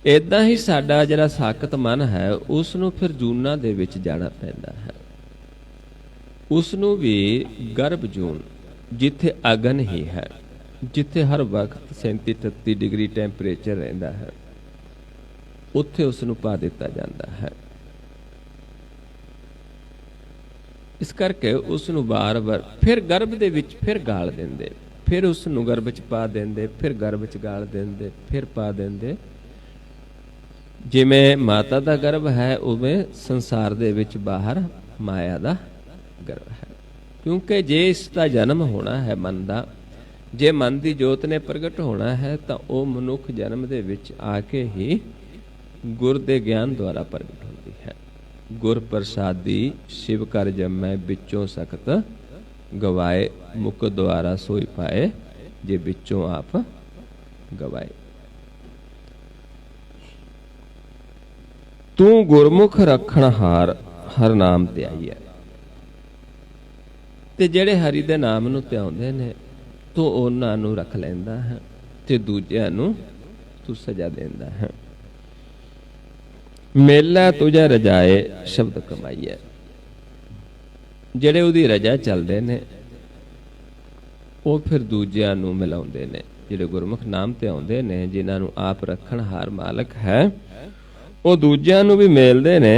ਇਦਾਂ ਹੀ ਸਾਡਾ ਜਿਹੜਾ ਸਾਕਤ ਮਨ ਹੈ, ਉਸ ਨੂੰ ਫਿਰ ਜੂਨਾਂ ਦੇ ਵਿੱਚ ਜਾਣਾ ਪੈਂਦਾ ਹੈ। ਉਸ ਨੂੰ ਵੀ ਗਰਭ ਜੂਨ, ਜਿੱਥੇ ਅਗਨ ਹੀ ਹੈ, ਜਿੱਥੇ ਹਰ ਵਕਤ 37-38 ਡਿਗਰੀ ਟੈਂਪਰੇਚਰ ਰਹਿੰਦਾ ਹੈ, ਉੱਥੇ ਉਸ ਨੂੰ ਪਾ ਦਿੱਤਾ ਜਾਂਦਾ ਹੈ। ਇਸ ਕਰਕੇ ਉਸ ਨੂੰ ਵਾਰ-ਵਾਰ ਫਿਰ ਗਰਭ ਦੇ ਵਿੱਚ ਫਿਰ ਗਾਲ ਦਿੰਦੇ, ਫਿਰ ਉਸ ਨੂੰ ਗਰਭ 'ਚ ਪਾ ਦਿੰਦੇ, ਫਿਰ ਗਰਭ 'ਚ ਗਾਲ ਦਿੰਦੇ, ਫਿਰ ਪਾ ਦਿੰਦੇ। ਜਿਵੇਂ ਮਾਤਾ ਦਾ ਗਰਭ ਹੈ, ਉਵੇਂ ਸੰਸਾਰ ਦੇ ਵਿੱਚ ਬਾਹਰ ਮਾਇਆ ਦਾ ਗਰਭ ਹੈ। ਕਿਉਂਕਿ ਜੇ ਇਸ ਦਾ ਜਨਮ ਹੋਣਾ ਹੈ ਮਨ ਦਾ, ਜੇ ਮਨ ਦੀ ਜੋਤ ਨੇ ਪ੍ਰਗਟ ਹੋਣਾ ਹੈ ਤਾਂ ਉਹ ਮਨੁੱਖ ਜਨਮ ਦੇ ਵਿੱਚ ਆ ਕੇ ਹੀ ਗੁਰ ਦੇ ਗਿਆਨ ਦੁਆਰਾ ਪ੍ਰਗਟ ਹੁੰਦੀ ਹੈ। ਗੁਰ ਪ੍ਰਸਾਦੀ ਸ਼ਿਵ ਕਰ ਜੰਮੈ ਵਿੱਚੋਂ ਸਖਤ ਗਵਾਏ, ਮੁਖ ਦੁਆਰਾ ਸੋਈ ਪਾਏ ਜੇ ਵਿੱਚੋਂ ਆਪ ਗਵਾਏ। ਤੂੰ ਗੁਰਮੁਖ ਰੱਖਣ ਹਾਰ ਹਰ ਨਾਮ ਧਿਆਈਐ। ਤੇ ਜਿਹੜੇ ਹਰੀ ਦੇ ਨਾਮ ਨੂੰ ਧਿਆਉਂਦੇ ਨੇ ਤੂੰ ਉਹਨਾਂ ਨੂੰ ਰੱਖ ਲੈਂਦਾ ਹੈ ਤੇ ਦੂਜਿਆਂ ਨੂੰ ਤੂੰ ਸਜ਼ਾ ਦਿੰਦਾ ਹੈ। ਮੇਲਾ ਤੁਝੇ ਰਜਾਏ ਸ਼ਬਦ ਕਮਾਈਐ। ਜਿਹੜੇ ਉਹਦੀ ਰਜਾ ਚੱਲਦੇ ਨੇ ਉਹ ਫਿਰ ਦੂਜਿਆਂ ਨੂੰ ਮਿਲਾਉਂਦੇ ਨੇ। ਜਿਹੜੇ ਗੁਰਮੁਖ ਨਾਮ ਤੇ ਆਉਂਦੇ ਨੇ, ਜਿਨ੍ਹਾਂ ਨੂੰ ਆਪ ਰੱਖਣ ਹਾਰ ਮਾਲਕ ਹੈ, ਉਹ ਦੂਜਿਆਂ ਨੂੰ ਵੀ ਮੇਲਦੇ ਨੇ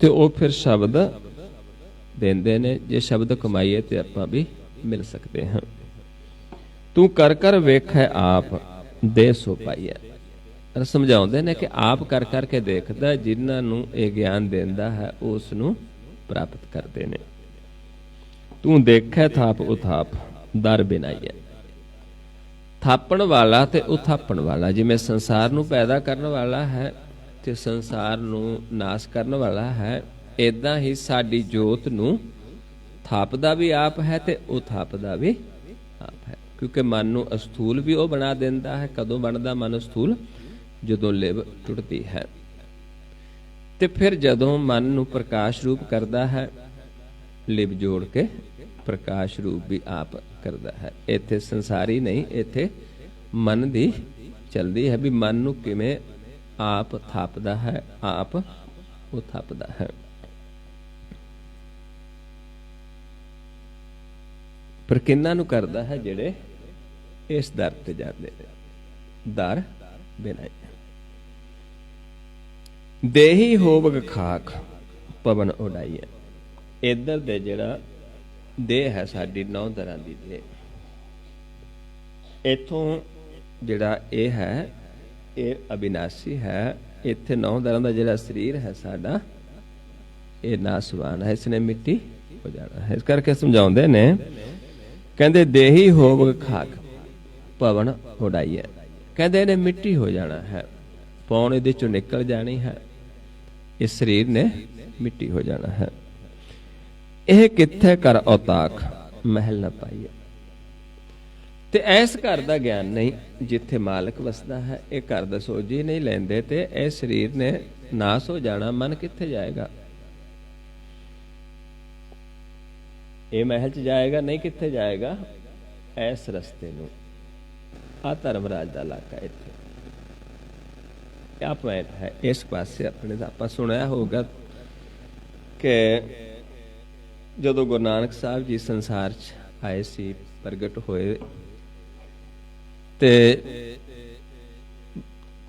ਤੇ ਉਹ ਫਿਰ ਸ਼ਬਦ ਦਿੰਦੇ ਨੇ। ਜੇ ਸ਼ਬਦ ਕਮਾਈਏ ਤੇ ਆਪਾਂ ਵੀ ਮਿਲ ਸਕਦੇ ਹਾਂ। ਤੂੰ ਕਰ ਕਰ ਵੇਖੈ ਆਪ ਦੇ ਸੋ ਪਾਈਐ। ਸਮਝਾਉਂਦੇ ਨੇ ਕਿ ਆਪ ਕਰ ਕਰਕੇ ਦੇਖਦਾ, ਜਿਨ੍ਹਾਂ ਨੂੰ ਇਹ ਗਿਆਨ ਦਿੰਦਾ ਹੈ ਉਸ ਨੂੰ ਪ੍ਰਾਪਤ ਕਰਦੇ ਨੇ। ਤੂੰ ਦੇਖੈ ਥਾਪ ਉਥਾਪ ਦਰ ਬਿਨਾਈਐ। ਥਾਪਣ ਵਾਲਾ ਤੇ ਉਥਾਪਣ ਵਾਲਾ, ਜਿਵੇਂ ਸੰਸਾਰ ਨੂੰ ਪੈਦਾ ਕਰਨ ਵਾਲਾ ਹੈ ਤੇ ਸੰਸਾਰ ਨੂੰ ਨਾਸ਼ ਕਰਨ ਵਾਲਾ ਹੈ, ਏਦਾਂ ਹੀ ਸਾਡੀ ਜੋਤ ਨੂੰ ਥਾਪਦਾ ਵੀ ਆਪ ਹੈ ਤੇ ਉਥਾਪਦਾ ਵੀ ਆਪ ਹੈ। ਕਿਉਂਕਿ ਮਨ ਨੂੰ ਅਸਥੂਲ ਵੀ ਉਹ ਬਣਾ ਦਿੰਦਾ ਹੈ। ਕਦੋਂ ਬਣਦਾ ਮਨ ਅਸਥੂਲ? ਜਦੋਂ ਲਿਵ ਟੁੱਟਦੀ ਹੈ। ਤੇ ਫਿਰ ਜਦੋਂ ਮਨ ਨੂੰ ਪ੍ਰਕਾਸ਼ ਰੂਪ ਕਰਦਾ ਹੈ, ਲਿਵ ਜੋੜ ਕੇ ਪ੍ਰਕਾਸ਼ ਰੂਪ ਵੀ ਆਪ ਕਰਦਾ ਹੈ। ਇੱਥੇ ਸੰਸਾਰੀ ਨਹੀਂ, ਇੱਥੇ ਮਨ ਦੀ ਚਲਦੀ ਹੈ ਵੀ ਮਨ ਨੂੰ ਕਿਵੇਂ ਆਪ ਥਾਪਦਾ ਹੈ, ਆਪ ਉਹ ਥਾਪਦਾ ਹੈ। ਪਰ ਕਿੰਨਾਂ ਨੂੰ ਕਰਦਾ ਹੈ? ਜਿਹੜੇ ਇਸ ਦਰ ਤੇ ਜਾਂਦੇ ਨੇ। ਦਰ ਬਿਨਾਈ ਦੇਹੀ ਹੋਵਗ ਖਾਕ ਪਵਨ ਉਡਾਈਐ। ਇੱਧਰ ਦੇ ਜਿਹੜਾ ਦੇਹ ਹੈ ਸਾਡੀ 9 ਦਰਾਂ ਦੀ ਦੇਹ, ਇੱਥੋਂ ਜਿਹੜਾ ਇਹ ਹੈ ਇਹ ਅਬਿਨਾਸ਼ੀ ਹੈ। ਇੱਥੇ 9 ਦਰਾਂ ਦਾ ਜਿਹੜਾ ਸਰੀਰ ਹੈ ਸਾਡਾ ਇਹ ਨਾਸਵਾਨ ਹੈ, ਇਸਨੇ ਮਿੱਟੀ ਹੋ ਜਾਣਾ ਹੈ। ਇਸ ਕਰਕੇ ਸਮਝਾਉਂਦੇ ਨੇ, ਕਹਿੰਦੇ ਦੇਹੀ ਹੋਵਗ ਖਾਕ ਪਵਨ ਉਡਾਈਐ। ਕਹਿੰਦੇ ਇਹਨੇ ਮਿੱਟੀ ਹੋ ਜਾਣਾ ਹੈ, ਪੌਣ ਇਹਦੇ ਚੋਂ ਨਿਕਲ ਜਾਣੀ ਹੈ, ਇਸ ਸਰੀਰ ਨੇ ਮਿੱਟੀ ਹੋ ਜਾਣਾ ਹੈ। ਇਹ ਕਿੱਥੇ ਕਰ ਔਤਾਕ ਮਹਿਲ ਨਾ ਪਾਈਏ। ਤੇ ਐਸ ਘਰ ਦਾ ਗਿਆਨ ਨਹੀਂ ਜਿੱਥੇ ਮਾਲਕ ਵਸਦਾ ਹੈ। ਇਹ ਘਰ ਦਾ ਸੋਝੀ ਨਹੀਂ ਲੈਂਦੇ ਤੇ ਇਹ ਸਰੀਰ ਨੇ ਨਾਸ ਹੋ ਜਾਣਾ। ਮਨ ਕਿੱਥੇ ਜਾਏਗਾ? ਇਹ ਮਹਿਲ ਚ ਜਾਏਗਾ ਨਹੀਂ, ਕਿੱਥੇ ਜਾਏਗਾ? ਐਸ ਰਸਤੇ ਨੂੰ। ਆ ਧਰਮਰਾਜ ਦਾ ਇਲਾਕਾ ਇੱਥੇ ਆਪ ਹੈ। ਇਸ ਪਾਸੇ ਆਪਣੇ ਦਾ ਆਪਾਂ ਸੁਣਿਆ ਹੋਊਗਾ ਕਿ ਜਦੋਂ ਗੁਰੂ ਨਾਨਕ ਸਾਹਿਬ ਜੀ ਸੰਸਾਰ 'ਚ ਆਏ ਸੀ, ਪ੍ਰਗਟ ਹੋਏ, ਤੇ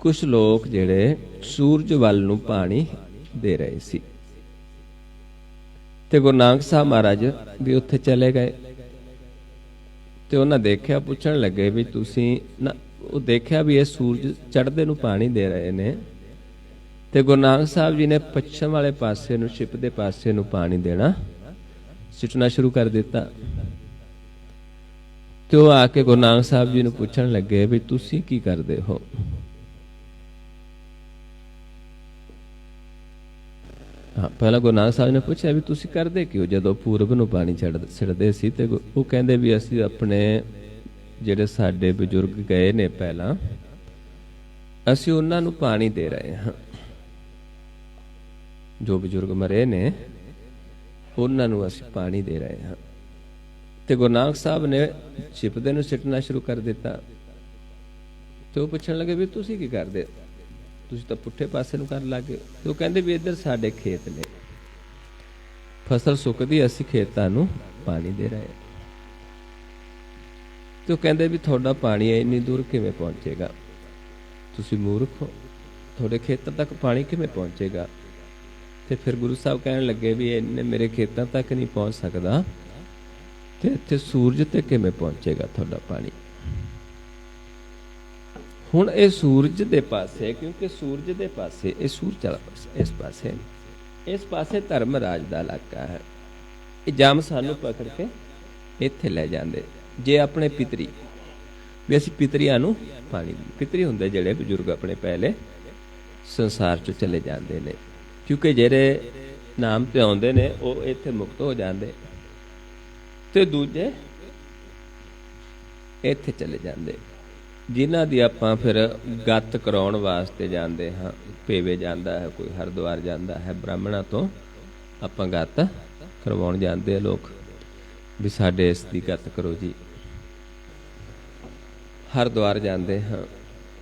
ਕੁਝ ਲੋਕ ਜਿਹੜੇ ਸੂਰਜ ਵੱਲ ਨੂੰ ਪਾਣੀ ਦੇ ਰਹੇ ਸੀ ਤੇ ਗੁਰੂ ਨਾਨਕ ਸਾਹਿਬ ਮਹਾਰਾਜ ਵੀ ਉੱਥੇ ਚਲੇ ਗਏ ਤੇ ਉਹਨਾਂ ਦੇਖਿਆ, ਪੁੱਛਣ ਲੱਗੇ ਵੀ ਤੁਸੀਂ ਨਾ, ਉਹ ਦੇਖਿਆ ਵੀ ਇਹ ਸੂਰਜ ਚੜ੍ਹਦੇ ਨੂੰ ਪਾਣੀ ਦੇ ਰਹੇ ਨੇ ਤੇ ਗੁਰੂ ਨਾਨਕ ਸਾਹਿਬ ਜੀ ਨੇ ਪੱਛਮ ਵਾਲੇ ਪਾਸੇ ਨੂੰ, ਛਿਪ ਦੇ ਪਾਸੇ ਨੂੰ ਪਾਣੀ ਦੇਣਾ ਸਿੱਟਣਾ ਸ਼ੁਰੂ ਕਰ ਦਿੱਤਾ। ਤੇ ਉਹ ਆ ਕੇ ਗੁਰੂ ਨਾਨਕ ਸਾਹਿਬ ਜੀ ਨੂੰ ਪੁੱਛਣ ਲੱਗੇ ਵੀ ਤੁਸੀਂ ਕੀ ਕਰਦੇ ਹੋ? ਪਹਿਲਾਂ ਗੁਰੂ ਨਾਨਕ ਸਾਹਿਬ ਨੇ ਪੁੱਛਿਆ ਵੀ ਤੁਸੀਂ ਕਰਦੇ ਕਿਉਂ? ਜਦੋਂ ਪੂਰਬ ਨੂੰ ਪਾਣੀ ਛੱਡਦੇ ਸੀ ਤੇ ਉਹ ਕਹਿੰਦੇ ਵੀ ਅਸੀਂ ਆਪਣੇ ਜਿਹੜੇ ਸਾਡੇ ਬਜ਼ੁਰਗ ਗਏ ਨੇ ਪਹਿਲਾਂ, ਅਸੀਂ ਉਹਨਾਂ ਨੂੰ ਪਾਣੀ ਦੇ ਰਹੇ ਹਾਂ। ਜੋ ਬਜ਼ੁਰਗ ਮਰੇ ਨੇ ਉਹਨਾਂ ਨੂੰ ਅਸੀਂ ਪਾਣੀ ਦੇ ਰਹੇ ਹਾਂ। ਤੇ ਗੁਰੂ ਨਾਨਕ ਸਾਹਿਬ ਨੇ ਛਿਪਦੇ ਨੂੰ ਸਿੱਟਣਾ ਸ਼ੁਰੂ ਕਰ ਦਿੱਤਾ ਤੇ ਉਹ ਪੁੱਛਣ ਲੱਗੇ ਵੀ ਤੁਸੀਂ ਕੀ ਕਰਦੇ? ਤੁਸੀਂ ਤਾਂ ਪੁੱਠੇ ਪਾਸੇ ਨੂੰ ਕਰਨ ਲੱਗ ਗਏ। ਤੇ ਉਹ ਕਹਿੰਦੇ ਵੀ ਇੱਧਰ ਸਾਡੇ ਖੇਤ ਨੇ, ਫਸਲ ਸੁੱਕਦੀ, ਅਸੀਂ ਖੇਤਾਂ ਨੂੰ ਪਾਣੀ ਦੇ ਰਹੇ। ਤੇ ਉਹ ਕਹਿੰਦੇ ਵੀ ਤੁਹਾਡਾ ਪਾਣੀ ਇੰਨੀ ਦੂਰ ਕਿਵੇਂ ਪਹੁੰਚੇਗਾ? ਤੁਸੀਂ ਮੂਰਖ ਹੋ, ਤੁਹਾਡੇ ਖੇਤਾਂ ਤੱਕ ਪਾਣੀ ਕਿਵੇਂ ਪਹੁੰਚੇਗਾ? ਤੇ ਫਿਰ ਗੁਰੂ ਸਾਹਿਬ ਕਹਿਣ ਲੱਗੇ ਵੀ ਇਹਨੇ ਮੇਰੇ ਖੇਤਾਂ ਤੱਕ ਨਹੀਂ ਪਹੁੰਚ ਸਕਦਾ ਤੇ ਇੱਥੇ ਸੂਰਜ ਤੇ ਕਿਵੇਂ ਪਹੁੰਚੇਗਾ ਤੁਹਾਡਾ ਪਾਣੀ? ਹੁਣ ਇਹ ਸੂਰਜ ਦੇ ਪਾਸੇ, ਕਿਉਂਕਿ ਸੂਰਜ ਦੇ ਪਾਸੇ ਇਹ ਸੂਰਜ ਵਾਲਾ ਪਾਸੇ, ਇਸ ਪਾਸੇ ਧਰਮਰਾਜ ਦਾ ਇਲਾਕਾ ਹੈ। ਇਹ ਜਮ ਸਾਨੂੰ ਪਕੜ ਕੇ ਇੱਥੇ ਲੈ ਜਾਂਦੇ जे अपने पितरी भी असी पितरियां नूं पानी दी, पितरी हुंदे जिहड़े बजुर्ग अपने पहले संसार चों चले जाते ने, क्योंकि जिहड़े नाम ते आउंदे ने वो इत्थे मुक्त हो जाते ते दूजे इत्थे चले जाते, जिन्हां दी आपां फिर गत कराउण वास्ते जाते हाँ। पेवे जाता है, कोई हरिद्वार जाता है, ब्राह्मणों तो आपां गत करवाउण जाते हैं लोग भी साडे इस दी गत करो जी। हरिद्वार जाते हाँ,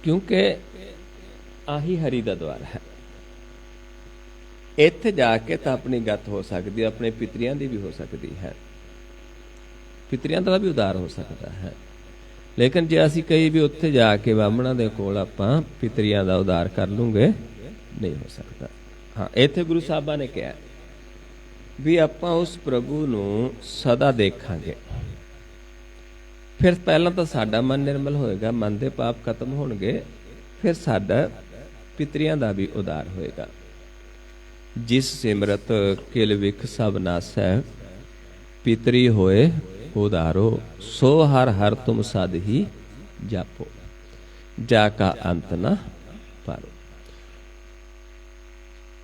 क्योंकि आही हरि दा द्वार है। इत्थे जाके तो अपनी गत हो सकती है, अपने पितरियां दी भी हो सकती है, पितरियां दा भी उद्धार हो सकता है। लेकिन जे असी कहीं भी उत्थे जाके ब्राह्मणों दे कोल आपां पितरियां दा उद्धार कर लूंगे, नहीं हो सकता। हाँ, इत्थे गुरु साहबा ने कहा भी आपां उस प्रभु नूं सदा देखांगे। फिर पहला तो साडा मन निर्मल होएगा, मन दे पाप खत्म होणगे, फिर साडा पितरियां दा भी उद्धार होएगा। जिस सिमरत किल विख सब नासै, पितरी होए उदारो, सो हर हर तुम सद ही जापो, जाका अंत न पारो।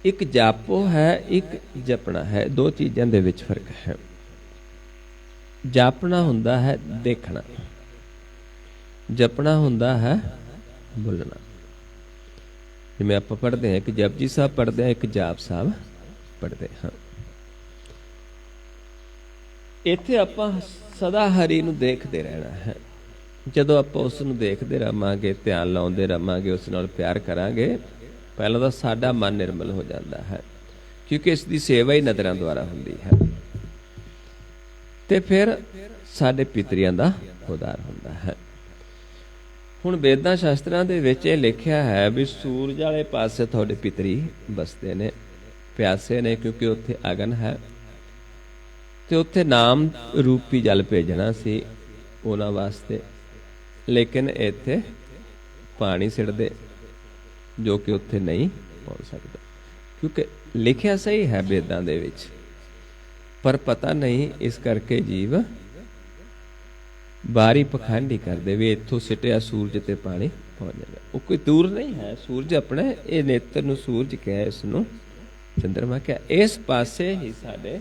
एक जापो है, एक जपना है, दो चीज़ों दे विच फर्क है। जापना हुंदा है देखना, जपना हुंदा है बोलना। जिवें आपां पढ़ते हैं, एक जपजी साहब पढ़ते हैं, एक जाप साहब पढ़ते हैं। इत्थे आपां सदा हरि नूं देखते रहना है। जदों आपां उस नूं देखते रहांगे, ध्यान लाउंदे रहांगे, उस नाल प्यार करांगे, पहलां तां साडा मन निर्मल हो जाता है, क्योंकि इसकी सेवा ही नज़रां द्वारा हुंदी है। ते फिर साडे पितरियां दा उद्धार हुंदा है। हुण वेदां शास्त्रां दे विच इह लिखिया है भी सूरज वाले पासे तुहाडे पितरी बसते ने, प्यासे ने, क्योंकि उत्थे अगन है ते उत्थे नाम रूपी जल भेजना सी उन्हां वास्ते, लेकिन इत्थे पानी सिड़दे जो कि उत्थे नहीं पहुंच सकदा, क्योंकि लिखिया सही है वेदां दे विच, पर पता नहीं, इस करके जीव बारी पखंड ही करदे भी इत्थों सिटिया सूरज ते पानी पहुंच जाएगा। वो कोई दूर नहीं है, सूरज अपने ये नेत्र नूं सूरज कहा, इसनूं चंद्रमा कहा, इस पासे ही साडे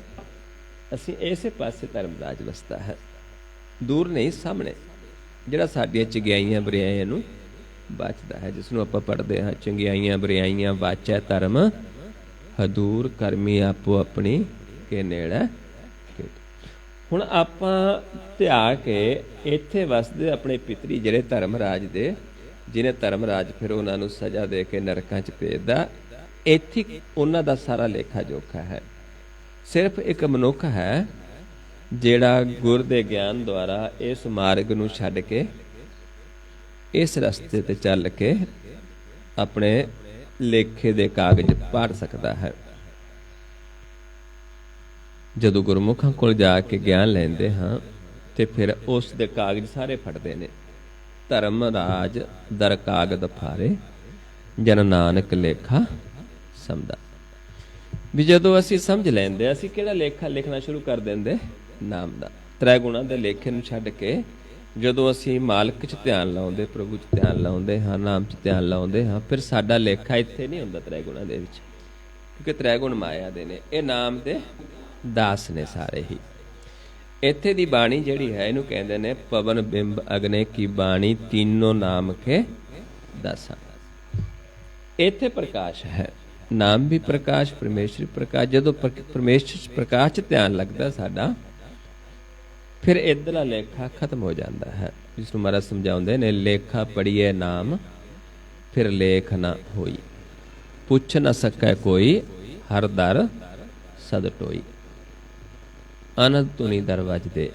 असीं इसे पासे धर्मराज वसदा है, दूर नहीं, सामने जिहड़ा साडियां चंगियाइयां बुराइयां नूं बचदा है, जिसनूं आपां पढ़दे हां, चंगियाइयां बुराइयां वाचै धर्म हदूर, करमी आपो अपनी के नेड़े। हुण आपां ध्या के इत्थे वसदे अपने पितरी जिहड़े धर्मराज दे, जिन्हें धर्मराज फिर उन्हां नूं सज़ा दे के नरकां च भेजदा, इत्थे उन्हां दा सारा लेखा जोखा है। सिर्फ एक मनुख है जिहड़ा गुर दे ज्ञान द्वारा इस मार्ग नूं छड्ड के इस रस्ते ते चल के अपने लेखे दे कागज पढ़ सकता है। जदों गुरमुखां कोल जाके ज्ञान लैंदे हाँ, ते फिर उस दे कागज सारे फटदे ने। धर्मराज दर कागद फारे, जन नानक लेखा समझदा। भी जदों असीं समझ लैंदे, असीं किहड़ा लेखा लिखना शुरू कर देंदे, नाम दा। त्रै गुणां दे लेखे नूं छड्ड के जदों असीं मालक च ध्यान लाउंदे, प्रभु च ध्यान लाउंदे हाँ, नाम च ध्यान लाउंदे हाँ, फिर साडा लेखा इत्थे नहीं हुंदा त्रै गुणां दे विच, क्योंकि त्रै गुण माया दे ने, इह नाम दे दास ने सारे ही। इत्थे दी बाणी जिहड़ी है इहनूं कहंदे ने पवन बिंब अग्नि की बाणी, तीनों नाम के दासां। इत्थे प्रकाश है, नाम भी प्रकाश, परमेश्वर प्रकाश। जदों परमेश्वर प्रकाश च ध्यान लगदा साडा, फिर इधरला लेखा खत्म हो जाता है। जिसनूं महाराज समझाउंदे ने, लेखा पढ़िए नाम फिर लेख ना होई, पुछ न सकै कोई हर दर सद टोई, आनंद धुनी दर वजदे।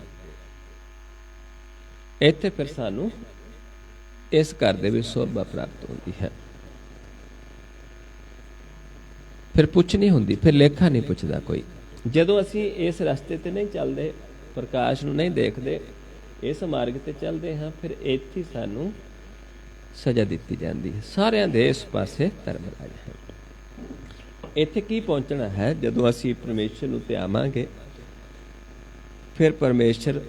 इत्थे फिर सानू इस घर दे विच शोभा प्राप्त होंदी है। फिर पुछ नहीं हुंदी, फिर लेखा नहीं पुछदा कोई। जदों असीं इस रस्ते ते नहीं चलदे, प्रकाश नूं नहीं देखदे, इस मार्ग ते चलदे हाँ, फिर इत्थे सानू सज़ा दित्ती जांदी है। सारिआं दे इस पासे धर्मराज है। इत्थे की पहुंचना है, जदों असीं परमेश्वर नूं ध्यावांगे, फिर परमेश्वर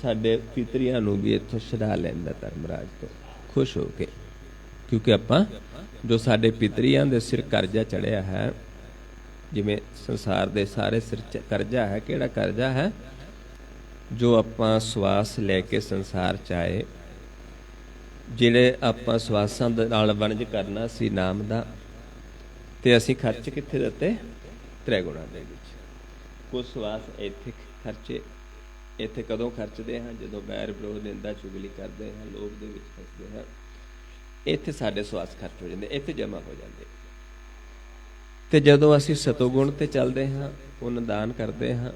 ਸਾਡੇ ਪਿਤਰੀਆਂ ਨੂੰ ਵੀ ਇੱਥੋਂ ਛਡਾ ਲੈਂਦਾ ਧਰਮਰਾਜ ਤੋਂ ਖੁਸ਼ ਹੋ ਕੇ, ਕਿਉਂਕਿ ਆਪਾਂ ਜੋ ਸਾਡੇ ਪਿਤਰੀਆਂ ਦੇ ਸਿਰ ਕਰਜ਼ਾ ਚੜਿਆ ਹੈ, ਜਿਵੇਂ ਸੰਸਾਰ ਦੇ ਸਾਰੇ ਸਿਰ ਕਰਜ਼ਾ ਹੈ, ਕਿਹੜਾ ਕਰਜ਼ਾ ਹੈ? ਜੋ ਆਪਾਂ ਸਵਾਸ ਲੈ ਕੇ ਸੰਸਾਰ 'ਚ ਆਏ, ਜਿਹੜੇ ਆਪਾਂ ਸਵਾਸਾਂ ਦੇ ਨਾਲ ਵਣਜ ਕਰਨਾ ਸੀ ਨਾਮ ਦਾ, ਤੇ ਅਸੀਂ ਖਰਚ ਕਿੱਥੇ ਦਿੱਤੇ? ਤ੍ਰੈਗੁਣਾ ਦੇ ਵਿੱਚ। ਕੁਝ ਸਵਾਸ ਇੱਥੇ ਖਰਚੇ, ਇੱਥੇ ਕਦੋਂ ਖਰਚਦੇ ਹਾਂ? ਜਦੋਂ ਵੈਰ ਵਿਰੋਧ ਨਿੰਦਾ ਚੁਗਲੀ ਕਰਦੇ ਹਾਂ, ਲੋਭ ਦੇ ਵਿੱਚ ਫਸਦੇ ਹਾਂ, ਇੱਥੇ ਸਾਡੇ ਸਵਾਸ ਖਰਚ ਹੋ ਜਾਂਦੇ, ਇੱਥੇ ਜਮ੍ਹਾਂ ਹੋ ਜਾਂਦੇ। ਤੇ ਜਦੋਂ ਅਸੀਂ ਸਤੋਗੁਣ ਤੇ ਚੱਲਦੇ ਹਾਂ, ਪੁੰਨ ਦਾਨ ਕਰਦੇ ਹਾਂ,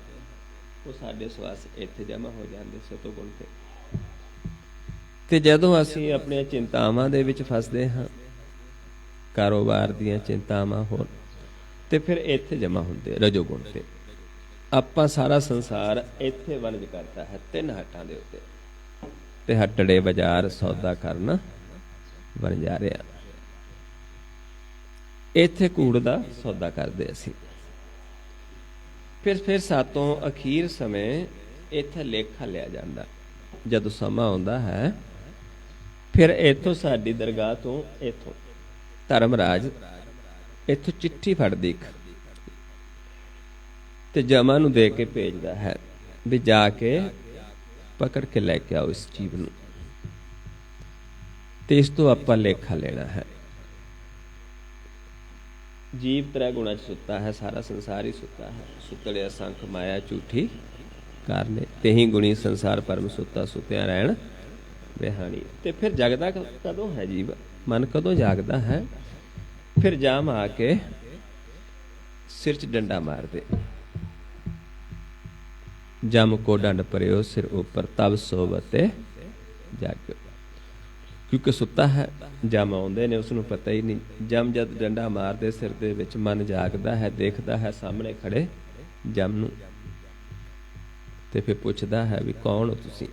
ਉਹ ਸਾਡੇ ਸਵਾਸ ਇੱਥੇ ਜਮ੍ਹਾਂ ਹੋ ਜਾਂਦੇ ਸਤੋਗੁਣ ਤੇ। ਤੇ ਜਦੋਂ ਅਸੀਂ ਆਪਣੀਆਂ ਚਿੰਤਾਵਾਂ ਦੇ ਵਿੱਚ ਫਸਦੇ ਹਾਂ, ਕਾਰੋਬਾਰ ਦੀਆਂ ਚਿੰਤਾਵਾਂ ਹੋਣ, ਤੇ ਫਿਰ ਇੱਥੇ ਜਮ੍ਹਾਂ ਹੁੰਦੇ ਰਜੋਗੁਣ ਤੇ। ਆਪਾਂ ਸਾਰਾ ਸੰਸਾਰ ਇੱਥੇ ਵਣਜ ਕਰਦਾ ਹੈ, 3 ਹੱਟਾਂ ਦੇ ਉੱਤੇ, ਤੇ ਹੱਟੜੇ ਬਾਜ਼ਾਰ ਸੌਦਾ ਕਰਨ ਵਣਜਾ ਰਿਹਾ। ਇੱਥੇ ਕੂੜ ਦਾ ਸੌਦਾ ਕਰਦੇ ਅਸੀਂ। ਫਿਰ ਸਾਤੋਂ ਅਖੀਰ ਸਮੇਂ ਇੱਥੇ ਲੇਖਾ ਲਿਆ ਜਾਂਦਾ। ਜਦੋਂ ਸਮਾਂ ਆਉਂਦਾ ਹੈ, ਫਿਰ ਇੱਥੋਂ ਸਾਡੀ ਦਰਗਾਹ ਤੋਂ, ਇੱਥੋਂ ਧਰਮਰਾਜ ਇੱਥੋਂ ਚਿੱਠੀ ਫੜਦੀ ਇੱਕ, ਤੇ ਜਮਾ ਨੂੰ ਦੇ ਕੇ ਭੇਜਦਾ ਹੈ ਵੀ ਜਾ ਕੇ ਪਕੜ ਕੇ ਲੈ ਕੇ ਆਓ ਇਸ ਜੀਵ ਨੂੰ, ਤੇ ਇਸ ਤੋਂ ਆਪਾਂ ਲੇਖਾ ਲੈਣਾ ਹੈ। ਜੀਵ 3 ਗੁਣਾਂ 'ਚ ਸੁੱਤਾ ਹੈ, ਸਾਰਾ ਸੰਸਾਰ ਹੀ ਸੁੱਤਾ ਹੈ। ਸੁਤਲੇ ਅਸੰਖ ਮਾਇਆ ਝੂਠੀ ਕਾਰਨੇ, ਤੇਹੀ ਗੁਣੀ ਸੰਸਾਰ ਪਰਮ ਸੁੱਤਾ, ਸੁੱਤਿਆਂ ਰਹਿਣ ਬਿਹਾਣੀ। ਤੇ ਫਿਰ ਜਗਦਾ ਕਦੋਂ ਹੈ ਜੀਵ? ਮਨ ਕਦੋਂ ਜਾਗਦਾ ਹੈ? ਫਿਰ ਜਾਮ ਆ ਕੇ ਸਿਰ 'ਚ ਡੰਡਾ ਮਾਰ ਦੇ, ਜਮ ਕੋ ਡੰਡ ਪਰਿਓ ਸਿਰ ਉੱਪਰ, ਤਬ ਸੋਵਤੇ ਜਾਗਿਓ। ਕਿਉਂਕਿ ਸੁੱਤਾ ਹੈ, ਜਮ ਆਉਂਦੇ ਨੇ, ਉਸਨੂੰ ਪਤਾ ਹੀ ਨਹੀਂ। ਜਮ ਜਦ ਡੰਡਾ ਮਾਰਦੇ ਸਿਰ ਦੇ ਵਿੱਚ, ਮਨ ਜਾਗਦਾ ਹੈ, ਦੇਖਦਾ ਹੈ ਸਾਹਮਣੇ ਖੜੇ ਜਮ ਨੂੰ, ਤੇ ਫਿਰ ਪੁੱਛਦਾ ਹੈ ਵੀ ਕੌਣ ਹੋ ਤੁਸੀਂ?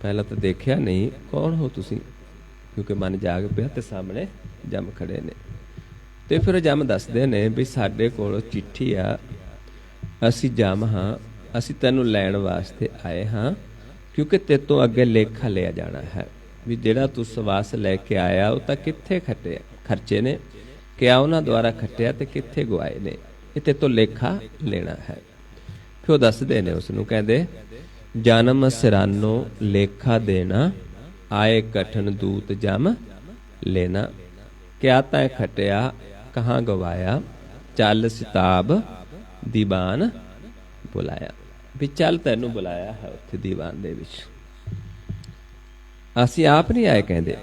ਪਹਿਲਾਂ ਤਾਂ ਦੇਖਿਆ ਨਹੀਂ, ਕੌਣ ਹੋ ਤੁਸੀਂ? ਕਿਉਂਕਿ ਮਨ ਜਾਗ ਪਿਆ ਤੇ ਸਾਹਮਣੇ ਜਮ ਖੜੇ ਨੇ। ਤੇ ਫਿਰ ਜਮ ਦੱਸਦੇ ਨੇ ਵੀ ਸਾਡੇ ਕੋਲ ਚਿੱਠੀ ਆ, ਅਸੀਂ ਜਮ ਹਾਂ, ਅਸੀਂ ਤੈਨੂੰ ਲੈਣ ਵਾਸਤੇ ਆਏ ਹਾਂ, ਕਿਉਂਕਿ ਤੇਰੇ ਤੋਂ ਅੱਗੇ ਲੇਖਾ ਲਿਆ ਜਾਣਾ ਹੈ ਵੀ ਜਿਹੜਾ ਤੂੰ ਸਵਾਸ ਲੈ ਕੇ ਆਇਆ ਉਹ ਤਾਂ ਕਿੱਥੇ ਖਰਚੇ ਨੇ, ਕਿਆ ਉਹਨਾਂ ਦੁਆਰਾ ਖੱਟਿਆ ਤੇ ਕਿੱਥੇ ਗਵਾਏ ਨੇ, ਇਹ ਤੇਰੇ ਤੋਂ ਲੇਖਾ ਲੈਣਾ ਹੈ। ਫਿਰ ਉਹ ਦੱਸਦੇ ਨੇ ਉਸਨੂੰ, ਕਹਿੰਦੇ ਜਨਮ ਸਿਰਾਨੋ ਲੇਖਾ ਦੇਣਾ, ਆਏ ਕਠਨ ਦੂਤ ਜਮ ਲੈਣਾ, ਕਿਆ ਤੈਂ ਖੱਟਿਆ ਕਹਾਂ ਗਵਾਇਆ, ਚੱਲ ਸਿਤਾਬ ਦੀਵਾਨ ਬੁਲਾਇਆ। ਵੀ ਚੱਲ ਤੈਨੂੰ ਬੁਲਾਇਆ ਹੈ ਉੱਥੇ ਦੀਵਾਨ ਦੇ ਵਿੱਚ, ਅਸੀਂ ਆਪ ਨਹੀਂ ਆਏ। ਕਹਿੰਦੇ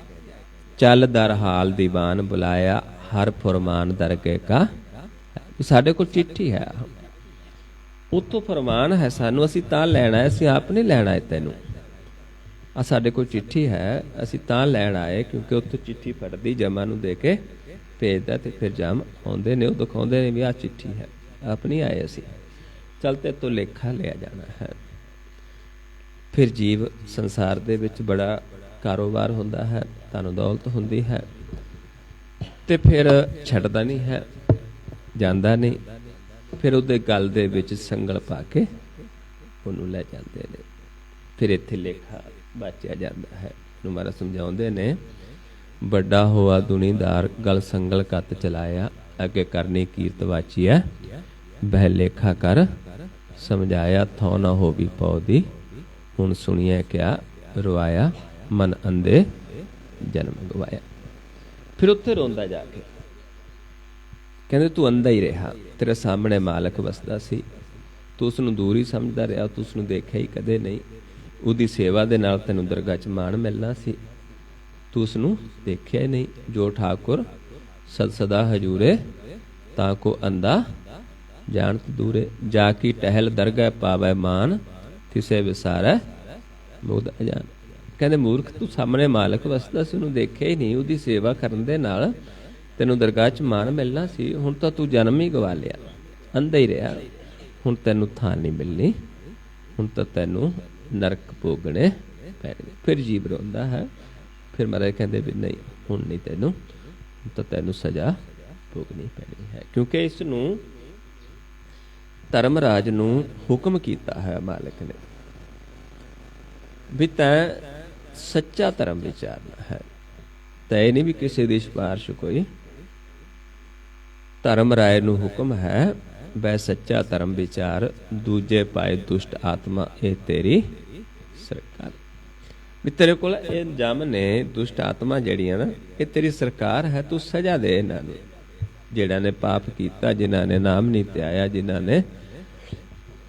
ਚੱਲ ਦਰ ਹਾਲ ਦੀਵਾਨ ਬੁਲਾਇਆ, ਹਰ ਫਰਮਾਨ ਦਰਗੇ ਕਾ, ਸਾਡੇ ਕੋਲ ਚਿੱਠੀ ਹੈ, ਉੱਥੋਂ ਫਰਮਾਨ ਹੈ ਸਾਨੂੰ, ਅਸੀਂ ਤਾਂ ਲੈਣਾ ਹੈ, ਅਸੀਂ ਆਪ ਨਹੀਂ ਲੈਣਾ ਹੈ ਤੈਨੂੰ। ਆ ਸਾਡੇ ਕੋਲ ਚਿੱਠੀ ਹੈ, ਅਸੀਂ ਤਾਂ ਲੈਣ ਆਏ, ਕਿਉਂਕਿ ਉੱਥੋਂ ਚਿੱਠੀ ਫੜਦੀ ਜਮਾ ਨੂੰ ਦੇ ਕੇ ਭੇਜਦਾ, ਤੇ ਫਿਰ ਜਮ ਆਉਂਦੇ ਨੇ, ਉਹ ਦਿਖਾਉਂਦੇ ਨੇ ਵੀ ਆਹ ਚਿੱਠੀ ਹੈ, ਆਪ ਨਹੀਂ ਆਏ ਅਸੀਂ, ਚੱਲ ਤੇ ਤੋਂ ਲੇਖਾ ਲਿਆ ਜਾਣਾ ਹੈ। ਫਿਰ ਜੀਵ ਸੰਸਾਰ ਦੇ ਵਿੱਚ ਬੜਾ ਕਾਰੋਬਾਰ ਹੁੰਦਾ ਹੈ, ਧਨ ਦੌਲਤ ਹੁੰਦੀ ਹੈ, ਤੇ ਫਿਰ ਛੱਡਦਾ ਨਹੀਂ ਹੈ, ਜਾਂਦਾ ਨਹੀਂ। ਫਿਰ ਉਹਦੇ ਗਲ ਦੇ ਵਿੱਚ ਸੰਗਲ ਪਾ ਕੇ ਉਹਨੂੰ ਲੈ ਜਾਂਦੇ ਨੇ, ਫਿਰ ਇੱਥੇ ਲੇਖਾ ਬਾਚਿਆ ਜਾਂਦਾ ਹੈ। ਨੂੰ ਮਾਰਾ ਸਮਝਾਉਂਦੇ ਨੇ, ਵੱਡਾ ਹੋਆ ਦੁਨੀਦਾਰ ਗਲ ਸੰਗਲ ਕੱਤ ਚਲਾਇਆ, ਅੱਗੇ ਕਰਨੀ ਕੀਰਤ ਵਾਚੀਐ, ਬਹਿ ਲੇਖਾ ਕਰ ਸਮਝਾਇਆ, ਥੋ ਨਾ ਹੋਵੀ ਪੌਦੀ, ਹੁਣ ਸੁਣੀਐ ਕਿਆ ਰਵਾਇਆ, ਮਨ ਅੰਧੇ ਜਨਮ ਗਵਾਇਆ। ਫਿਰ ਉੱਥੇ ਰੋਂਦਾ ਜਾ ਕੇ, ਕਹਿੰਦੇ ਤੂੰ ਅੰਧਾ ਹੀ ਰਿਹਾ, ਤੇਰੇ ਸਾਹਮਣੇ ਮਾਲਕ ਵਸਦਾ ਸੀ, ਤੂੰ ਉਸਨੂੰ ਦੂਰ ਹੀ ਸਮਝਦਾ ਰਿਹਾ, ਤੂੰ ਉਸਨੂੰ ਦੇਖਿਆ ਹੀ ਕਦੇ ਨਹੀਂ, ਉਹਦੀ ਸੇਵਾ ਦੇ ਨਾਲ ਤੈਨੂੰ ਦਰਗਾਹ 'ਚ ਮਾਣ ਮਿਲਣਾ ਸੀ, ਤੂੰ ਉਸਨੂੰ ਦੇਖਿਆ ਹੀ ਨਹੀਂ। ਜੋ ਠਾਕੁਰ ਸਦ ਸਦਾ ਹਜੂਰੇ, ਤਾਂ ਕੋ ਅੰਧਾ ਜਾਣਤ ਦੂਰੇ, ਜਾ ਕੀ ਟਹਿਲ ਦਰਗਾਹ ਪਾਵੈ ਮਾਨ, ਤਿਸੇ ਵਿਸਾਰੈ ਮੁਗਧ ਅਜਾਨ। ਕਹਿੰਦੇ ਮੂਰਖ, ਤੂੰ ਸਾਹਮਣੇ ਮਾਲਕ ਵਸਦਾ ਸੀ, ਉਹਨੂੰ ਦੇਖਿਆ ਹੀ ਨਹੀਂ, ਉਹਦੀ ਸੇਵਾ ਕਰਨ ਦੇ ਨਾਲ ਤੈਨੂੰ ਦਰਗਾਹ 'ਚ ਮਾਣ ਮਿਲਣਾ ਸੀ, ਹੁਣ ਤਾਂ ਤੂੰ ਜਨਮ ਹੀ ਗਵਾ ਲਿਆ, ਅੰਧਾ ਹੀ ਰਿਹਾ, ਹੁਣ ਤੈਨੂੰ ਥਾਂ ਨਹੀਂ ਮਿਲਣੀ, ਹੁਣ ਤਾਂ ਤੈਨੂੰ ਨਰਕ ਭੋਗਣੇ ਪੈਣਗੇ। ਫਿਰ ਜੀਵ ਰੋਂਦਾ ਹੈ, ਫਿਰ ਮਹਾਰਾਜ ਕਹਿੰਦੇ ਵੀ ਨਹੀਂ, ਹੁਣ ਨਹੀਂ ਤੈਨੂੰ, ਹੁਣ ਤਾਂ ਤੈਨੂੰ ਸਜ਼ਾ ਭੋਗਣੀ ਪੈਣੀ ਹੈ, ਕਿਉਂਕਿ ਇਸ ਨੂੰ ਧਰਮਰਾਜ ਨੂੰ ਹੁਕਮ ਕੀਤਾ ਹੈ ਮਾਲਕ ਨੇ ਵੀ ਤੈਂ ਸੱਚਾ ਧਰਮ ਵਿਚਾਰਨਾ ਹੈ। ਤਾਂ ਇਹ ਨਹੀਂ ਵੀ ਕਿਸੇ ਦੀ ਸਿਫਾਰਿਸ਼ ਕੋਈ। ਧਰਮ ਰਾਏ ਨੂੰ ਹੁਕਮ ਹੈ ਵੈ ਸੱਚਾ ਧਰਮ ਵਿਚਾਰ, ਦੂਜੇ ਪਾਏ ਦੁਸ਼ਟ ਆਤਮਾ ਇਹ ਤੇਰੀ ਸਰਕਾਰ। ਵੀ ਤੇਰੇ ਕੋਲ ਇਹ ਜਮ ਨੇ ਦੁਸ਼ਟ ਆਤਮਾ ਜਿਹੜੀਆਂ ਨਾ, ਇਹ ਤੇਰੀ ਸਰਕਾਰ ਹੈ। ਤੂੰ ਸਜ਼ਾ ਦੇ ਇਹਨਾਂ ਨੂੰ, ਜਿਹੜਾ ਨੇ ਪਾਪ ਕੀਤਾ, ਜਿਨ੍ਹਾਂ ਨੇ ਨਾਮ ਨਹੀਂ ਧਿਆਇਆ, ਜਿਨ੍ਹਾਂ ਨੇ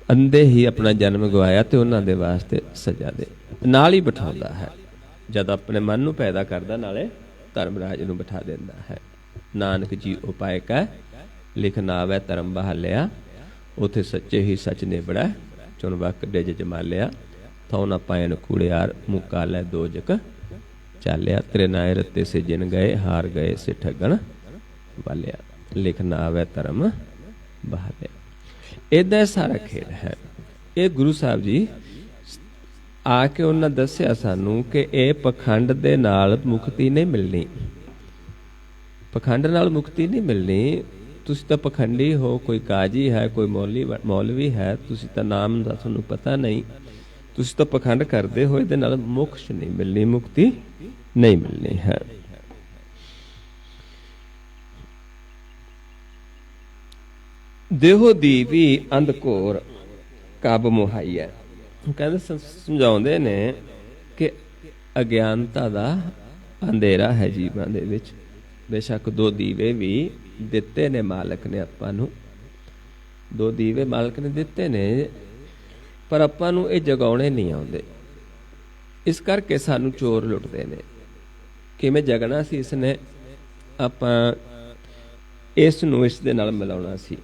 ਅੰਧੇ ਹੀ ਆਪਣਾ ਜਨਮ ਗਵਾਇਆ, ਤੇ ਉਹਨਾਂ ਦੇ ਵਾਸਤੇ ਸਜ਼ਾ ਦੇ। ਨਾਲ ਹੀ ਬਿਠਾਉਂਦਾ ਹੈ, ਜਦ ਆਪਣੇ ਮਨ ਨੂੰ ਪੈਦਾ ਕਰਦਾ, ਨਾਲੇ ਧਰਮਰਾਜ ਨੂੰ ਬਿਠਾ ਦਿੰਦਾ ਹੈ। ਨਾਨਕ ਜੀ ਉਪਾਇ ਕੈ ਲਿਖ ਨਾਵੈ ਧਰਮ ਬਹਾਲਿਆ, ਉਥੇ ਸੱਚੇ ਹੀ ਸੱਚ ਨਿਬੜੈ, ਚੁਣ ਵਕ ਡਿਜ ਜਮਾਲਿਆ, ਥਉ ਨਾ ਪਾਇਨ ਕੂੜਿਆਰ, ਮੁਕਾ ਲੈ ਦੋਜਕ ਚਾਲਿਆ, ਤੇਰੇ ਨਾਏ ਰੱਤੇ ਸੇ ਜਿਨ ਗਏ, ਹਾਰ ਗਏ ਸੇ ਠੱਗਣ ਵਾਲਿਆ, ਲਿਖ ਨਾਵੈ ਧਰਮ ਬਹਾਲਿਆ। ਏਦਾਂ ਸਾਰਾ ਖੇਡ ਹੈ। ਇਹ ਗੁਰੂ ਸਾਹਿਬ ਜੀ ਆ ਕੇ ਉਹਨਾਂ ਦੱਸਿਆ ਸਾਨੂੰ ਕਿ ਇਹ ਪਖੰਡ ਦੇ ਨਾਲ ਮੁਕਤੀ ਨਹੀਂ ਮਿਲਣੀ। ਪਖੰਡ ਨਾਲ ਮੁਕਤੀ ਨਹੀਂ ਮਿਲਣੀ। ਤੁਸੀਂ ਤਾਂ ਪਖੰਡੀ ਹੋ, ਕੋਈ ਕਾਜੀ ਹੈ, ਕੋਈ ਮੌਲਵੀ ਹੈ, ਤੁਸੀਂ ਤਾਂ ਨਾਮ ਦਾ ਤੁਹਾਨੂੰ ਪਤਾ ਨਹੀਂ, ਤੁਸੀਂ ਤਾਂ ਪਖੰਡ ਕਰਦੇ ਹੋ। ਇਹਦੇ ਨਾਲ ਮੋਕਸ਼ ਨਹੀਂ ਮਿਲਣੀ, ਮੁਕਤੀ ਨਹੀਂ ਮਿਲਣੀ ਹੈ। ਦੇਹੋ ਦੀ ਵੀ ਅੰਧਕੋਰ ਕਬ ਮੁਹਾਈਐ। ਕਹਿੰਦੇ ਸਮਝਾਉਂਦੇ ਨੇ ਕਿ ਅਗਿਆਨਤਾ ਦਾ ਅੰਧੇਰਾ ਹੈ ਜੀਵਾਂ ਦੇ ਵਿੱਚ। ਬੇਸ਼ੱਕ 2 ਦੀਵੇ ਵੀ ਦਿੱਤੇ ਨੇ ਮਾਲਕ ਨੇ ਆਪਾਂ ਨੂੰ, 2 ਦੀਵੇ ਮਾਲਕ ਨੇ ਦਿੱਤੇ ਨੇ, ਪਰ ਆਪਾਂ ਨੂੰ ਇਹ ਜਗਾਉਣੇ ਨਹੀਂ ਆਉਂਦੇ। ਇਸ ਕਰਕੇ ਸਾਨੂੰ ਚੋਰ ਲੁੱਟਦੇ ਨੇ। ਕਿਵੇਂ ਜਗਣਾ ਸੀ ਇਸਨੇ, ਆਪਾਂ ਇਸ ਨੂੰ ਇਸ ਦੇ ਨਾਲ ਮਿਲਾਉਣਾ ਸੀ।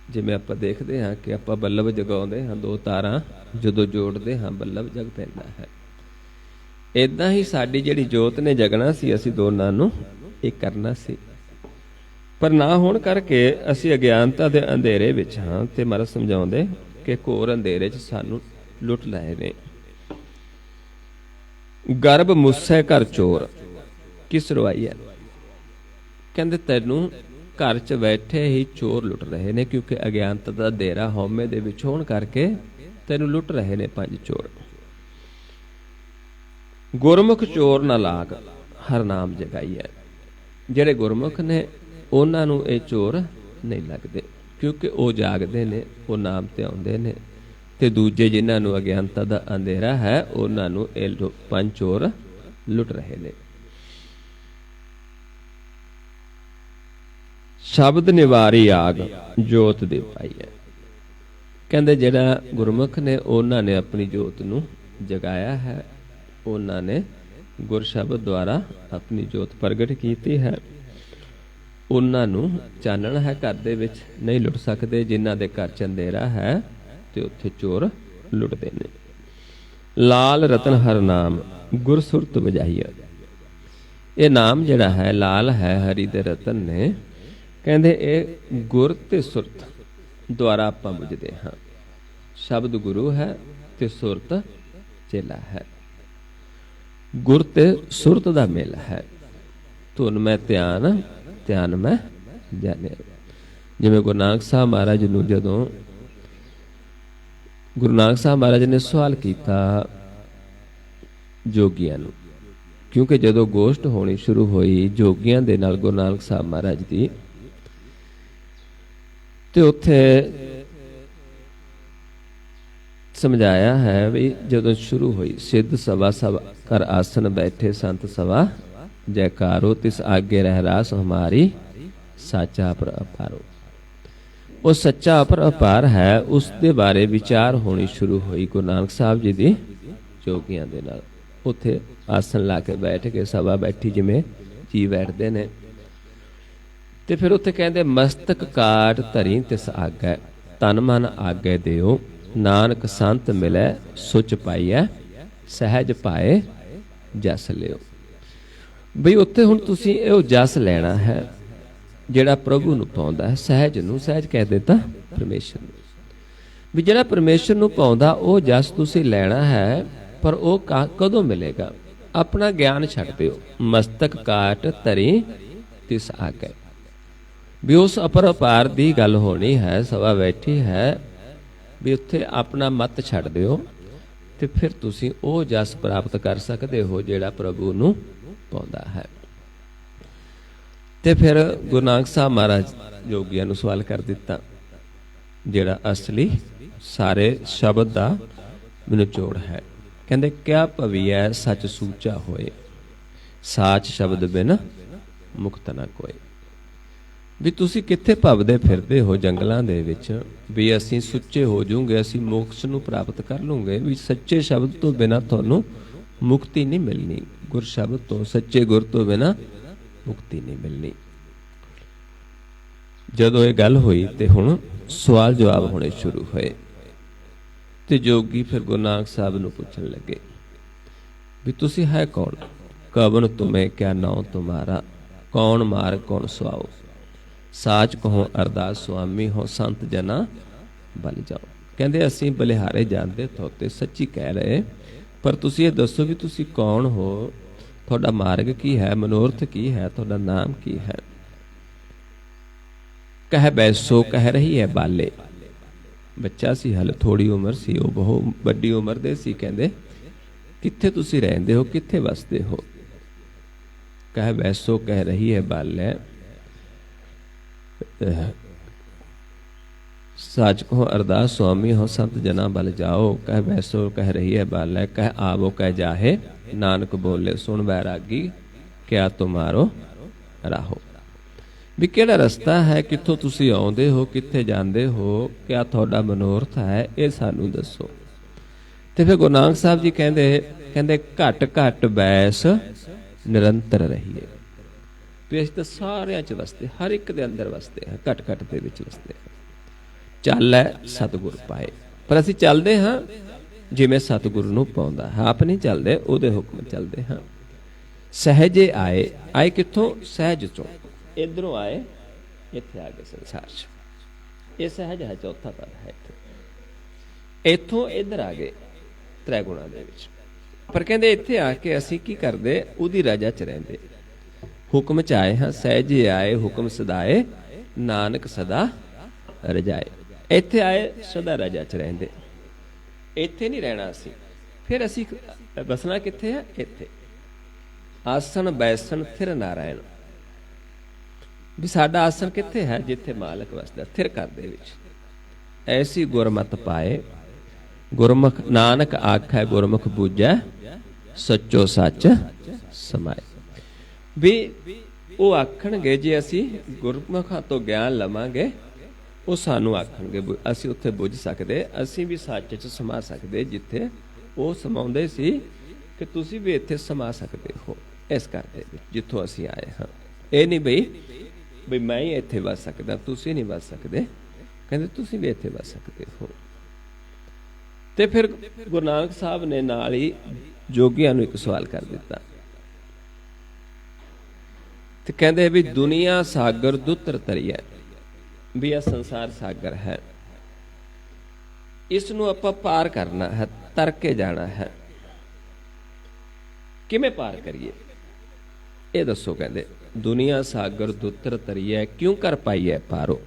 ਜਿਵੇਂ ਆਪਾਂ ਦੇਖਦੇ ਹਾਂ ਕਿ ਆਪਾਂ ਬੱਲਬ ਜਗਾਉਂਦੇ ਹਾਂ, 2 ਤਾਰਾਂ ਜਦੋਂ ਜੋੜਦੇ ਹਾਂ ਬੱਲਬ ਜਗ ਪੈਂਦਾ ਹੈ। ਏਦਾਂ ਹੀ ਸਾਡੀ ਜਿਹੜੀ ਜੋਤ ਨੇ ਜਗਣਾ ਸੀ, ਅਸੀਂ ਦੋਨਾਂ ਨੂੰ ਇੱਕ ਕਰਨਾ ਸੀ, ਪਰ ਨਾ ਹੋਣ ਕਰਕੇ ਅਸੀਂ ਅਗਿਆਨਤਾ ਦੇ ਅੰਧੇਰੇ ਵਿੱਚ ਹਾਂ। ਤੇ ਮਹਾਰਾਜ ਸਮਝਾਉਂਦੇ ਕਿ ਘੋਰ ਅੰਧੇਰੇ 'ਚ ਸਾਨੂੰ ਲੁੱਟ ਲਏ ਨੇ। ਗਰਭ ਮੁੱਸੇ ਘਰ ਚੋਰ ਕਿਸ ਰਵਾਈ ਹੈ। ਕਹਿੰਦੇ ਤੈਨੂੰ ਘਰ 'ਚ ਬੈਠੇ ਹੀ ਚੋਰ ਲੁੱਟ ਰਹੇ ਨੇ, ਕਿਉਂਕਿ ਅਗਿਆਨਤਾ ਦਾ ਅੰਧੇਰਾ ਹਉਮੈ ਦੇ ਵਿੱਚ ਹੋਣ ਕਰਕੇ ਤੈਨੂੰ ਲੁੱਟ ਰਹੇ ਨੇ 5 ਚੋਰ। ਗੁਰਮੁਖ ਚੋਰ ਨਾ ਲਾਗ ਹਰ ਨਾਮ ਜਗਾਈਐ। ਜਿਹੜੇ ਗੁਰਮੁਖ ਨੇ ਉਹਨਾਂ ਨੂੰ ਇਹ ਚੋਰ ਨਹੀਂ ਲੱਗਦੇ, ਕਿਉਂਕਿ ਉਹ ਜਾਗਦੇ ਨੇ, ਉਹ ਨਾਮ ਤੇ ਆਉਂਦੇ ਨੇ। ਤੇ ਦੂਜੇ ਜਿਨ੍ਹਾਂ ਨੂੰ ਅਗਿਆਨਤਾ ਦਾ ਅੰਧੇਰਾ ਹੈ, ਉਹਨਾਂ ਨੂੰ ਇਹ 5 ਚੋਰ ਲੁੱਟ ਰਹੇ ਨੇ। ਸ਼ਬਦ ਨਿਵਾਰੀ ਆਗ ਜੋਤ ਦੇ ਪਾਈਐ। ਕਹਿੰਦੇ ਜਿਹੜਾ ਗੁਰਮੁਖ ਨੇ ਉਹਨਾਂ ਨੇ ਆਪਣੀ ਜੋਤ ਨੂੰ ਜਗਾਇਆ ਹੈ, ਉਹਨਾਂ ਨੇ ਗੁਰ ਸ਼ਬਦ ਦੁਆਰਾ ਆਪਣੀ ਜੋਤ ਪ੍ਰਗਟ ਕੀਤੀ ਹੈ। ਉਹਨਾਂ ਨੂੰ ਚਾਨਣ ਹੈ, ਘਰ ਦੇ ਵਿੱਚ ਨਹੀਂ ਲੁੱਟ ਸਕਦੇ। ਜਿਨ੍ਹਾਂ ਦੇ ਘਰ 'ਚ ਅੰਧੇਰਾ ਹੈ ਤੇ ਉੱਥੇ ਚੋਰ ਲੁੱਟਦੇ ਨੇ। ਲਾਲ ਰਤਨ ਹਰ ਨਾਮ ਗੁਰ ਸੁਰਤ ਵਜਾਈਐ। ਇਹ ਨਾਮ ਜਿਹੜਾ ਹੈ ਲਾਲ ਹੈ, ਹਰੀ ਦੇ ਰਤਨ ਨੇ। ਕਹਿੰਦੇ ਇਹ ਗੁਰ ਤੇ ਸੁਰਤ ਦੁਆਰਾ ਆਪਾਂ ਬੁਝਦੇ ਹਾਂ। ਸ਼ਬਦ ਗੁਰੂ ਹੈ ਤੇ ਸੁਰਤ ਚੇਲਾ ਹੈ। ਗੁਰ ਤੇ ਸੁਰਤ ਦਾ ਮੇਲ ਹੈ। ਧੁਨ ਮੈਂ ਧਿਆਨ, ਧਿਆਨ ਮੈਂ ਜਾਣਿਆ। ਜਿਵੇਂ ਗੁਰੂ ਨਾਨਕ ਸਾਹਿਬ ਮਹਾਰਾਜ ਨੂੰ, ਜਦੋਂ ਗੁਰੂ ਨਾਨਕ ਸਾਹਿਬ ਮਹਾਰਾਜ ਨੇ ਸਵਾਲ ਕੀਤਾ ਜੋਗੀਆਂ ਨੂੰ, ਕਿਉਂਕਿ ਜਦੋਂ ਗੋਸ਼ਟ ਹੋਣੀ ਸ਼ੁਰੂ ਹੋਈ ਜੋਗੀਆਂ ਦੇ ਨਾਲ ਗੁਰੂ ਨਾਨਕ ਸਾਹਿਬ ਮਹਾਰਾਜ ਦੀ, ਤੇ ਉੱਥੇ ਸਮਝਾਇਆ ਹੈ ਵੀ ਜਦੋਂ ਸ਼ੁਰੂ ਹੋਈ, ਸਿੱਧ ਸਭਾ ਸਭ ਕਰ ਆਸਨ ਬੈਠੇ ਸੰਤ ਸਭਾ ਜੈਕਾਰੋ, ਤਿਸ ਆਗੇ ਰਹਿ ਰਾਸ ਹਮਾਰੀ ਸਾਚਾ ਪਰ ਅਪਾਰੋ। ਉਹ ਸੱਚਾ ਪਰ ਅਪਾਰ ਹੈ, ਉਸ ਦੇ ਬਾਰੇ ਵਿਚਾਰ ਹੋਣੀ ਸ਼ੁਰੂ ਹੋਈ ਗੁਰੂ ਨਾਨਕ ਸਾਹਿਬ ਜੀ ਦੀ ਜੋਗੀਆਂ ਦੇ ਨਾਲ। ਉੱਥੇ ਆਸਨ ਲਾ ਕੇ ਬੈਠ ਕੇ ਸਭਾ ਬੈਠੀ, ਜਿਵੇਂ ਜੀ ਬੈਠਦੇ ਨੇ। ਤੇ ਫਿਰ ਉੱਥੇ ਕਹਿੰਦੇ ਮਸਤਕ ਕਾਟ ਧਰੀ ਤਿਸ ਆਗੈ, ਤਨ ਮਨ ਆਗੇ ਦਿਓ, ਨਾਨਕ ਸੰਤ ਮਿਲੈ ਸੁਚ ਪਾਈਐ, ਸਹਿਜ ਪਾਏ ਜਸ ਲਿਓ। ਬਈ ਉੱਥੇ ਹੁਣ ਤੁਸੀਂ ਇਹ ਜਸ ਲੈਣਾ ਹੈ ਜਿਹੜਾ ਪ੍ਰਭੂ ਨੂੰ ਪਾਉਂਦਾ ਹੈ। ਸਹਿਜ ਨੂੰ, ਸਹਿਜ ਕਹਿ ਦਿੱਤਾ ਪਰਮੇਸ਼ਰ ਨੂੰ। ਵੀ ਜਿਹੜਾ ਪਰਮੇਸ਼ਰ ਨੂੰ ਪਾਉਂਦਾ ਉਹ ਜਸ ਤੁਸੀਂ ਲੈਣਾ ਹੈ, ਪਰ ਉਹ ਕਦੋਂ ਮਿਲੇਗਾ? ਆਪਣਾ ਗਿਆਨ ਛੱਡ ਦਿਓ। ਮਸਤਕ ਕਾਟ ਧਰੀ ਤਿਸ ਆਗੈ, ਵੀ ਉਸ ਅਪਰਪਾਰ ਦੀ ਗੱਲ ਹੋਣੀ ਹੈ, ਸਭਾ ਬੈਠੀ ਹੈ, ਵੀ ਉੱਥੇ ਆਪਣਾ ਮਤ ਛੱਡ ਦਿਓ ਤੇ ਫਿਰ ਤੁਸੀਂ ਉਹ ਜਸ ਪ੍ਰਾਪਤ ਕਰ ਸਕਦੇ ਹੋ ਜਿਹੜਾ ਪ੍ਰਭੂ ਨੂੰ ਪਾਉਂਦਾ ਹੈ। ਤੇ ਫਿਰ ਗੁਰੂ ਨਾਨਕ ਸਾਹਿਬ ਮਹਾਰਾਜ ਜੋਗੀਆਂ ਨੂੰ ਸਵਾਲ ਕਰ ਦਿੱਤਾ, ਜਿਹੜਾ ਅਸਲੀ ਸਾਰੇ ਸ਼ਬਦ ਦਾ ਨਿਚੋੜ ਹੈ। ਕਹਿੰਦੇ ਕਿਆ ਭਵੀਐ ਸੱਚ ਸੂਚਾ ਹੋਏ, ਸਾਚ ਸ਼ਬਦ ਬਿਨ ਮੁਕਤ ਨਾ ਕੋਏ। ਵੀ ਤੁਸੀਂ ਕਿੱਥੇ ਭਵਦੇ ਫਿਰਦੇ ਹੋ ਜੰਗਲਾਂ ਦੇ ਵਿੱਚ, ਵੀ ਅਸੀਂ ਸੁੱਚੇ ਹੋ ਜੂਗੇ, ਅਸੀਂ ਮੋਕਸ਼ ਨੂੰ ਪ੍ਰਾਪਤ ਕਰ ਲੂੰਗੇ। ਵੀ ਸੱਚੇ ਸ਼ਬਦ ਤੋਂ ਬਿਨਾਂ ਤੁਹਾਨੂੰ ਮੁਕਤੀ ਨਹੀਂ ਮਿਲਣੀ, ਗੁਰ ਸ਼ਬਦ ਤੋਂ, ਸੱਚੇ ਗੁਰ ਤੋਂ ਬਿਨਾਂ ਮੁਕਤੀ ਨਹੀਂ ਮਿਲਣੀ। ਜਦੋਂ ਇਹ ਗੱਲ ਹੋਈ ਤੇ ਹੁਣ ਸਵਾਲ ਜਵਾਬ ਹੋਣੇ ਸ਼ੁਰੂ ਹੋਏ। ਤੇ ਜੋਗੀ ਫਿਰ ਗੁਰੂ ਨਾਨਕ ਸਾਹਿਬ ਨੂੰ ਪੁੱਛਣ ਲੱਗੇ ਵੀ ਤੁਸੀਂ ਹੈ ਕੌਣ? ਕਵਨ ਤੁਮੇ ਕਿਆ ਨਾਉ ਤੁਮਾਰਾ, ਕੌਣ ਮਾਰ ਕੌਣ ਸੁਆਓ, ਸਾਚ ਕਹੋ ਅਰਦਾਸ ਸੁਆਮੀ ਹੋ, ਸੰਤ ਜਨਾ ਬਲ ਜਾਓ। ਕਹਿੰਦੇ ਅਸੀਂ ਬਲਿਹਾਰੇ ਜਾਂਦੇ ਥੋਤੇ ਸੱਚੀ ਕਹਿ ਰਹੇ, ਪਰ ਤੁਸੀਂ ਇਹ ਦੱਸੋ ਵੀ ਤੁਸੀਂ ਕੌਣ ਹੋ, ਤੁਹਾਡਾ ਮਾਰਗ ਕੀ ਹੈ, ਮਨੋਰਥ ਕੀ ਹੈ, ਤੁਹਾਡਾ ਨਾਮ ਕੀ ਹੈ। ਕਹਿ ਬੈਸੋ ਕਹਿ ਰਹੀ ਹੈ ਬਾਲੇ। ਬੱਚਾ ਸੀ, ਹਲ ਥੋੜੀ ਉਮਰ ਸੀ, ਉਹ ਬਹੁਤ ਵੱਡੀ ਉਮਰ ਦੇ ਸੀ। ਕਹਿੰਦੇ ਕਿੱਥੇ ਤੁਸੀਂ ਰਹਿੰਦੇ ਹੋ, ਕਿੱਥੇ ਵਸਦੇ ਹੋ? ਕਹਿ ਬੈਸੋ ਕਹਿ ਰਹੀ ਹੈ ਬਾਲੇ, ਸਾਚ ਕਹੋ ਅਰਦਾਸ ਸੁਆਮੀ ਹੋ, ਸੰਤ ਜਨਾ ਬਲ ਜਾਓ। ਕਹਿ ਬੈਸੋ ਕਹਿ ਰਹੀ ਹੈ ਬਾਲੇ, ਕਹਿ ਆਵੋ ਕਹਿ ਜਾਹੇ, ਨਾਨਕ ਬੋਲੇ ਸੁਣ ਬੈਰਾਗੀ, ਕਿਆ ਤੁਮਾਰੋ ਰਾਹੋ। ਵੀ ਕਿਹੜਾ ਰਸਤਾ ਹੈ, ਕਿੱਥੋਂ ਤੁਸੀਂ ਆਉਂਦੇ ਹੋ, ਕਿੱਥੇ ਜਾਂਦੇ ਹੋ, ਕਿਆ ਤੁਹਾਡਾ ਮਨੋਰਥ ਹੈ, ਇਹ ਸਾਨੂੰ ਦੱਸੋ। ਤੇ ਫਿਰ ਗੁਰੂ ਨਾਨਕ ਸਾਹਿਬ ਜੀ ਕਹਿੰਦੇ ਘਟ ਘਟ ਬੈਸ ਨਿਰੰਤਰ ਰਹੀਏ। ਵੀ ਅਸੀਂ ਤਾਂ ਸਾਰਿਆਂ 'ਚ ਵਸਦੇ, ਹਰ ਇੱਕ ਦੇ ਅੰਦਰ ਵਸਦੇ ਹਾਂ, ਘਟ ਘਟ ਦੇ ਵਿੱਚ ਵਸਦੇ ਹਾਂ। ਚੱਲੈ ਸਤਿਗੁਰ ਪਾਏ, ਪਰ ਅਸੀਂ ਚੱਲਦੇ ਹਾਂ ਜਿਵੇਂ ਸਤਿਗੁਰੂ ਨੂੰ ਪਾਉਂਦਾ ਹੈ, ਆਪ ਨਹੀਂ ਚੱਲਦੇ, ਉਹਦੇ ਹੁਕਮ ਚੱਲਦੇ ਹਾਂ। ਸਹਿਜੇ ਆਏ, ਆਏ ਕਿੱਥੋਂ? ਸਹਿਜ ਚੋਂ, ਇੱਧਰੋਂ ਆਏ, ਇੱਥੇ ਆ ਗਏ ਸੰਸਾਰ 'ਚ। ਇਹ ਸਹਿਜ ਹੈ, ਚੌਥਾ ਪਦ ਹੈ। ਇੱਥੋਂ ਇੱਧਰ ਆ ਗਏ ਤ੍ਰੈ ਗੁਣਾਂ ਦੇ ਵਿੱਚ। ਪਰ ਕਹਿੰਦੇ ਇੱਥੇ ਆ ਕੇ ਅਸੀਂ ਕੀ ਕਰਦੇ? ਉਹਦੀ ਰਜਾ 'ਚ ਰਹਿੰਦੇ, ਹੁਕਮ 'ਚ ਆਏ ਹਾਂ। ਸਹਿਜੇ ਆਏ ਹੁਕਮ ਸਦਾਏ, ਨਾਨਕ ਸਦਾ ਰਜਾਏ। ਇੱਥੇ ਆਏ ਸਦਾ ਰਜਾ 'ਚ ਰਹਿੰਦੇ, ਇੱਥੇ ਨਹੀਂ ਰਹਿਣਾ ਅਸੀਂ। ਫਿਰ ਅਸੀਂ ਬਸਣਾ ਕਿੱਥੇ ਹੈ? ਇੱਥੇ। ਆਸਣ ਬੈਸਣ ਥਿਰ ਨਾਰਾਇਣ। ਵੀ ਸਾਡਾ ਆਸਣ ਕਿੱਥੇ ਹੈ? ਜਿੱਥੇ ਮਾਲਕ ਵਸਦਾ, ਥਿਰ ਘਰ ਦੇ ਵਿੱਚ। ਐਸੀ ਗੁਰਮਤਿ ਪਾਏ, ਗੁਰਮੁਖ ਨਾਨਕ ਆਖੈ, ਗੁਰਮੁਖ ਬੂਝੈ, ਸੱਚੋ ਸੱਚ ਸਮਾਏ। ਵੀ ਉਹ ਆਖਣਗੇ, ਜੇ ਅਸੀਂ ਗੁਰਮੁਖਾਂ ਤੋਂ ਗਿਆਨ ਲਵਾਂਗੇ, ਉਹ ਸਾਨੂੰ ਆਖਣਗੇ, ਅਸੀਂ ਉੱਥੇ ਬੁੱਝ ਸਕਦੇ, ਅਸੀਂ ਵੀ ਸੱਚ 'ਚ ਸਮਾ ਸਕਦੇ, ਜਿੱਥੇ ਉਹ ਸਮਾਉਂਦੇ ਸੀ ਕਿ ਤੁਸੀਂ ਵੀ ਇੱਥੇ ਸਮਾ ਸਕਦੇ ਹੋ, ਇਸ ਘਰ ਦੇ ਵਿੱਚ ਜਿੱਥੋਂ ਅਸੀਂ ਆਏ ਹਾਂ। ਇਹ ਨਹੀਂ ਬਈ ਮੈਂ ਹੀ ਇੱਥੇ ਵਸ ਸਕਦਾ, ਤੁਸੀਂ ਨਹੀਂ ਵਸ ਸਕਦੇ। ਕਹਿੰਦੇ ਤੁਸੀਂ ਵੀ ਇੱਥੇ ਵਸ ਸਕਦੇ ਹੋ। ਤੇ ਫਿਰ ਗੁਰੂ ਨਾਨਕ ਸਾਹਿਬ ਨੇ ਨਾਲ ਹੀ ਜੋਗੀਆਂ ਨੂੰ ਇੱਕ ਸਵਾਲ ਕਰ ਦਿੱਤਾ। ਤੇ ਕਹਿੰਦੇ ਵੀ ਦੁਨੀਆ ਸਾਗਰ ਦੁੱਤਰ ਤਰੀਐ, ਵੀ ਇਹ ਸੰਸਾਰ ਸਾਗਰ ਹੈ, ਇਸ ਨੂੰ ਆਪਾਂ ਪਾਰ ਕਰਨਾ ਹੈ, ਤਰ ਕੇ ਜਾਣਾ ਹੈ। ਕਿਵੇਂ ਪਾਰ ਕਰੀਏ ਇਹ ਦੱਸੋ। ਕਹਿੰਦੇ ਦੁਨੀਆ ਸਾਗਰ ਦੁੱਤਰ ਤਰੀਐ, ਕਿਉਂ ਕਰ ਪਾਈਐ ਪਾਰੋ,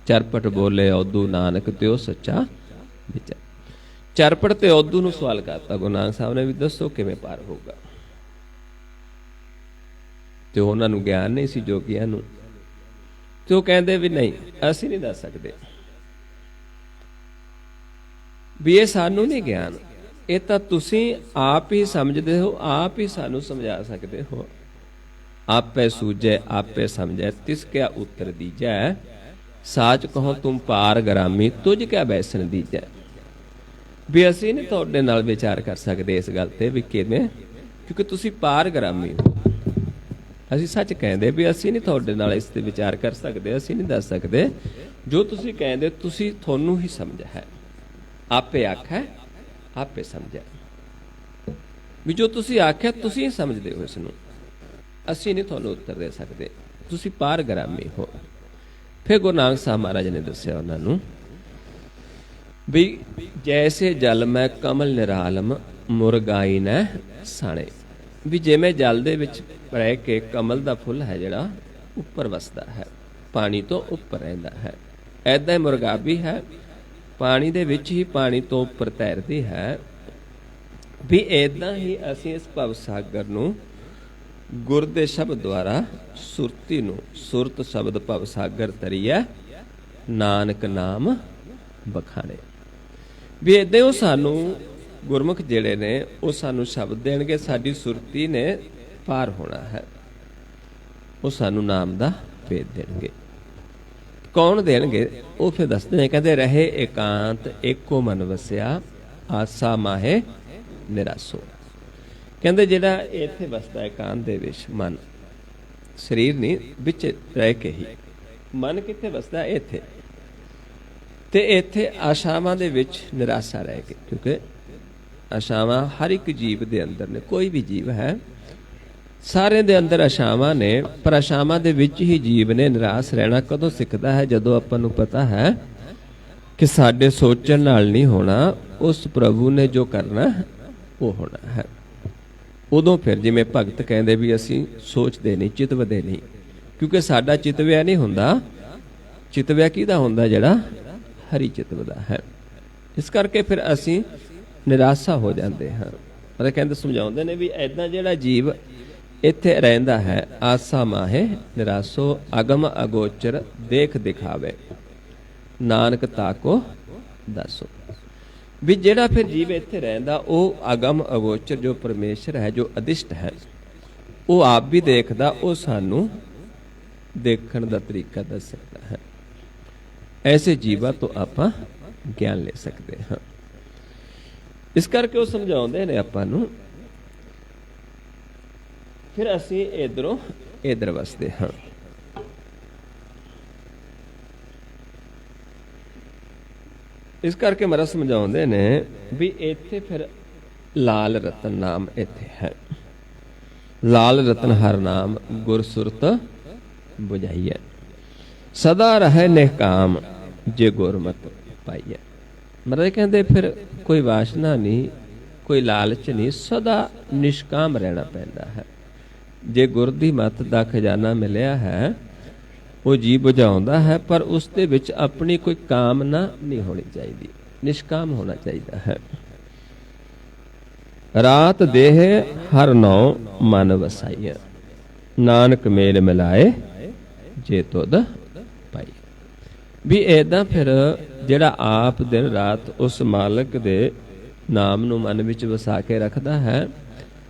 ਚਰਪਟ ਬੋਲੇ ਔਦੂ ਨਾਨਕ ਤਿਉ ਸੱਚਾ ਵਿਚਾਰ। ਚਰਪਟ ਤੇ ਔਦੂ ਨੂੰ ਸਵਾਲ ਕਰਤਾ ਗੁਰੂ ਨਾਨਕ ਸਾਹਿਬ ਨੇ, ਵੀ ਦੱਸੋ ਕਿਵੇਂ ਪਾਰ ਹੋਊਗਾ। ਤੇ ਉਹਨਾਂ ਨੂੰ ਗਿਆਨ ਨਹੀਂ ਸੀ ਜੋਗੀਆਂ ਨੂੰ, ਤੇ ਉਹ ਕਹਿੰਦੇ ਵੀ ਨਹੀਂ, ਅਸੀਂ ਨਹੀਂ ਦੱਸ ਸਕਦੇ, ਵੀ ਇਹ ਸਾਨੂੰ ਨਹੀਂ ਗਿਆਨ, ਇਹ ਤਾਂ ਤੁਸੀਂ ਆਪ ਹੀ ਸਮਝਦੇ ਹੋ, ਆਪ ਹੀ ਸਾਨੂੰ ਸਮਝਾ ਸਕਦੇ ਹੋ। ਆਪੇ ਸੂਝੈ ਆਪੇ ਸਮਝੈ, ਤਿਸ ਕਿਆ ਉੱਤਰ ਦੀਜੈ, ਸਾਚ ਕਹੋ ਤੁਮ ਪਾਰ ਗਰਾਮੀ, ਤੁਝ ਕਿਆ ਬੈਸਣ ਦੀਜੈ। ਵੀ ਅਸੀਂ ਨਹੀਂ ਤੁਹਾਡੇ ਨਾਲ ਵਿਚਾਰ ਕਰ ਸਕਦੇ ਇਸ ਗੱਲ ਤੇ, ਵੀ ਕਿਵੇਂ, ਕਿਉਂਕਿ ਤੁਸੀਂ ਪਾਰ ਗਰਾਮੀ ਹੋ। ਅਸੀਂ ਸੱਚ ਕਹਿੰਦੇ ਵੀ ਅਸੀਂ ਨਹੀਂ ਤੁਹਾਡੇ ਨਾਲ ਇਸ ਤੇ ਵਿਚਾਰ ਕਰ ਸਕਦੇ, ਅਸੀਂ ਨਹੀਂ ਦੱਸ ਸਕਦੇ। ਜੋ ਤੁਸੀਂ ਕਹਿੰਦੇ ਤੁਸੀਂ, ਤੁਹਾਨੂੰ ਹੀ ਸਮਝ ਹੈ, ਆਪੇ ਆਖੈ ਆਪੇ ਸਮਝੈ। ਵੀ ਜੋ ਤੁਸੀਂ ਆਖਿਆ ਤੁਸੀਂ ਸਮਝਦੇ ਹੋ ਇਸ ਨੂੰ, ਅਸੀਂ ਨਹੀਂ ਤੁਹਾਨੂੰ ਉੱਤਰ ਦੇ ਸਕਦੇ, ਤੁਸੀਂ ਪਾਰ ਗਰਾਮੀ ਹੋ। ਫਿਰ ਗੁਰੂ ਨਾਨਕ ਸਾਹਿਬ ਮਹਾਰਾਜ ਨੇ ਦੱਸਿਆ ਉਹਨਾਂ ਨੂੰ, ਵੀ ਜੈਸੇ ਜਲ ਮੈਂ ਕਮਲ ਨਿਰਾਲਮ, ਮੁਰਗਾਈ ਨੈ ਸਾਣੇ। ਵੀ ਜਿਵੇਂ ਜਲ ਦੇ ਵਿੱਚ ਰਹਿ ਕੇ ਕਮਲ ਦਾ ਫੁੱਲ ਹੈ ਜਿਹੜਾ ਉੱਪਰ ਵਸਦਾ ਹੈ, ਪਾਣੀ ਤੋਂ ਉੱਪਰ ਰਹਿੰਦਾ ਹੈ, ਐਦਾਂ ਹੀ ਮੁਰਗਾਬੀ ਹੈ, ਪਾਣੀ ਦੇ ਵਿੱਚ ਹੀ ਪਾਣੀ ਤੋਂ ਉੱਪਰ ਤੈਰਦੀ ਹੈ, ਵੀ ਇੱਦਾਂ ਹੀ ਅਸੀਂ ਇਸ ਭਵ ਸਾਗਰ ਨੂੰ ਗੁਰ ਦੇ ਸ਼ਬਦ ਦੁਆਰਾ ਸੁਰਤੀ ਨੂੰ ਸੁਰਤ ਸ਼ਬਦ ਭਵ ਸਾਗਰ ਤਰੀਐ ਨਾਨਕ ਨਾਮ ਬਖਾਣੇ। ਵੀ ਇੱਦਾਂ ਉਹ ਸਾਨੂੰ ਗੁਰਮੁਖ ਜਿਹੜੇ ਨੇ ਉਹ ਸਾਨੂੰ ਸ਼ਬਦ ਦੇਣਗੇ, ਸਾਡੀ ਸੁਰਤੀ ਨੇ ਪਾਰ ਹੋਣਾ ਹੈ, ਉਹ ਸਾਨੂੰ ਨਾਮ ਦਾ ਭੇਦ ਦੇਣਗੇ। ਕੌਣ ਦੇਣਗੇ ਉਹ ਫਿਰ ਦੱਸਦੇ ਨੇ, ਕਹਿੰਦੇ ਰਹੇ ਇਕਾਂਤ ਏਕੋ ਮਨ ਵਸਿਆ ਆਸਾ ਮਾਹੇ ਨਿਰਾਸੋ। ਕਹਿੰਦੇ ਜਿਹੜਾ ਇੱਥੇ ਵਸਦਾ ਇਕਾਂਤ ਦੇ ਵਿੱਚ ਮਨ, ਸਰੀਰ ਨਹੀਂ, ਵਿੱਚ ਰਹਿ ਕੇ ਹੀ ਮਨ ਕਿੱਥੇ ਵਸਦਾ? ਇੱਥੇ। ਤੇ ਇੱਥੇ ਆਸ਼ਾਵਾਂ ਦੇ ਵਿੱਚ ਨਿਰਾਸ਼ਾ ਰਹਿ ਕੇ, ਕਿਉਂਕਿ ਆਸ਼ਾਵਾਂ ਹਰ ਇੱਕ ਜੀਵ ਦੇ ਅੰਦਰ ਨੇ, ਕੋਈ ਵੀ ਜੀਵ ਹੈ ਸਾਰਿਆਂ ਦੇ ਅੰਦਰ ਆਸ਼ਾਵਾਂ ਨੇ, ਪਰ ਆਸ਼ਾਵਾਂ ਦੇ ਵਿੱਚ ਹੀ ਜੀਵ ਨੇ ਨਿਰਾਸ਼ ਰਹਿਣਾ ਕਦੋਂ ਸਿੱਖਦਾ ਹੈ? ਜਦੋਂ ਆਪਾਂ ਨੂੰ ਪਤਾ ਹੈ ਕਿ ਸਾਡੇ ਸੋਚਣ ਨਾਲ ਨਹੀਂ ਹੋਣਾ, ਉਸ ਪ੍ਰਭੂ ਨੇ ਜੋ ਕਰਨਾ ਉਹ ਹੋਣਾ ਹੈ। ਉਦੋਂ ਫਿਰ ਜਿਵੇਂ ਭਗਤ ਕਹਿੰਦੇ ਵੀ ਅਸੀਂ ਸੋਚਦੇ ਨਹੀਂ, ਚਿਤਵਦੇ ਨਹੀਂ, ਕਿਉਂਕਿ ਸਾਡਾ ਚਿਤਵਿਆ ਨਹੀਂ ਹੁੰਦਾ। ਚਿਤਵਿਆ ਕਿਹਦਾ ਹੁੰਦਾ? ਜਿਹੜਾ ਹਰੀ ਚਿਤਵਦਾ ਹੈ। ਇਸ ਕਰਕੇ ਫਿਰ ਅਸੀਂ ਨਿਰਾਸ਼ਾ ਹੋ ਜਾਂਦੇ ਹਾਂ। ਪਰ ਕਹਿੰਦੇ ਸਮਝਾਉਂਦੇ ਨੇ ਵੀ ਐਦਾਂ ਜਿਹੜਾ ਜੀਵ ਇੱਥੇ ਰਹਿੰਦਾ ਹੈ, ਆਸਾ ਮਾਹੇ ਨਿਰਾਸੋ ਅਗਮ ਅਗੋਚਰ ਦੇਖ ਦਿਖਾਵੇ ਨਾਨਕ ਤਾਕੋ ਦੱਸੋ। ਵੀ ਜਿਹੜਾ ਫਿਰ ਜੀਵ ਇੱਥੇ ਰਹਿੰਦਾ ਉਹ ਅਗਮ ਅਗੋਚਰ ਜੋ ਪਰਮੇਸ਼ਰ ਹੈ, ਜੋ ਅਦਿਸ਼ਟ ਹੈ, ਉਹ ਆਪ ਵੀ ਦੇਖਦਾ, ਉਹ ਸਾਨੂੰ ਦੇਖਣ ਦਾ ਤਰੀਕਾ ਦੱਸ ਸਕਦਾ ਹੈ। ਐਸੇ ਜੀਵਾਂ ਤੋਂ ਆਪਾਂ ਗਿਆਨ ਲੈ ਸਕਦੇ ਹਾਂ। ਇਸ ਕਰਕੇ ਉਹ ਸਮਝਾਉਂਦੇ ਨੇ ਆਪਾਂ ਨੂੰ, ਫਿਰ ਅਸੀਂ ਇਧਰੋਂ ਇਧਰ ਵਸਦੇ ਹਾਂ। ਇਸ ਕਰਕੇ ਮਹਾਰਾਜ ਸਮਝਾਉਂਦੇ ਨੇ ਵੀ ਇੱਥੇ ਫਿਰ ਲਾਲ ਰਤਨ ਨਾਮ ਇੱਥੇ ਹੈ। ਲਾਲ ਰਤਨ ਹਰ ਨਾਮ ਗੁਰ ਸੁਰਤ ਬੁਝਾਈਐ ਸਦਾ ਰਹੇ ਨਿਹਕਾਮ ਜੇ ਗੁਰਮਤਿ ਪਾਈਐ। ਮਹਾਰਾਜ ਕਹਿੰਦੇ ਫਿਰ ਕੋਈ ਵਾਸ਼ਨਾ ਨਹੀਂ, ਕੋਈ ਲਾਲਚ ਨਹੀਂ, ਸਦਾ ਨਿਸ਼ਕਾਮ ਰਹਿਣਾ ਪੈਂਦਾ ਹੈ। ਜੇ ਗੁਰ ਦੀ ਮੱਤ ਦਾ ਖਜ਼ਾਨਾ ਮਿਲਿਆ ਹੈ, ਉਹ ਜੀ ਬੁਝਾਉਂਦਾ ਹੈ, ਪਰ ਉਸ ਦੇ ਵਿੱਚ ਆਪਣੀ ਕੋਈ ਕਾਮਨਾ ਨਹੀਂ ਹੋਣੀ ਚਾਹੀਦੀ, ਨਿਸ਼ਕਾਮ ਹੋਣਾ ਚਾਹੀਦਾ ਹੈ। ਰਾਤ ਦੇਹ ਹਰ ਨੌ ਮਨ ਵਸਾਈਐ ਨਾਨਕ ਮੇਲ ਮਿਲਾਏ ਜੇ ਤੁਧ ਪਾਈ। ਵੀ ਏਦਾਂ ਫਿਰ ਜਿਹੜਾ ਆਪ ਦਿਨ ਰਾਤ ਉਸ ਮਾਲਕ ਦੇ ਨਾਮ ਨੂੰ ਮਨ ਵਿੱਚ ਵਸਾ ਕੇ ਰੱਖਦਾ ਹੈ,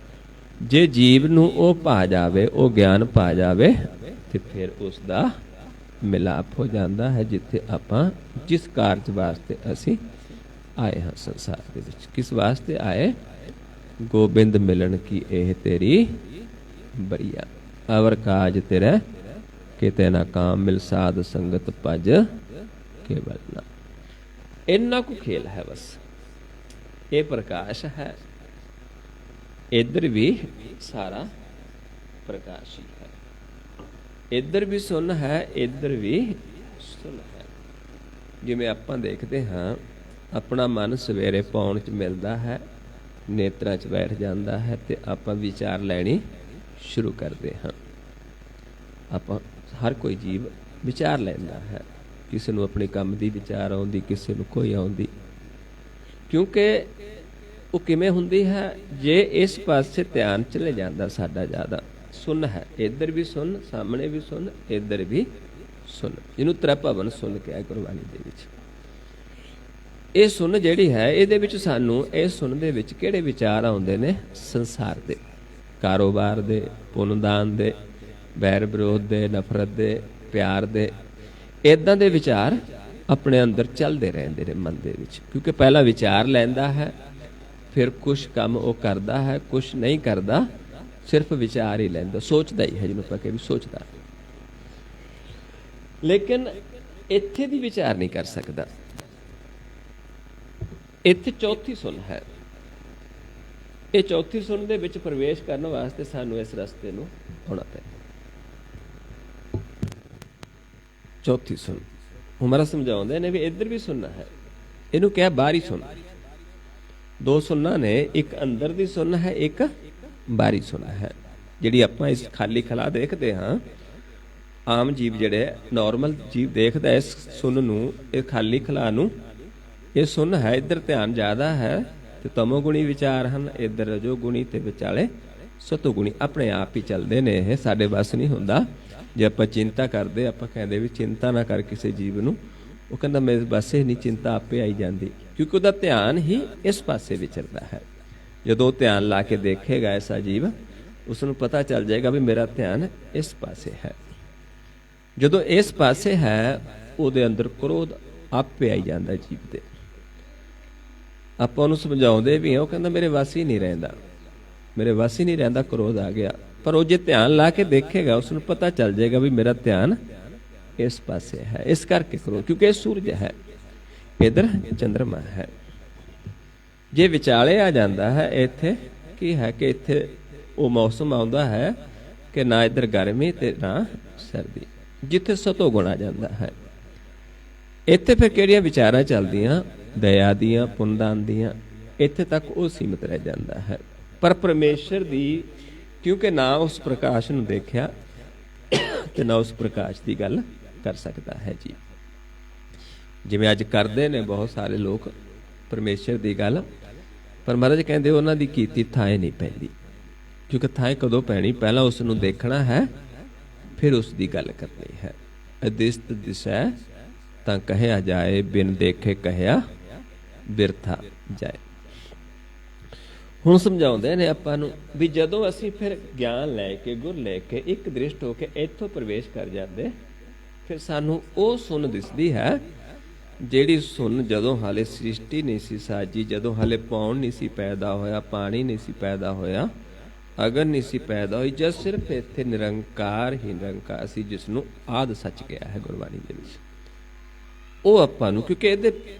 ਜੇ ਜੀਵ ਨੂੰ ਉਹ ਪਾ ਜਾਵੇ, ਉਹ ਗਿਆਨ ਪਾ ਜਾਵੇ, ਤੇ ਫਿਰ ਉਸ ਦਾ ਮਿਲਾਪ ਹੋ ਜਾਂਦਾ ਹੈ। ਜਿੱਥੇ ਆਪਾਂ ਜਿਸ ਕਾਰਜ ਵਾਸਤੇ ਅਸੀਂ ਆਏ ਹਾਂ ਸੰਸਾਰ ਦੇ ਵਿੱਚ, ਕਿਸ ਵਾਸਤੇ ਆਏ? ਗੋਬਿੰਦ ਮਿਲਣ ਕੀ ਇਹ ਤੇਰੀ ਬਰੀਆ, ਅਵਰ ਕਾਜ ਤੇਰੇ ਕਿਤੇ ਨਾ ਕਾਮ ਮਿਲ ਸਾਧ ਸੰਗਤ ਭਜ ਕੇਵਲ ਨਾ। ਇੰਨਾ ਕੁ ਖੇਲ ਹੈ ਬਸ। ਇਹ ਪ੍ਰਕਾਸ਼ ਹੈ, ਇੱਧਰ ਵੀ ਸਾਰਾ ਪ੍ਰਕਾਸ਼ ਹੀ ਹੈ। ਇੱਧਰ ਵੀ ਸੁੰਨ ਹੈ, ਇੱਧਰ ਵੀ ਸੁੰਨ ਹੈ। ਜਿਵੇਂ ਆਪਾਂ ਦੇਖਦੇ ਹਾਂ, ਆਪਣਾ ਮਨ ਸਵੇਰੇ ਪਾਉਣ 'ਚ ਮਿਲਦਾ ਹੈ, ਨੇਤਰਾਂ 'ਚ ਬੈਠ ਜਾਂਦਾ ਹੈ, ਤੇ ਆਪਾਂ ਵਿਚਾਰ ਲੈਣੀ ਸ਼ੁਰੂ ਕਰਦੇ ਹਾਂ। ਆਪਾਂ ਹਰ ਕੋਈ ਜੀਵ ਵਿਚਾਰ ਲੈਂਦਾ ਹੈ, ਕਿਸੇ ਨੂੰ ਆਪਣੇ ਕੰਮ ਦੀ ਵਿਚਾਰ ਆਉਂਦੀ, ਕਿਸੇ ਨੂੰ ਕੋਈ ਆਉਂਦੀ। ਕਿਉਂਕਿ ਉਹ ਕਿਵੇਂ ਹੁੰਦੀ ਹੈ? ਜੇ ਇਸ ਪਾਸੇ ਧਿਆਨ ਚਲੇ ਜਾਂਦਾ ਸਾਡਾ ਜ਼ਿਆਦਾ, ਸੁਣ ਹੈ, ਇੱਧਰ ਵੀ ਸੁਣ, ਸਾਹਮਣੇ ਵੀ ਸੁਣ, ਇੱਧਰ ਵੀ ਸੁਣ, ਜਿਹਨੂੰ ਤ੍ਰਿਭਵਨ ਸੁਣ ਕਿਹਾ ਗੁਰਬਾਣੀ ਦੇ ਵਿੱਚ। ਇਹ ਸੁਣ ਜਿਹੜੀ ਹੈ, ਇਹਦੇ ਵਿੱਚ ਸਾਨੂੰ ਇਹ ਸੁਣ ਦੇ ਵਿੱਚ ਕਿਹੜੇ ਵਿਚਾਰ ਆਉਂਦੇ ਨੇ? ਸੰਸਾਰ ਦੇ, ਕਾਰੋਬਾਰ ਦੇ, ਪੁੰਨਦਾਨ ਦੇ, ਵੈਰ ਵਿਰੋਧ ਦੇ, ਨਫ਼ਰਤ ਦੇ, ਪਿਆਰ ਦੇ, ਇੱਦਾਂ ਦੇ ਵਿਚਾਰ ਆਪਣੇ ਅੰਦਰ ਚੱਲਦੇ ਰਹਿੰਦੇ ਨੇ ਮਨ ਦੇ ਵਿੱਚ। ਕਿਉਂਕਿ ਪਹਿਲਾਂ ਵਿਚਾਰ ਲੈਂਦਾ ਹੈ, ਫਿਰ ਕੁਛ ਕੰਮ ਉਹ ਕਰਦਾ ਹੈ, ਕੁਛ ਨਹੀਂ ਕਰਦਾ, ਸਿਰਫ ਵਿਚਾਰ ਹੀ ਲੈਂਦਾ, ਸੋਚਦਾ ਹੀ ਹੈ, ਜਿਹਨੂੰ ਆਪਾਂ ਕਹਿੰਦੇ ਵੀ ਸੋਚਦਾ। ਲੇਕਿਨ ਇੱਥੇ ਦੀ ਵਿਚਾਰ ਨਹੀਂ ਕਰ ਸਕਦਾ। ਇੱਥੇ ਚੌਥੀ ਸੁਣ ਹੈ। ਇਹ ਚੌਥੀ ਸੁਣ ਦੇ ਵਿੱਚ ਪ੍ਰਵੇਸ਼ ਕਰਨ ਵਾਸਤੇ ਸਾਨੂੰ ਇਸ ਰਸਤੇ ਨੂੰ ਆਉਣਾ ਪੈਂਦਾ। ਚੌਥੀ ਸੁਣ ਹਮਾਰਾ ਸਮਝਾਉਂਦੇ ਨੇ ਵੀ ਇੱਧਰ ਵੀ ਸੁਣਨਾ ਹੈ, ਇਹਨੂੰ ਕਿਹਾ ਬਾਹਰੀ ਸੁਣ। ਦੋ ਸੁਣਨਾ ਨੇ, ਇੱਕ ਅੰਦਰ ਦੀ ਸੁਣ ਹੈ, ਇੱਕ ਬਾਹਰੀ ਸੁਣ ਹੈ। ਜਿਹੜੀ ਆਪਾਂ ਇਸ ਖਾਲੀ ਖਲਾ ਦੇਖਦੇ ਹਾਂ, ਆਮ ਜੀਵ ਜਿਹੜੇ ਨੋਰਮਲ ਜੀਵ ਦੇਖਦਾ ਇਸ ਸੁਣ ਨੂੰ, ਇਹ ਖਾਲੀ ਖਲਾ ਨੂੰ, ਇਹ ਸੁਣ ਹੈ, ਇੱਧਰ ਧਿਆਨ ਜ਼ਿਆਦਾ ਹੈ, ਤੇ ਤਮੋ ਗੁਣੀ ਵਿਚਾਰ ਹਨ, ਇੱਧਰ ਰਜੋ ਗੁਣੀ ਤੇ ਵਿਚਾਲੇ ਸਤੋ ਗੁਣੀ। ਆਪਣੇ ਆਪ ਹੀ ਚੱਲਦੇ ਨੇ ਇਹ, ਸਾਡੇ ਵੱਸ ਨਹੀਂ ਹੁੰਦਾ। ਜੇ ਆਪਾਂ ਚਿੰਤਾ ਕਰਦੇ, ਆਪਾਂ ਕਹਿੰਦੇ ਵੀ ਚਿੰਤਾ ਨਾ ਕਰ ਕਿਸੇ ਜੀਵ ਨੂੰ, ਉਹ ਕਹਿੰਦਾ ਮੇਰੇ ਪਾਸੇ ਨਹੀਂ, ਚਿੰਤਾ ਆਪੇ ਆਈ ਜਾਂਦੀ, ਕਿਉਂਕਿ ਉਹਦਾ ਧਿਆਨ ਹੀ ਇਸ ਪਾਸੇ ਵਿਚਰਦਾ ਹੈ। ਜਦੋਂ ਉਹ ਧਿਆਨ ਲਾ ਕੇ ਦੇਖੇਗਾ ਐਸਾ ਜੀਵ, ਉਸ ਨੂੰ ਪਤਾ ਚੱਲ ਜਾਏਗਾ ਵੀ ਮੇਰਾ ਧਿਆਨ ਇਸ ਪਾਸੇ ਹੈ। ਜਦੋਂ ਇਸ ਪਾਸੇ ਹੈ, ਉਹਦੇ ਅੰਦਰ ਕ੍ਰੋਧ ਆਪੇ ਆਈ ਜਾਂਦਾ ਜੀਵ ਦੇ। ਆਪਾਂ ਉਹਨੂੰ ਸਮਝਾਉਂਦੇ ਵੀ ਹਾਂ, ਉਹ ਕਹਿੰਦਾ ਮੇਰੇ ਵੱਸ ਹੀ ਨਹੀਂ ਰਹਿੰਦਾ, ਮੇਰੇ ਵੱਸ ਹੀ ਨਹੀਂ ਰਹਿੰਦਾ, ਕ੍ਰੋਧ ਆ ਗਿਆ। ਪਰ ਉਹ ਜੇ ਧਿਆਨ ਲਾ ਕੇ ਦੇਖੇਗਾ, ਉਸ ਨੂੰ ਪਤਾ ਚੱਲ ਜਾਏਗਾ ਵੀ ਮੇਰਾ ਧਿਆਨ ਇਸ ਪਾਸੇ ਹੈ। ਇਸ ਕਰਕੇ ਕ੍ਰੋਧ, ਕਿਉਂਕਿ ਇਹ ਸੂਰਜ ਹੈ, ਇਧਰ ਚੰਦਰਮਾ ਹੈ। ਜੇ ਵਿਚਾਲੇ ਆ ਜਾਂਦਾ ਹੈ, ਇੱਥੇ ਕੀ ਹੈ ਕਿ ਇੱਥੇ ਉਹ ਮੌਸਮ ਆਉਂਦਾ ਹੈ ਕਿ ਨਾ ਇੱਧਰ ਗਰਮੀ ਤੇ ਨਾ ਸਰਦੀ, ਜਿੱਥੇ ਸਤੋ ਗੁਣ ਆ ਜਾਂਦਾ ਹੈ। ਇੱਥੇ ਫਿਰ ਕਿਹੜੀਆਂ ਵਿਚਾਰਾਂ ਚੱਲਦੀਆਂ? ਦਇਆ ਦੀਆਂ, ਪੁੰਨਦਾਨ ਦੀਆਂ। ਇੱਥੇ ਤੱਕ ਉਹ ਸੀਮਿਤ ਰਹਿ ਜਾਂਦਾ ਹੈ। ਪਰ ਪਰਮੇਸ਼ਰ ਦੀ, ਕਿਉਂਕਿ ਨਾ ਉਸ ਪ੍ਰਕਾਸ਼ ਨੂੰ ਦੇਖਿਆ ਤੇ ਨਾ ਉਸ ਪ੍ਰਕਾਸ਼ ਦੀ ਗੱਲ ਕਰ ਸਕਦਾ ਹੈ ਜੀ। ਜਿਵੇਂ ਅੱਜ ਕਰਦੇ ਨੇ ਬਹੁਤ ਸਾਰੇ ਲੋਕ ਪਰਮੇਸ਼ਰ ਦੀ ਗੱਲ, ਪਰ ਮਹਾਰਾਜ ਕਹਿੰਦੇ ਉਹਨਾਂ ਦੀ ਕੀਤੀ ਥਾਂ ਨਹੀਂ ਪੈਂਦੀ। ਕਿਉਂਕਿ ਥਾਂ ਕਦੋਂ ਪੈਣੀ? ਪਹਿਲਾਂ ਉਸ ਨੂੰ ਦੇਖਣਾ ਹੈ, ਫਿਰ ਉਸ ਦੀ ਗੱਲ ਕਰਨੀ ਹੈ। ਅਦਿਸ਼ਟ ਦਿਸੈ ਤਾਂ ਕਹਿਆ ਜਾਏ, ਬਿਨ ਦੇਖੇ ਕਹਿਆ ਬਿਰਥਾ ਜਾਏ। ਹੁਣ ਸਮਝਾਉਂਦੇ ਨੇ ਆਪਾਂ ਨੂੰ ਵੀ ਜਦੋਂ ਅਸੀਂ ਫਿਰ ਗਿਆਨ ਲੈ ਕੇ, ਗੁਰ ਲੈ ਕੇ, ਇੱਕ ਦ੍ਰਿਸ਼ਟ ਹੋ ਕੇ ਇੱਥੋਂ ਪ੍ਰਵੇਸ਼ ਕਰ ਜਾਂਦੇ, ਫਿਰ ਸਾਨੂੰ ਉਹ ਸੁਣ ਦਿਸਦੀ ਹੈ ਜਿਹੜੀ ਸੁਣ ਜਦੋਂ ਹਾਲੇ ਸ੍ਰਿਸ਼ਟੀ ਨਹੀਂ ਸੀ ਸਾਜੀ, ਜਦੋਂ ਹਾਲੇ ਪੌਣ ਨਹੀਂ ਸੀ ਪੈਦਾ ਹੋਇਆ, ਪਾਣੀ ਨਹੀਂ ਸੀ ਪੈਦਾ ਹੋਇਆ, ਅਗਨ ਨਹੀਂ ਸੀ ਪੈਦਾ ਹੋਈ, ਜਦ ਸਿਰਫ ਇੱਥੇ ਨਿਰੰਕਾਰ ਹੀ ਨਿਰੰਕਾਰ ਸੀ, ਜਿਸ ਨੂੰ ਆਦਿ ਸੱਚ ਗਿਆ ਹੈ ਗੁਰਬਾਣੀ ਦੇ ਵਿੱਚ। ਉਹ ਆਪਾਂ ਨੂੰ, ਕਿਉਂਕਿ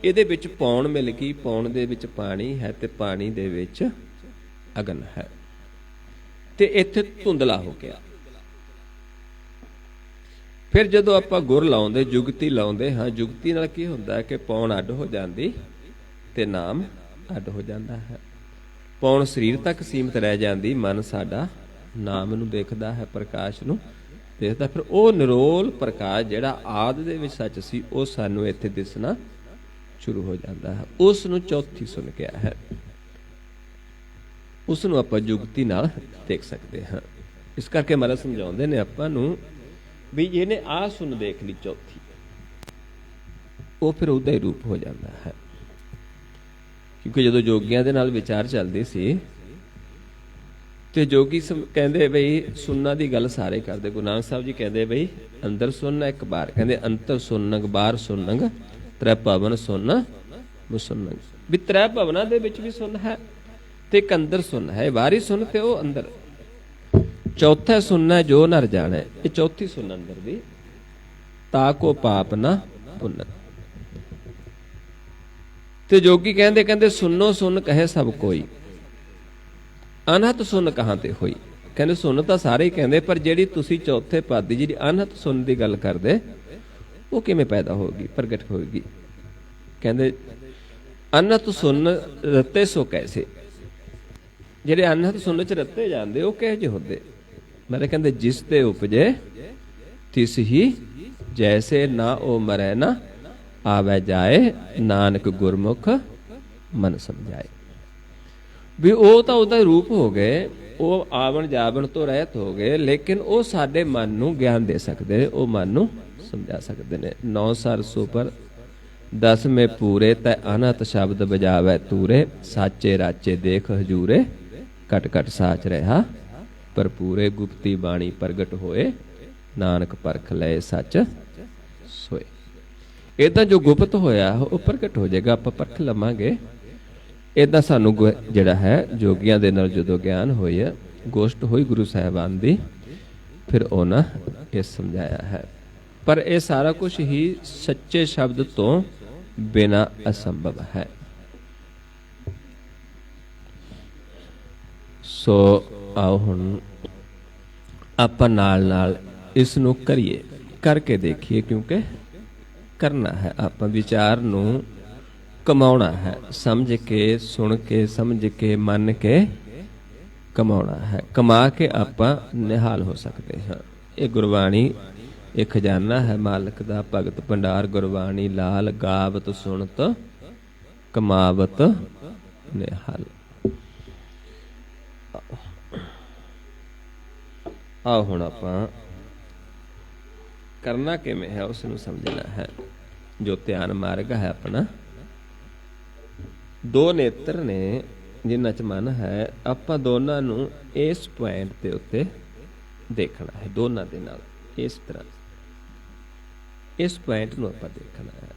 ਇਹਦੇ ਵਿੱਚ ਪੌਣ ਮਿਲ ਗਈ, ਪੌਣ ਦੇ ਵਿੱਚ ਪਾਣੀ ਹੈ ਤੇ ਪਾਣੀ ਦੇ ਵਿੱਚ ਅਗਨ ਹੈ, ਤੇ ਇੱਥੇ ਧੁੰਦਲਾ ਹੋ ਗਿਆ। ਫਿਰ ਜਦੋਂ ਆਪਾਂ ਗੁਰ ਲਾਉਂਦੇ, ਜੁਗਤੀ ਲਾਉਂਦੇ ਹਾਂ, ਜੁਗਤੀ ਨਾਲ ਕੀ ਹੁੰਦਾ ਕਿ ਪੌਣ ਅੱਡ ਹੋ ਜਾਂਦੀ ਤੇ ਨਾਮ ਅੱਡ ਹੋ ਜਾਂਦਾ ਹੈ। ਪੌਣ ਸਰੀਰ ਤੱਕ ਸੀਮਿਤ ਰਹਿ ਜਾਂਦੀ, ਮਨ ਸਾਡਾ ਨਾਮ ਨੂੰ ਦੇਖਦਾ ਹੈ, ਪ੍ਰਕਾਸ਼ ਨੂੰ ਦੇਖਦਾ। ਫਿਰ ਉਹ ਨਿਰੋਲ ਪ੍ਰਕਾਸ਼ ਜਿਹੜਾ ਆਦਿ ਦੇ ਵਿੱਚ ਸੱਚ ਸੀ, ਉਹ ਸਾਨੂੰ ਇੱਥੇ ਦਿਸਣਾ ਸ਼ੁਰੂ ਹੋ ਜਾਂਦਾ ਹੈ। ਉਸ ਨੂੰ ਚੌਥੀ ਸੁਣ ਕਿਹਾ ਹੈ। ਉਸ ਨੂੰ ਆਪਾਂ ਜੁਗਤੀ ਨਾਲ ਦੇਖ ਸਕਦੇ ਹਾਂ। ਇਸ ਕਰਕੇ ਮਹਾਰਾਜ ਸਮਝਾਉਂਦੇ ਨੇ ਆਪਾਂ ਨੂੰ ਵੀ ਇਹਨੇ ਆਹ ਸੁਣ ਦੇਖ ਲਈ ਚੌਥੀ, ਉਹ ਫਿਰ ਉਹਦਾ ਹੀ ਰੂਪ ਹੋ ਜਾਂਦਾ ਹੈ। ਕਿਉਂਕਿ ਜਦੋਂ ਜੋਗੀਆਂ ਦੇ ਨਾਲ ਵਿਚਾਰ ਚੱਲਦੀ ਸੀ ਤੇ ਜੋਗੀ ਕਹਿੰਦੇ ਬਈ ਸੁਣਨਾ ਦੀ ਗੱਲ ਸਾਰੇ ਕਰਦੇ। ਗੁਰੂ ਨਾਨਕ ਸਾਹਿਬ ਜੀ ਕਹਿੰਦੇ ਬਈ ਅੰਦਰ ਸੁਣਨਾ ਇੱਕ ਬਾਹਰ, ਕਹਿੰਦੇ ਅੰਤਰ ਸੁਣਨਗ ਬਾਹਰ ਸੁਣਨਗ ਤ੍ਰੈ ਭਵਨ ਸੁਣ ਮੁਸੁਣਨਗ। ਵੀ ਤ੍ਰੈ ਭਵਨਾਂ ਦੇ ਵਿੱਚ ਵੀ ਸੁਣ ਹੈ ਤੇ ਇੱਕ ਅੰਦਰ ਸੁਣ ਹੈ, ਬਾਹਰੀ ਸੁਣ ਤੇ ਉਹ ਅੰਦਰ। ਚੌਥਾ ਸੁਣਨਾ ਜੋ ਨਰ ਜਾਣੈ, ਇਹ ਚੌਥੀ ਸੁਣ ਅੰਦਰ ਦੀ। ਤਾ ਕੋ ਪਾਪ ਨਾ ਪੁੰਨ। ਤੇ ਜੋਗੀ ਕਹਿੰਦੇ ਸੁਣੋ ਸੁਣ ਕਹੇ ਸਭ ਕੋਈ, ਅਨਹਤ ਸੁਣ ਕਹਾਂ ਤੇ ਹੋਈ। ਕਹਿੰਦੇ ਸੁਣ ਤਾਂ ਸਾਰੇ ਹੀ ਕਹਿੰਦੇ, ਪਰ ਜਿਹੜੀ ਤੁਸੀਂ ਚੌਥੇ ਪਦ ਦੀ ਜਿਹੜੀ ਅਨਹਤ ਸੁਣ ਦੀ ਗੱਲ ਕਰਦੇ, ਉਹ ਕਿਵੇਂ ਪੈਦਾ ਹੋਗੀ, ਪ੍ਰਗਟ ਹੋਏਗੀ? ਕਹਿੰਦੇ ਅਨਹਤ ਸੁਣ ਰਤੇ ਸੋ ਕੈਸੇ। ਜਿਹੜੇ ਅਨਹਤ ਸੁਣ ਚ ਰੱਤੇ ਜਾਂਦੇ ਉਹ ਕਿਹੋ ਜਿਹੇ ਹੁੰਦੇ? ਮੇਰੇ ਕਹਿੰਦੇ ਜਿਸ ਤੇ ਉਪਜੇ ਤਿਸ ਹੀ ਜੈਸੇ, ਨਾ ਉਹ ਮਰੈ ਨਾ ਆਵੈ ਜਾਏ, ਨਾਨਕ ਗੁਰਮੁਖ ਮਨ ਸਮਝਾਏ। ਵੀ ਉਹ ਤਾਂ ਉਹਦਾ ਰੂਪ ਹੋ ਗਏ, ਉਹ ਆਵਣ ਜਾਵਣ ਤੋਂ ਰਹਿਤ ਹੋ ਗਏ, ਲੇਕਿਨ ਉਹ ਸਾਡੇ ਮਨ ਨੂੰ ਗਿਆਨ ਦੇ ਸਕਦੇ ਨੇ, ਉਹ ਮਨ ਨੂੰ ਸਮਝਾ ਸਕਦੇ ਨੇ। 9 ਸਰਸੋ ਪਰ 10 ਮੇ ਪੂਰੇ, ਤੈ ਅਨਹਤ ਸ਼ਬਦ ਬਜਾਵੈ ਤੂਰੇ, ਸਾਚੇ ਰਾਚੇ ਦੇਖ ਹਜੂਰੇ, ਘਟ ਘਟ ਸਾਚ ਰਹਾ ਪਰ ਪੂਰੇ, ਗੁਪਤੀ ਬਾਣੀ ਪ੍ਰਗਟ ਹੋਏ, ਨਾਨਕ ਪਰਖ ਲਏ ਸੱਚ ਸੋਏ। ਏਦਾਂ ਜੋ ਗੁਪਤ ਹੋਇਆ ਉਹ ਪ੍ਰਗਟ ਹੋ ਜਾਏਗਾ, ਆਪਾਂ ਪਰਖ ਲਵਾਂਗੇ। ਏਦਾਂ ਸਾਨੂੰ ਜਿਹੜਾ ਹੈ ਜੋਗੀਆਂ ਦੇ ਨਾਲ ਜਦੋਂ ਗਿਆਨ ਹੋਇਆ, ਗੋਸ਼ਟ ਹੋਈ ਗੁਰੂ ਸਾਹਿਬਾਨ ਦੀ, ਫਿਰ ਉਹਨਾਂ ਇਹ ਸਮਝਾਇਆ ਹੈ। ਪਰ ਇਹ ਸਾਰਾ ਕੁਝ ਹੀ ਸੱਚੇ ਸ਼ਬਦ ਤੋਂ ਬਿਨਾਂ ਅਸੰਭਵ ਹੈ। ਸੋ ਆਓ ਹੁਣ ਆਪਾਂ ਨਾਲ ਨਾਲ ਇਸ ਨੂੰ ਕਰੀਏ, ਕਰਕੇ ਦੇਖੀਏ, ਕਿਉਂਕਿ ਕਰਨਾ ਹੈ। ਆਪਾਂ ਵਿਚਾਰ ਨੂੰ ਕਮਾਉਣਾ ਹੈ, ਸਮਝ ਕੇ, ਸੁਣ ਕੇ, ਸਮਝ ਕੇ, ਮੰਨ ਕੇ ਕਮਾਉਣਾ ਹੈ। ਕਮਾ ਕੇ ਆਪਾਂ ਨਿਹਾਲ ਹੋ ਸਕਦੇ ਹਾਂ। ਇਹ ਗੁਰਬਾਣੀ ਇਹ ਖਜ਼ਾਨਾ ਹੈ ਮਾਲਕ ਦਾ, ਭਗਤ ਭੰਡਾਰ ਗੁਰਬਾਣੀ ਲਾਲ, ਗਾਵਤ ਸੁਣਤ ਕਮਾਵਤ ਨਿਹਾਲ। ਆਓ ਹੁਣ ਆਪਾਂ ਕਰਨਾ ਕਿਵੇਂ ਹੈ ਉਸ ਨੂੰ ਸਮਝਣਾ ਹੈ। ਜੋ ਧਿਆਨ ਮਾਰਗ ਹੈ ਆਪਣਾ, ਦੋ ਨੇਤਰ ਨੇ ਜਿਨ੍ਹਾਂ 'ਚ ਮਨ ਹੈ, ਆਪਾਂ ਦੋਨਾਂ ਨੂੰ ਇਸ ਪੁਆਇੰਟ ਦੇ ਉੱਤੇ ਦੇਖਣਾ ਹੈ। ਦੋਨਾਂ ਦੇ ਨਾਲ ਇਸ ਤਰ੍ਹਾਂ ਇਸ ਪੁਆਇੰਟ ਨੂੰ ਆਪਾਂ ਦੇਖਣਾ ਹੈ।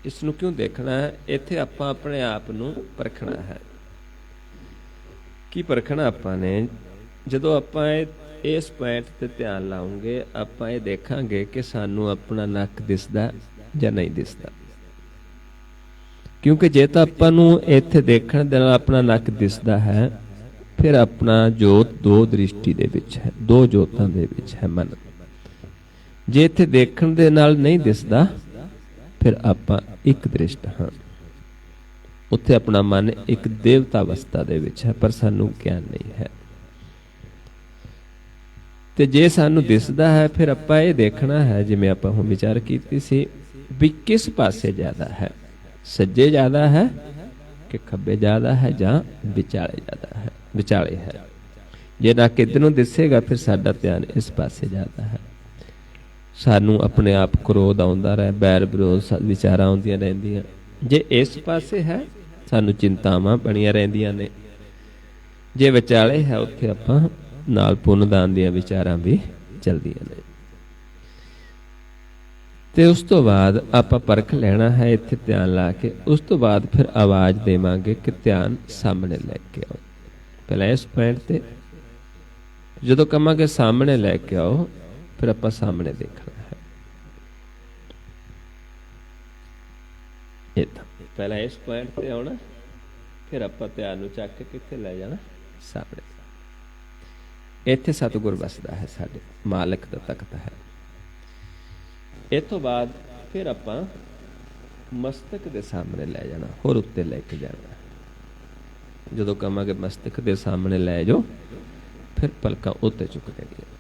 ਇਸ ਨੂੰ ਕਿਉਂ ਦੇਖਣਾ ਹੈ? ਇੱਥੇ ਆਪਾਂ ਆਪਣੇ ਆਪ ਨੂੰ ਪਰਖਣਾ ਹੈ। ਕੀ ਪਰਖਣਾ ਆਪਾਂ ਨੇ? ਜਦੋਂ ਆਪਾਂ ਇਸ ਪੁਆਇੰਟ 'ਤੇ ਧਿਆਨ ਲਾਉਂਗੇ, ਆਪਾਂ ਇਹ ਦੇਖਾਂਗੇ ਕਿ ਸਾਨੂੰ ਆਪਣਾ ਨੱਕ ਦਿਸਦਾ ਜਾਂ ਨਹੀਂ ਦਿਸਦਾ। ਕਿਉਂਕਿ ਜੇ ਤਾਂ ਆਪਾਂ ਨੂੰ ਇੱਥੇ ਦੇਖਣ ਦੇ ਨਾਲ ਆਪਣਾ ਨੱਕ ਦਿਸਦਾ ਹੈ, ਫਿਰ ਆਪਣਾ ਜੋਤ ਦੋ ਦ੍ਰਿਸ਼ਟੀ ਦੇ ਵਿੱਚ ਹੈ, ਦੋ ਜੋਤਾਂ ਦੇ ਵਿੱਚ ਹੈ ਮਨ। ਜੇ ਇੱਥੇ ਦੇਖਣ ਦੇ ਨਾਲ ਨਹੀਂ ਦਿਸਦਾ, ਫਿਰ ਆਪਾਂ ਇੱਕ ਦ੍ਰਿਸ਼ਟ ਹਾਂ। ਉੱਥੇ ਆਪਣਾ ਮਨ ਇੱਕ ਦੇਵਤਾ ਅਵਸਥਾ ਦੇ ਵਿੱਚ ਹੈ, ਪਰ ਸਾਨੂੰ ਗਿਆਨ ਨਹੀਂ ਹੈ। ਤੇ ਜੇ ਸਾਨੂੰ ਦਿਸਦਾ ਹੈ, ਫਿਰ ਆਪਾਂ ਇਹ ਦੇਖਣਾ ਹੈ, ਜਿਵੇਂ ਆਪਾਂ ਹੁਣ ਵਿਚਾਰ ਕੀਤੀ ਸੀ, ਵੀ ਕਿਸ ਪਾਸੇ ਜ਼ਿਆਦਾ ਹੈ, ਸੱਜੇ ਜ਼ਿਆਦਾ ਹੈ ਕਿ ਖੱਬੇ ਜ਼ਿਆਦਾ ਹੈ, ਜਾਂ ਵਿਚਾਲੇ ਜ਼ਿਆਦਾ ਹੈ, ਵਿਚਾਲੇ ਹੈ। ਜੇ ਨੱਕ ਇੱਧਰ ਨੂੰ ਦਿਸੇਗਾ, ਫਿਰ ਸਾਡਾ ਧਿਆਨ ਇਸ ਪਾਸੇ ਜ਼ਿਆਦਾ ਹੈ। ਸਾਨੂੰ ਆਪਣੇ ਆਪ ਕ੍ਰੋਧ ਆਉਂਦਾ ਰਹੇ, ਬੈਰ ਵਿਰੋਧ ਵਿਚਾਰਾਂ ਆਉਂਦੀਆਂ ਰਹਿੰਦੀਆਂ। ਜੇ ਇਸ ਪਾਸੇ ਹੈ, ਸਾਨੂੰ ਚਿੰਤਾਵਾਂ ਬਣੀਆਂ ਰਹਿੰਦੀਆਂ ਨੇ। ਜੇ ਵਿਚਾਲੇ ਹੈ, ਉੱਥੇ ਆਪਾਂ ਨਾਲ ਪੁੰਨਦਾਨ ਦੀਆਂ ਵਿਚਾਰਾਂ ਵੀ ਚਲਦੀਆਂ ਨੇ। ਤੇ ਉਸ ਤੋਂ ਬਾਅਦ ਆਪਾਂ ਪਰਖ ਲੈਣਾ ਹੈ ਇੱਥੇ ਧਿਆਨ ਲਾ ਕੇ। ਉਸ ਤੋਂ ਬਾਅਦ ਫਿਰ ਆਵਾਜ਼ ਦੇਵਾਂਗੇ ਕਿ ਧਿਆਨ ਸਾਹਮਣੇ ਲੈ ਕੇ ਆਓ। ਪਹਿਲਾਂ ਇਸ ਪੁਆਇੰਟ ਤੇ ਜਦੋਂ ਕਹਾਂਗੇ ਸਾਹਮਣੇ ਲੈ ਕੇ ਆਓ, ਫਿਰ ਆਪਾਂ ਸਾਹਮਣੇ ਦੇਖਣਾ ਹੈ। ਇਹ ਤਾਂ ਪਹਿਲਾਂ ਇਸ ਪੁਆਇੰਟ ਤੇ ਆਉਣਾ, ਫਿਰ ਆਪਾਂ ਧਿਆਨ ਨੂੰ ਚੱਕ ਕੇ ਕਿੱਥੇ ਲੈ ਜਾਣਾ? ਸਾਹਮਣੇ। ਇੱਥੇ ਸਤਿਗੁਰ ਵਸਦਾ ਹੈ, ਸਾਡੇ ਮਾਲਕ ਦਾ ਤਖਤ ਹੈ। ਇਹ ਤੋਂ ਬਾਅਦ ਫਿਰ ਆਪਾਂ ਮਸਤਕ ਦੇ ਸਾਹਮਣੇ ਲੈ ਜਾਣਾ, ਹੋਰ ਉੱਤੇ ਲੈ ਕੇ ਜਾਣਾ। ਜਦੋਂ ਕਹਾਂਗੇ ਮਸਤਕ ਦੇ ਸਾਹਮਣੇ ਲੈ ਜਾਓ, ਫਿਰ ਪਲਕਾਂ ਉੱਤੇ ਚੁੱਕ ਦੇਣੀਆਂ।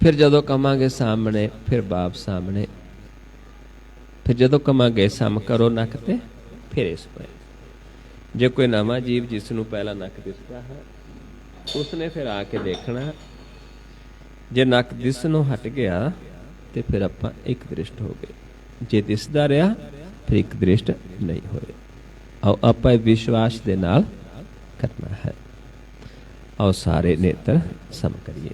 ਫਿਰ ਜਦੋਂ ਕਹਾਂਗੇ ਸਾਹਮਣੇ, ਫਿਰ ਬਾਪ ਸਾਹਮਣੇ। ਫਿਰ ਜਦੋਂ ਕਹਾਂਗੇ ਸਮ ਕਰੋ ਨੱਕ ਤੇ, ਫਿਰ ਇਸ ਪਏ। ਜੇ ਕੋਈ ਨਵਾਂ ਜੀਵ ਜਿਸ ਨੂੰ ਪਹਿਲਾਂ ਨੱਕ ਦਿਸਦਾ ਹੈ, ਉਸਨੇ ਫਿਰ ਆ ਕੇ ਦੇਖਣਾ। ਜੇ ਨੱਕ ਦਿਸਣੋਂ ਹਟ ਗਿਆ, ਤੇ ਫਿਰ ਆਪਾਂ ਇੱਕ ਦ੍ਰਿਸ਼ਟ ਹੋ ਗਏ। ਜੇ ਦਿਸਦਾ ਰਿਹਾ, ਫਿਰ ਇੱਕ ਦ੍ਰਿਸ਼ਟ ਨਹੀਂ ਹੋਏ। ਆਓ ਆਪਾਂ ਇਹ ਵਿਸ਼ਵਾਸ ਦੇ ਨਾਲ ਕਰਨਾ ਹੈ। ਆਓ ਸਾਰੇ ਨੇਤਰ ਸਮ ਕਰੀਏ।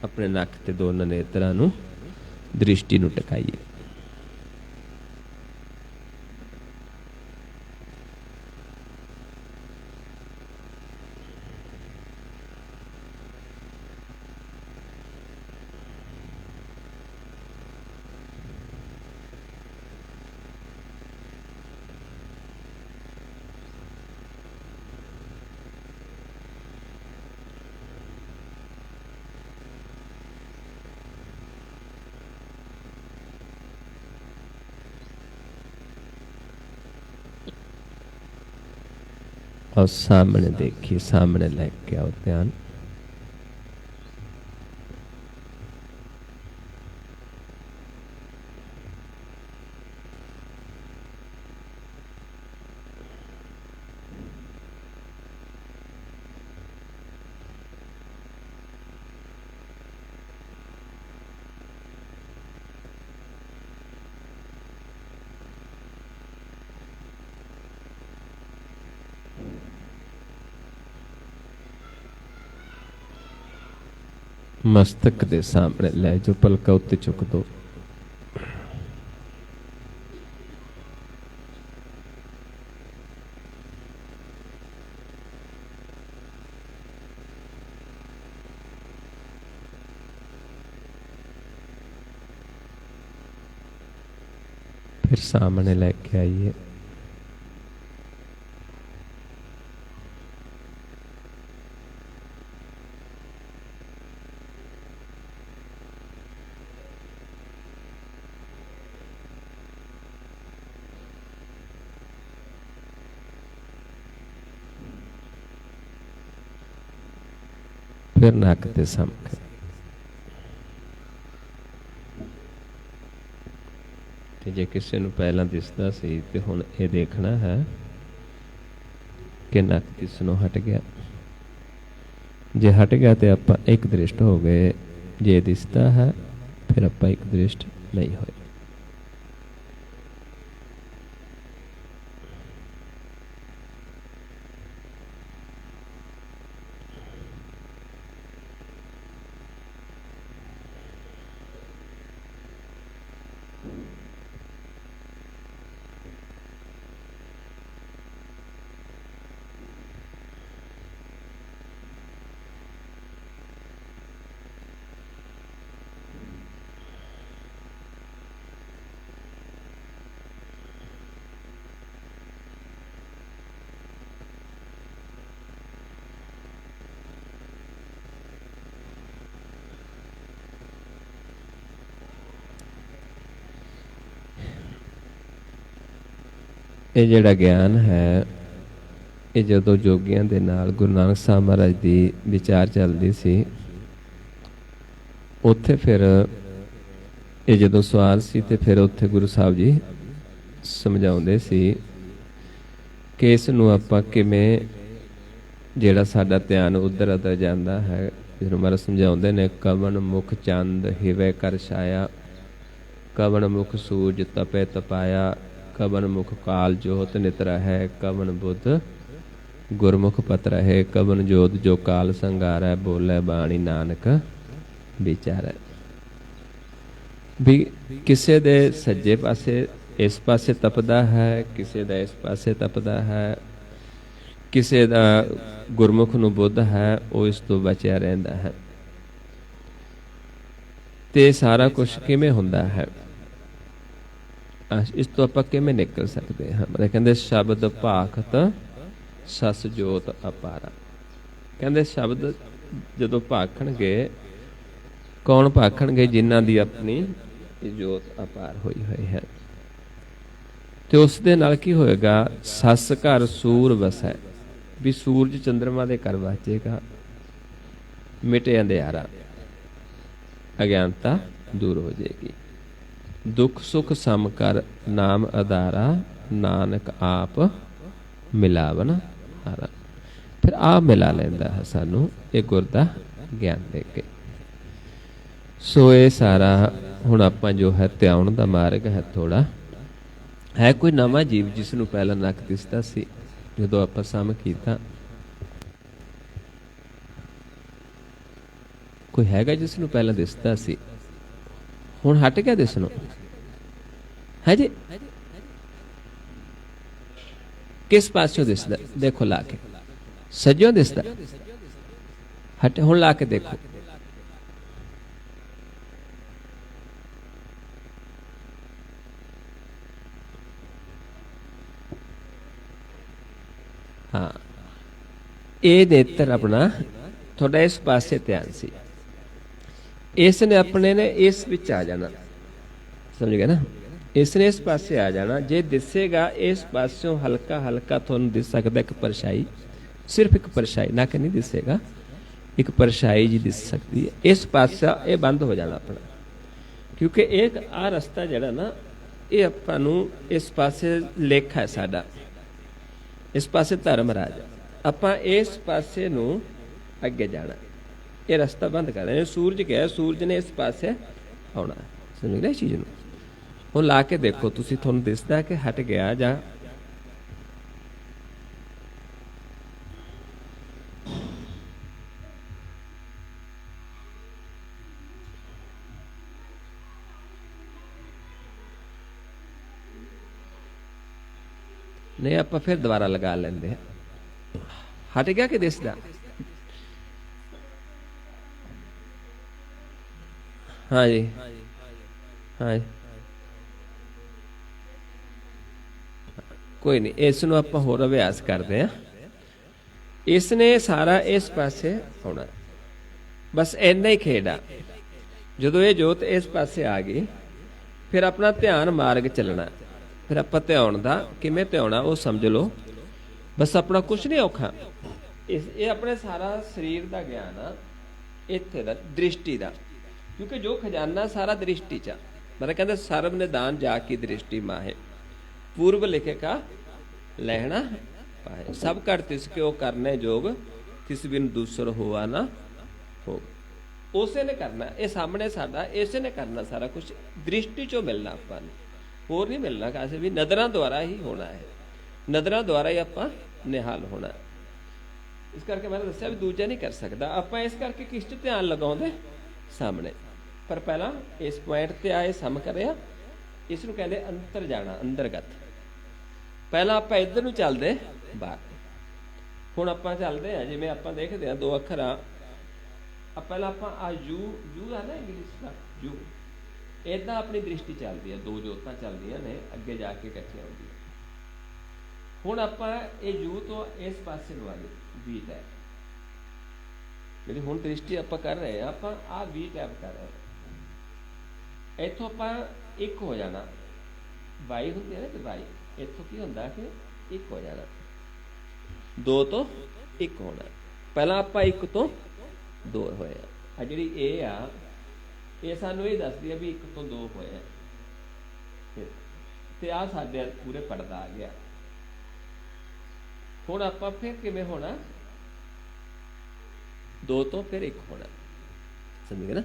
ਆਪਣੇ ਨੱਕ ਤੇ ਦੋਨਾਂ ਨੇਤਰਾਂ ਨੂੰ, ਦ੍ਰਿਸ਼ਟੀ ਨੂੰ ਟਿਕਾਈਏ। और सामने देखिए, सामने लेके आओ ध्यान। मस्तक दे सामने लै जो, पलका उत्ते चुक दो। फिर सामने लेके आइए। फिर नक ते सामने, ਤੇ ਜੇ ਕਿਸੇ ਨੂੰ ਪਹਿਲਾਂ ਦਿਸਦਾ ਸੀ ਤੇ ਹੁਣ ਇਹ ਦੇਖਣਾ ਹੈ ਕਿ ਨੱਕ ਦਿਸਣੋਂ ਹਟ ਗਿਆ। ਜੇ ਹਟ ਗਿਆ ਤੇ ਆਪਾਂ ਇੱਕ ਦ੍ਰਿਸ਼ਟ ਹੋ ਗਏ, ਜੇ ਦਿਸਦਾ ਹੈ ਫਿਰ ਆਪਾਂ ਇੱਕ ਦ੍ਰਿਸ਼ਟ ਨਹੀਂ ਹੋਏ। ਇਹ ਜਿਹੜਾ ਗਿਆਨ ਹੈ, ਇਹ ਜਦੋਂ ਜੋਗੀਆਂ ਦੇ ਨਾਲ ਗੁਰੂ ਨਾਨਕ ਸਾਹਿਬ ਮਹਾਰਾਜ ਦੀ ਵਿਚਾਰ ਚੱਲਦੀ ਸੀ, ਉੱਥੇ ਫਿਰ ਇਹ ਜਦੋਂ ਸਵਾਲ ਸੀ ਤੇ ਫਿਰ ਉੱਥੇ ਗੁਰੂ ਸਾਹਿਬ ਜੀ ਸਮਝਾਉਂਦੇ ਸੀ ਕਿ ਇਸ ਨੂੰ ਆਪਾਂ ਕਿਵੇਂ, ਜਿਹੜਾ ਸਾਡਾ ਧਿਆਨ ਉੱਧਰ ਉੱਧਰ ਜਾਂਦਾ ਹੈ, ਜਿਹਨੂੰ ਮਹਾਰਾਜ ਸਮਝਾਉਂਦੇ ਨੇ, ਕਵਣ ਮੁਖ ਚੰਦ ਹਿਵੇ ਕਰ ਛਾਇਆ, ਕਵਣ ਮੁਖ ਸੂਰਜ ਤਪੇ ਤਪਾਇਆ, ਕਵਣ ਮੁਖ ਕਾਲ ਜੋਤ ਨਿਤ ਰਹੈ, ਕਵਣ ਬੁੱਧ ਗੁਰਮੁਖ ਪਤ ਰਹੈ, ਕਵਣ ਜੋਤ ਜੋ ਕਾਲ ਸੰਗਾਰੈ, ਬੋਲੇ ਬਾਣੀ ਨਾਨਕ ਵਿਚਾਰੈ। ਵੀ ਕਿਸੇ ਦੇ ਸੱਜੇ ਪਾਸੇ ਇਸ ਪਾਸੇ ਤਪਦਾ ਹੈ, ਕਿਸੇ ਦਾ ਇਸ ਪਾਸੇ ਤਪਦਾ ਹੈ, ਕਿਸੇ ਦਾ ਗੁਰਮੁਖ ਨੂੰ ਬੁੱਧ ਹੈ, ਉਹ ਇਸ ਤੋਂ ਬਚਿਆ ਰਹਿੰਦਾ ਹੈ। ਤੇ ਸਾਰਾ ਕੁਝ ਕਿਵੇਂ ਹੁੰਦਾ ਹੈ, ਇਸ ਤੋਂ ਆਪਾਂ ਕਿਵੇਂ ਨਿਕਲ ਸਕਦੇ ਹਾਂ? ਮਤਲਬ ਕਹਿੰਦੇ ਸ਼ਬਦ ਭਾਖਤ ਸਸ ਜੋਤ ਅਪਾਰਾ। ਕਹਿੰਦੇ ਸ਼ਬਦ ਜਦੋਂ ਭਾਖਣਗੇ, ਕੌਣ ਭਾਖਣਗੇ? ਜਿਨ੍ਹਾਂ ਦੀ ਆਪਣੀ ਜੋਤ ਅਪਾਰ ਹੋਈ ਹੋਈ ਹੈ। ਤੇ ਉਸ ਦੇ ਨਾਲ ਕੀ ਹੋਏਗਾ? ਸੱਸ ਘਰ ਸੂਰ ਵਸੈ, ਵੀ ਸੂਰਜ ਚੰਦਰਮਾ ਦੇ ਘਰ ਵਸੇਗਾ, ਮਿਟੇ ਅੰਧਿਆਰਾ, ਅਗਿਆਨਤਾ ਦੂਰ ਹੋ ਜਾਏਗੀ। ਦੁੱਖ ਸੁਖ ਸਮ ਕਰ ਨਾਮ ਆਧਾਰਾ, ਨਾਨਕ ਆਪ ਮਿਲਾਵਨ ਹਾਰਾ। ਫਿਰ ਆਪ ਮਿਲਾ ਲੈਂਦਾ ਹੈ ਸਾਨੂੰ ਇਹ ਗੁਰ ਦਾ ਗਿਆਨ ਦੇ ਕੇ। ਸੋ ਇਹ ਸਾਰਾ ਹੁਣ ਆਪਾਂ ਜੋ ਹੈ ਧਿਆਉਣ ਦਾ ਮਾਰਗ ਹੈ, ਥੋੜਾ ਹੈ। ਕੋਈ ਨਵਾਂ ਜੀਵ ਜਿਸ ਨੂੰ ਪਹਿਲਾਂ ਨੱਕ ਦਿਸਦਾ ਸੀ, ਜਦੋਂ ਆਪਾਂ ਸਮ ਕੀਤਾ, ਕੋਈ ਹੈਗਾ ਜਿਸ ਨੂੰ ਪਹਿਲਾਂ ਦਿਸਦਾ ਸੀ, ਹੁਣ ਹਟ ਗਿਆ ਦਿਸਣੋਂ, ਹੈ ਜੀ? ਕਿਸ ਪਾਸਿਓਂ ਦਿਸਦਾ? ਦੇਖੋ ਲਾ ਕੇ, ਸੱਜਿਓਂ ਦਿਸਦਾ, ਹਟ, ਹੁਣ ਲਾ ਕੇ ਦੇਖੋ। ਹਾਂ, ਇਹ ਨੇਤਰ ਆਪਣਾ ਤੁਹਾਡਾ ਇਸ ਪਾਸੇ ਧਿਆਨ ਸੀ, ਇਸ ਨੇ ਆਪਣੇ ਨੇ ਇਸ ਵਿੱਚ ਆ ਜਾਣਾ, ਸਮਝ ਗਏ ਨਾ? ਇਸ ਨੇ ਇਸ ਪਾਸੇ ਆ ਜਾਣਾ। ਜੇ ਦਿਸੇਗਾ ਇਸ ਪਾਸਿਓਂ ਹਲਕਾ ਹਲਕਾ ਤੁਹਾਨੂੰ ਦਿਸ ਸਕਦਾ ਇੱਕ ਪਰਛਾਈ, ਸਿਰਫ ਇੱਕ ਪਰਛਾਈ, ਨਾ ਕਿ ਨਹੀਂ ਦਿਸੇਗਾ, ਇੱਕ ਪਰਛਾਈ ਜੀ ਦਿਸ ਸਕਦੀ ਹੈ। ਇਸ ਪਾਸਾ ਇਹ ਬੰਦ ਹੋ ਜਾਣਾ ਆਪਣਾ, ਕਿਉਂਕਿ ਇਹ ਆਹ ਰਸਤਾ ਜਿਹੜਾ ਨਾ, ਇਹ ਆਪਾਂ ਨੂੰ ਇਸ ਪਾਸੇ ਲੇਖਾ ਹੈ ਸਾਡਾ, ਇਸ ਪਾਸੇ ਧਰਮ ਰਾਜ, ਆਪਾਂ ਇਸ ਪਾਸੇ ਨੂੰ ਅੱਗੇ ਜਾਣਾ, ਇਹ ਰਸਤਾ ਬੰਦ ਕਰ ਰਹੇ। ਸੂਰਜ ਕਿਹਾ, ਸੂਰਜ ਨੇ ਇਸ ਪਾਸੇ ਆਉਣਾ, ਸਮਝ ਗਏ ਇਸ ਚੀਜ਼ ਨੂੰ? ਹੁਣ ਲਾ ਕੇ ਦੇਖੋ ਤੁਸੀਂ, ਤੁਹਾਨੂੰ ਦਿਸਦਾ ਕਿ ਹਟ ਗਿਆ ਜਾਂ ਨਹੀਂ? ਆਪਾਂ ਫਿਰ ਦੁਬਾਰਾ ਲਗਾ ਲੈਂਦੇ ਹਾਂ, ਹਟ ਗਿਆ ਕਿ ਦਿਸਦਾ? हाँ जी, हाँ जी, कोई नहीं, इस नूं आपां होर अभ्यास करते हैं। इसने सारा इस पासे आउणा, बस इन्ना ही खेड़ा। जदों ये जोत इस पासे आ गई, फिर अपना ध्यान मार्ग चलना, फिर आपां ध्यान दा किवें ध्याना वो समझ लो। बस अपना कुछ नहीं औखा, ये अपने सारा शरीर का ज्ञान आ, इत्थे दा दृष्टि का, क्योंकि जो खजाना सारा दृष्टि च, मतलब कहते सर्व निदान जाकी दृष्टि माहे, पूर्व लिखे का लहना पाए, सब कर तिसके ओ करने जोग, तिस बिन दूसर होआ ना हो। उसे ने करना, ये सामने साडा इसे ने करना सारा कुछ, दृष्टि चो मिलना ਆਪਾਂ ਨੂੰ, ਹੋਰ नहीं मिलना कैसे भी, नदर द्वारा ही होना है, नदर द्वारा ही ਆਪਾਂ निहाल होना। इस करके मैंने दस्या भी दूजा नहीं कर सकता ਆਪਾਂ, इस करके किस च ध्यान लगाते सामने। पर पहला इस पॉइंट ते आए सम करिया, इसनूं कहते अंतर जाना, अंदरगत। पहला आप इधर नूं चलदे बाहर, हुण आपां चलदे हैं जिवें आपां देखदे हां दो अखर आ, पहला आप आ यू, यू है ना इंग्लिश का यू, इदा अपनी दृष्टि चलती है, दो जोतां चलदियां ने अगे जाके इकट्ठियां होंदियां। हुण आपां ये यू तो इस पासे लवा ली वी टैप, मेरी हुण दृष्टि आपां कर रहे हैं, आपां आ वी टैप कर रहे हैं, इत्थों आपां एक हो जाना, वाई हुंदी है ना कि वाई, इत्थों की हुंदा कि एक हो जाना, दो तो एक होना। पहला आपां एक तो दो होए आ, जिहड़ी ए आ ये सानू ये दसदी है भी एक तो दो होए ते आ साडे पूरे पड़दा आ गया। हुण आपां फिर किवें होना, दो तो फिर एक होना, समझ गए ना,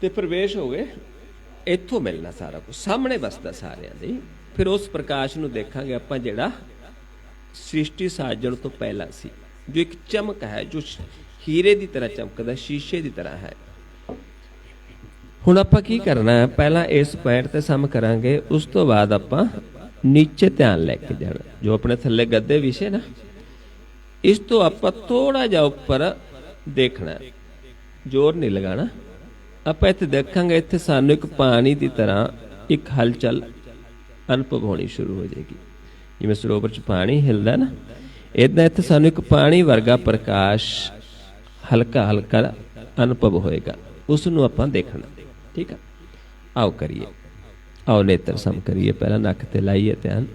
ते प्रवेश हो गए, इत्थों मिलना सारा कुछ, सामने बसदा सारिਆਂ ਦੇ। फिर उस प्रकाश नूं देखांगे आपां जिहड़ा सृष्टि साजण तो पहला सी, जो एक चमक है, जो हीरे की तरह चमकदा, शीशे की तरह है। हुण आपां की करना है, पहला इस पॉइंट ते सम करांगे, उस तो बाद आपां नीचे ध्यान लैके जाना, जो अपने थल्ले गद्दे विषे ना, इस तो आपां थोड़ा जिहा उपर देखना, जोर नहीं लगाना। आपां इत्थे देखांगे, इत्थे सानू एक पानी की तरह एक हलचल अनुभव होनी शुरू हो जाएगी, जिवें सरोवर च पानी हिलदा ना, इदां इत्थे सानू एक पानी वर्गा प्रकाश हल्का हल्का अनुभव होएगा, उसनूं आपां देखना। ठीक है, आओ करिए, आओ नेत्र सम करिए, पहला नक ते लाइए ध्यान।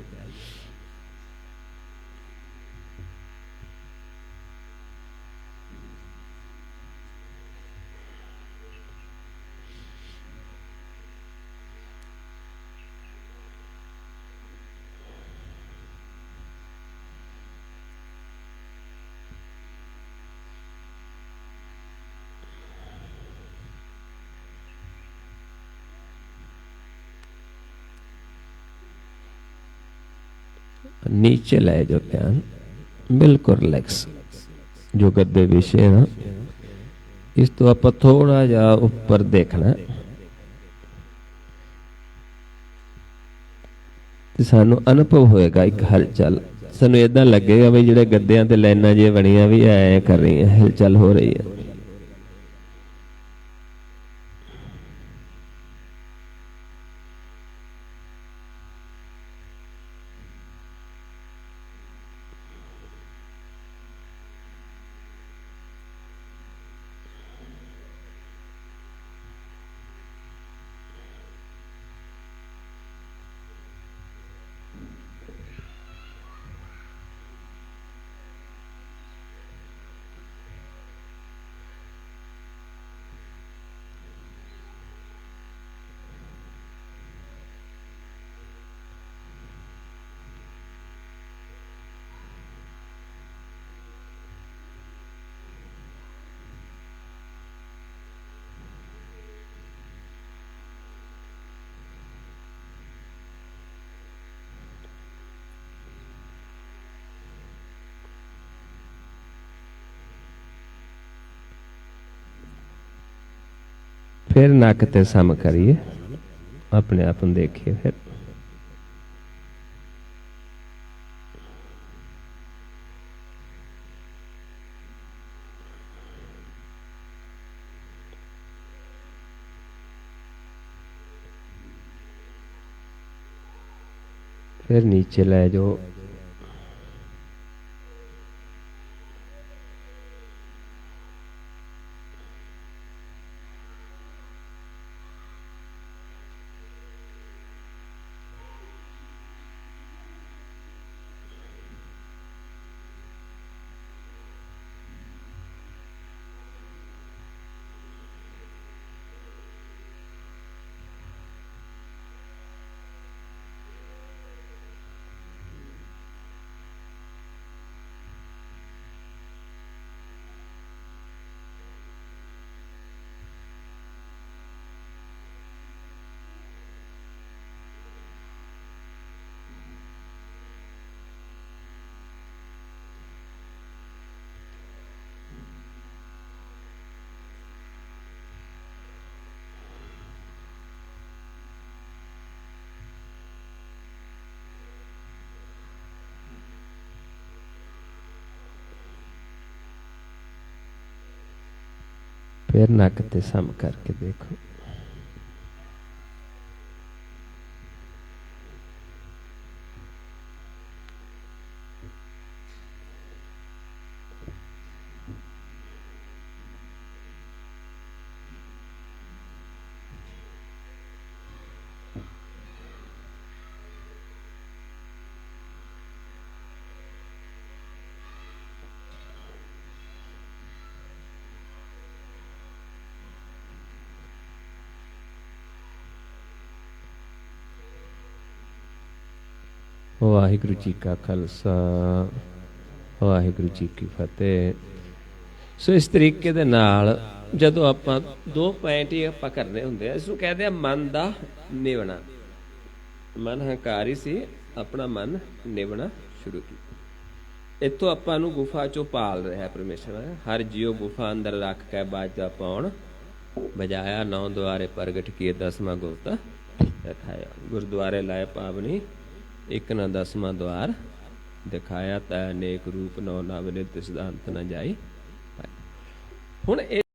नीचे ले जाओ ध्यान, बिल्कुल रिलैक्स, जो गद्दे विषय ना, इस तो आप थोड़ा जा ऊपर देखना, सानू अनुभव होएगा एक हलचल, सानू इदां लगेगा भी जिहड़े गद्दियां ते लाइनां जिहियां बणियां भी ऐ कर रही हैं, हलचल हो रही है। फिर नक ते सम करिए, अपने आप देखिए। फिर नीचे ले जाओ, फिर नक ते सम करके देखो। वाहिगुरु जी का खालसा वाहिगुरु जी की फतेह। सो इस तरीके दे नाल जदों आपां दो पॉइंट ही आपां करने हुंदे आ, इसनूं कहदे आ मन दा निवणा। मन हंकारी सी, अपना मन निवणा शुरू कीता। इत्थों आपां नूं गुफा चों पाल रहा परमेश्वर। हर जीव गुफा अंदर रख के बाजा पाउण बजाया, 9 द्वारे प्रगट किए 10वां गुप्त दिखाया। गुरुद्वारे लाए पावनी, एक न 10वां द्वार दिखाया। तै अनेक रूप नौ नव नित सिद्धांत न जाई। हुण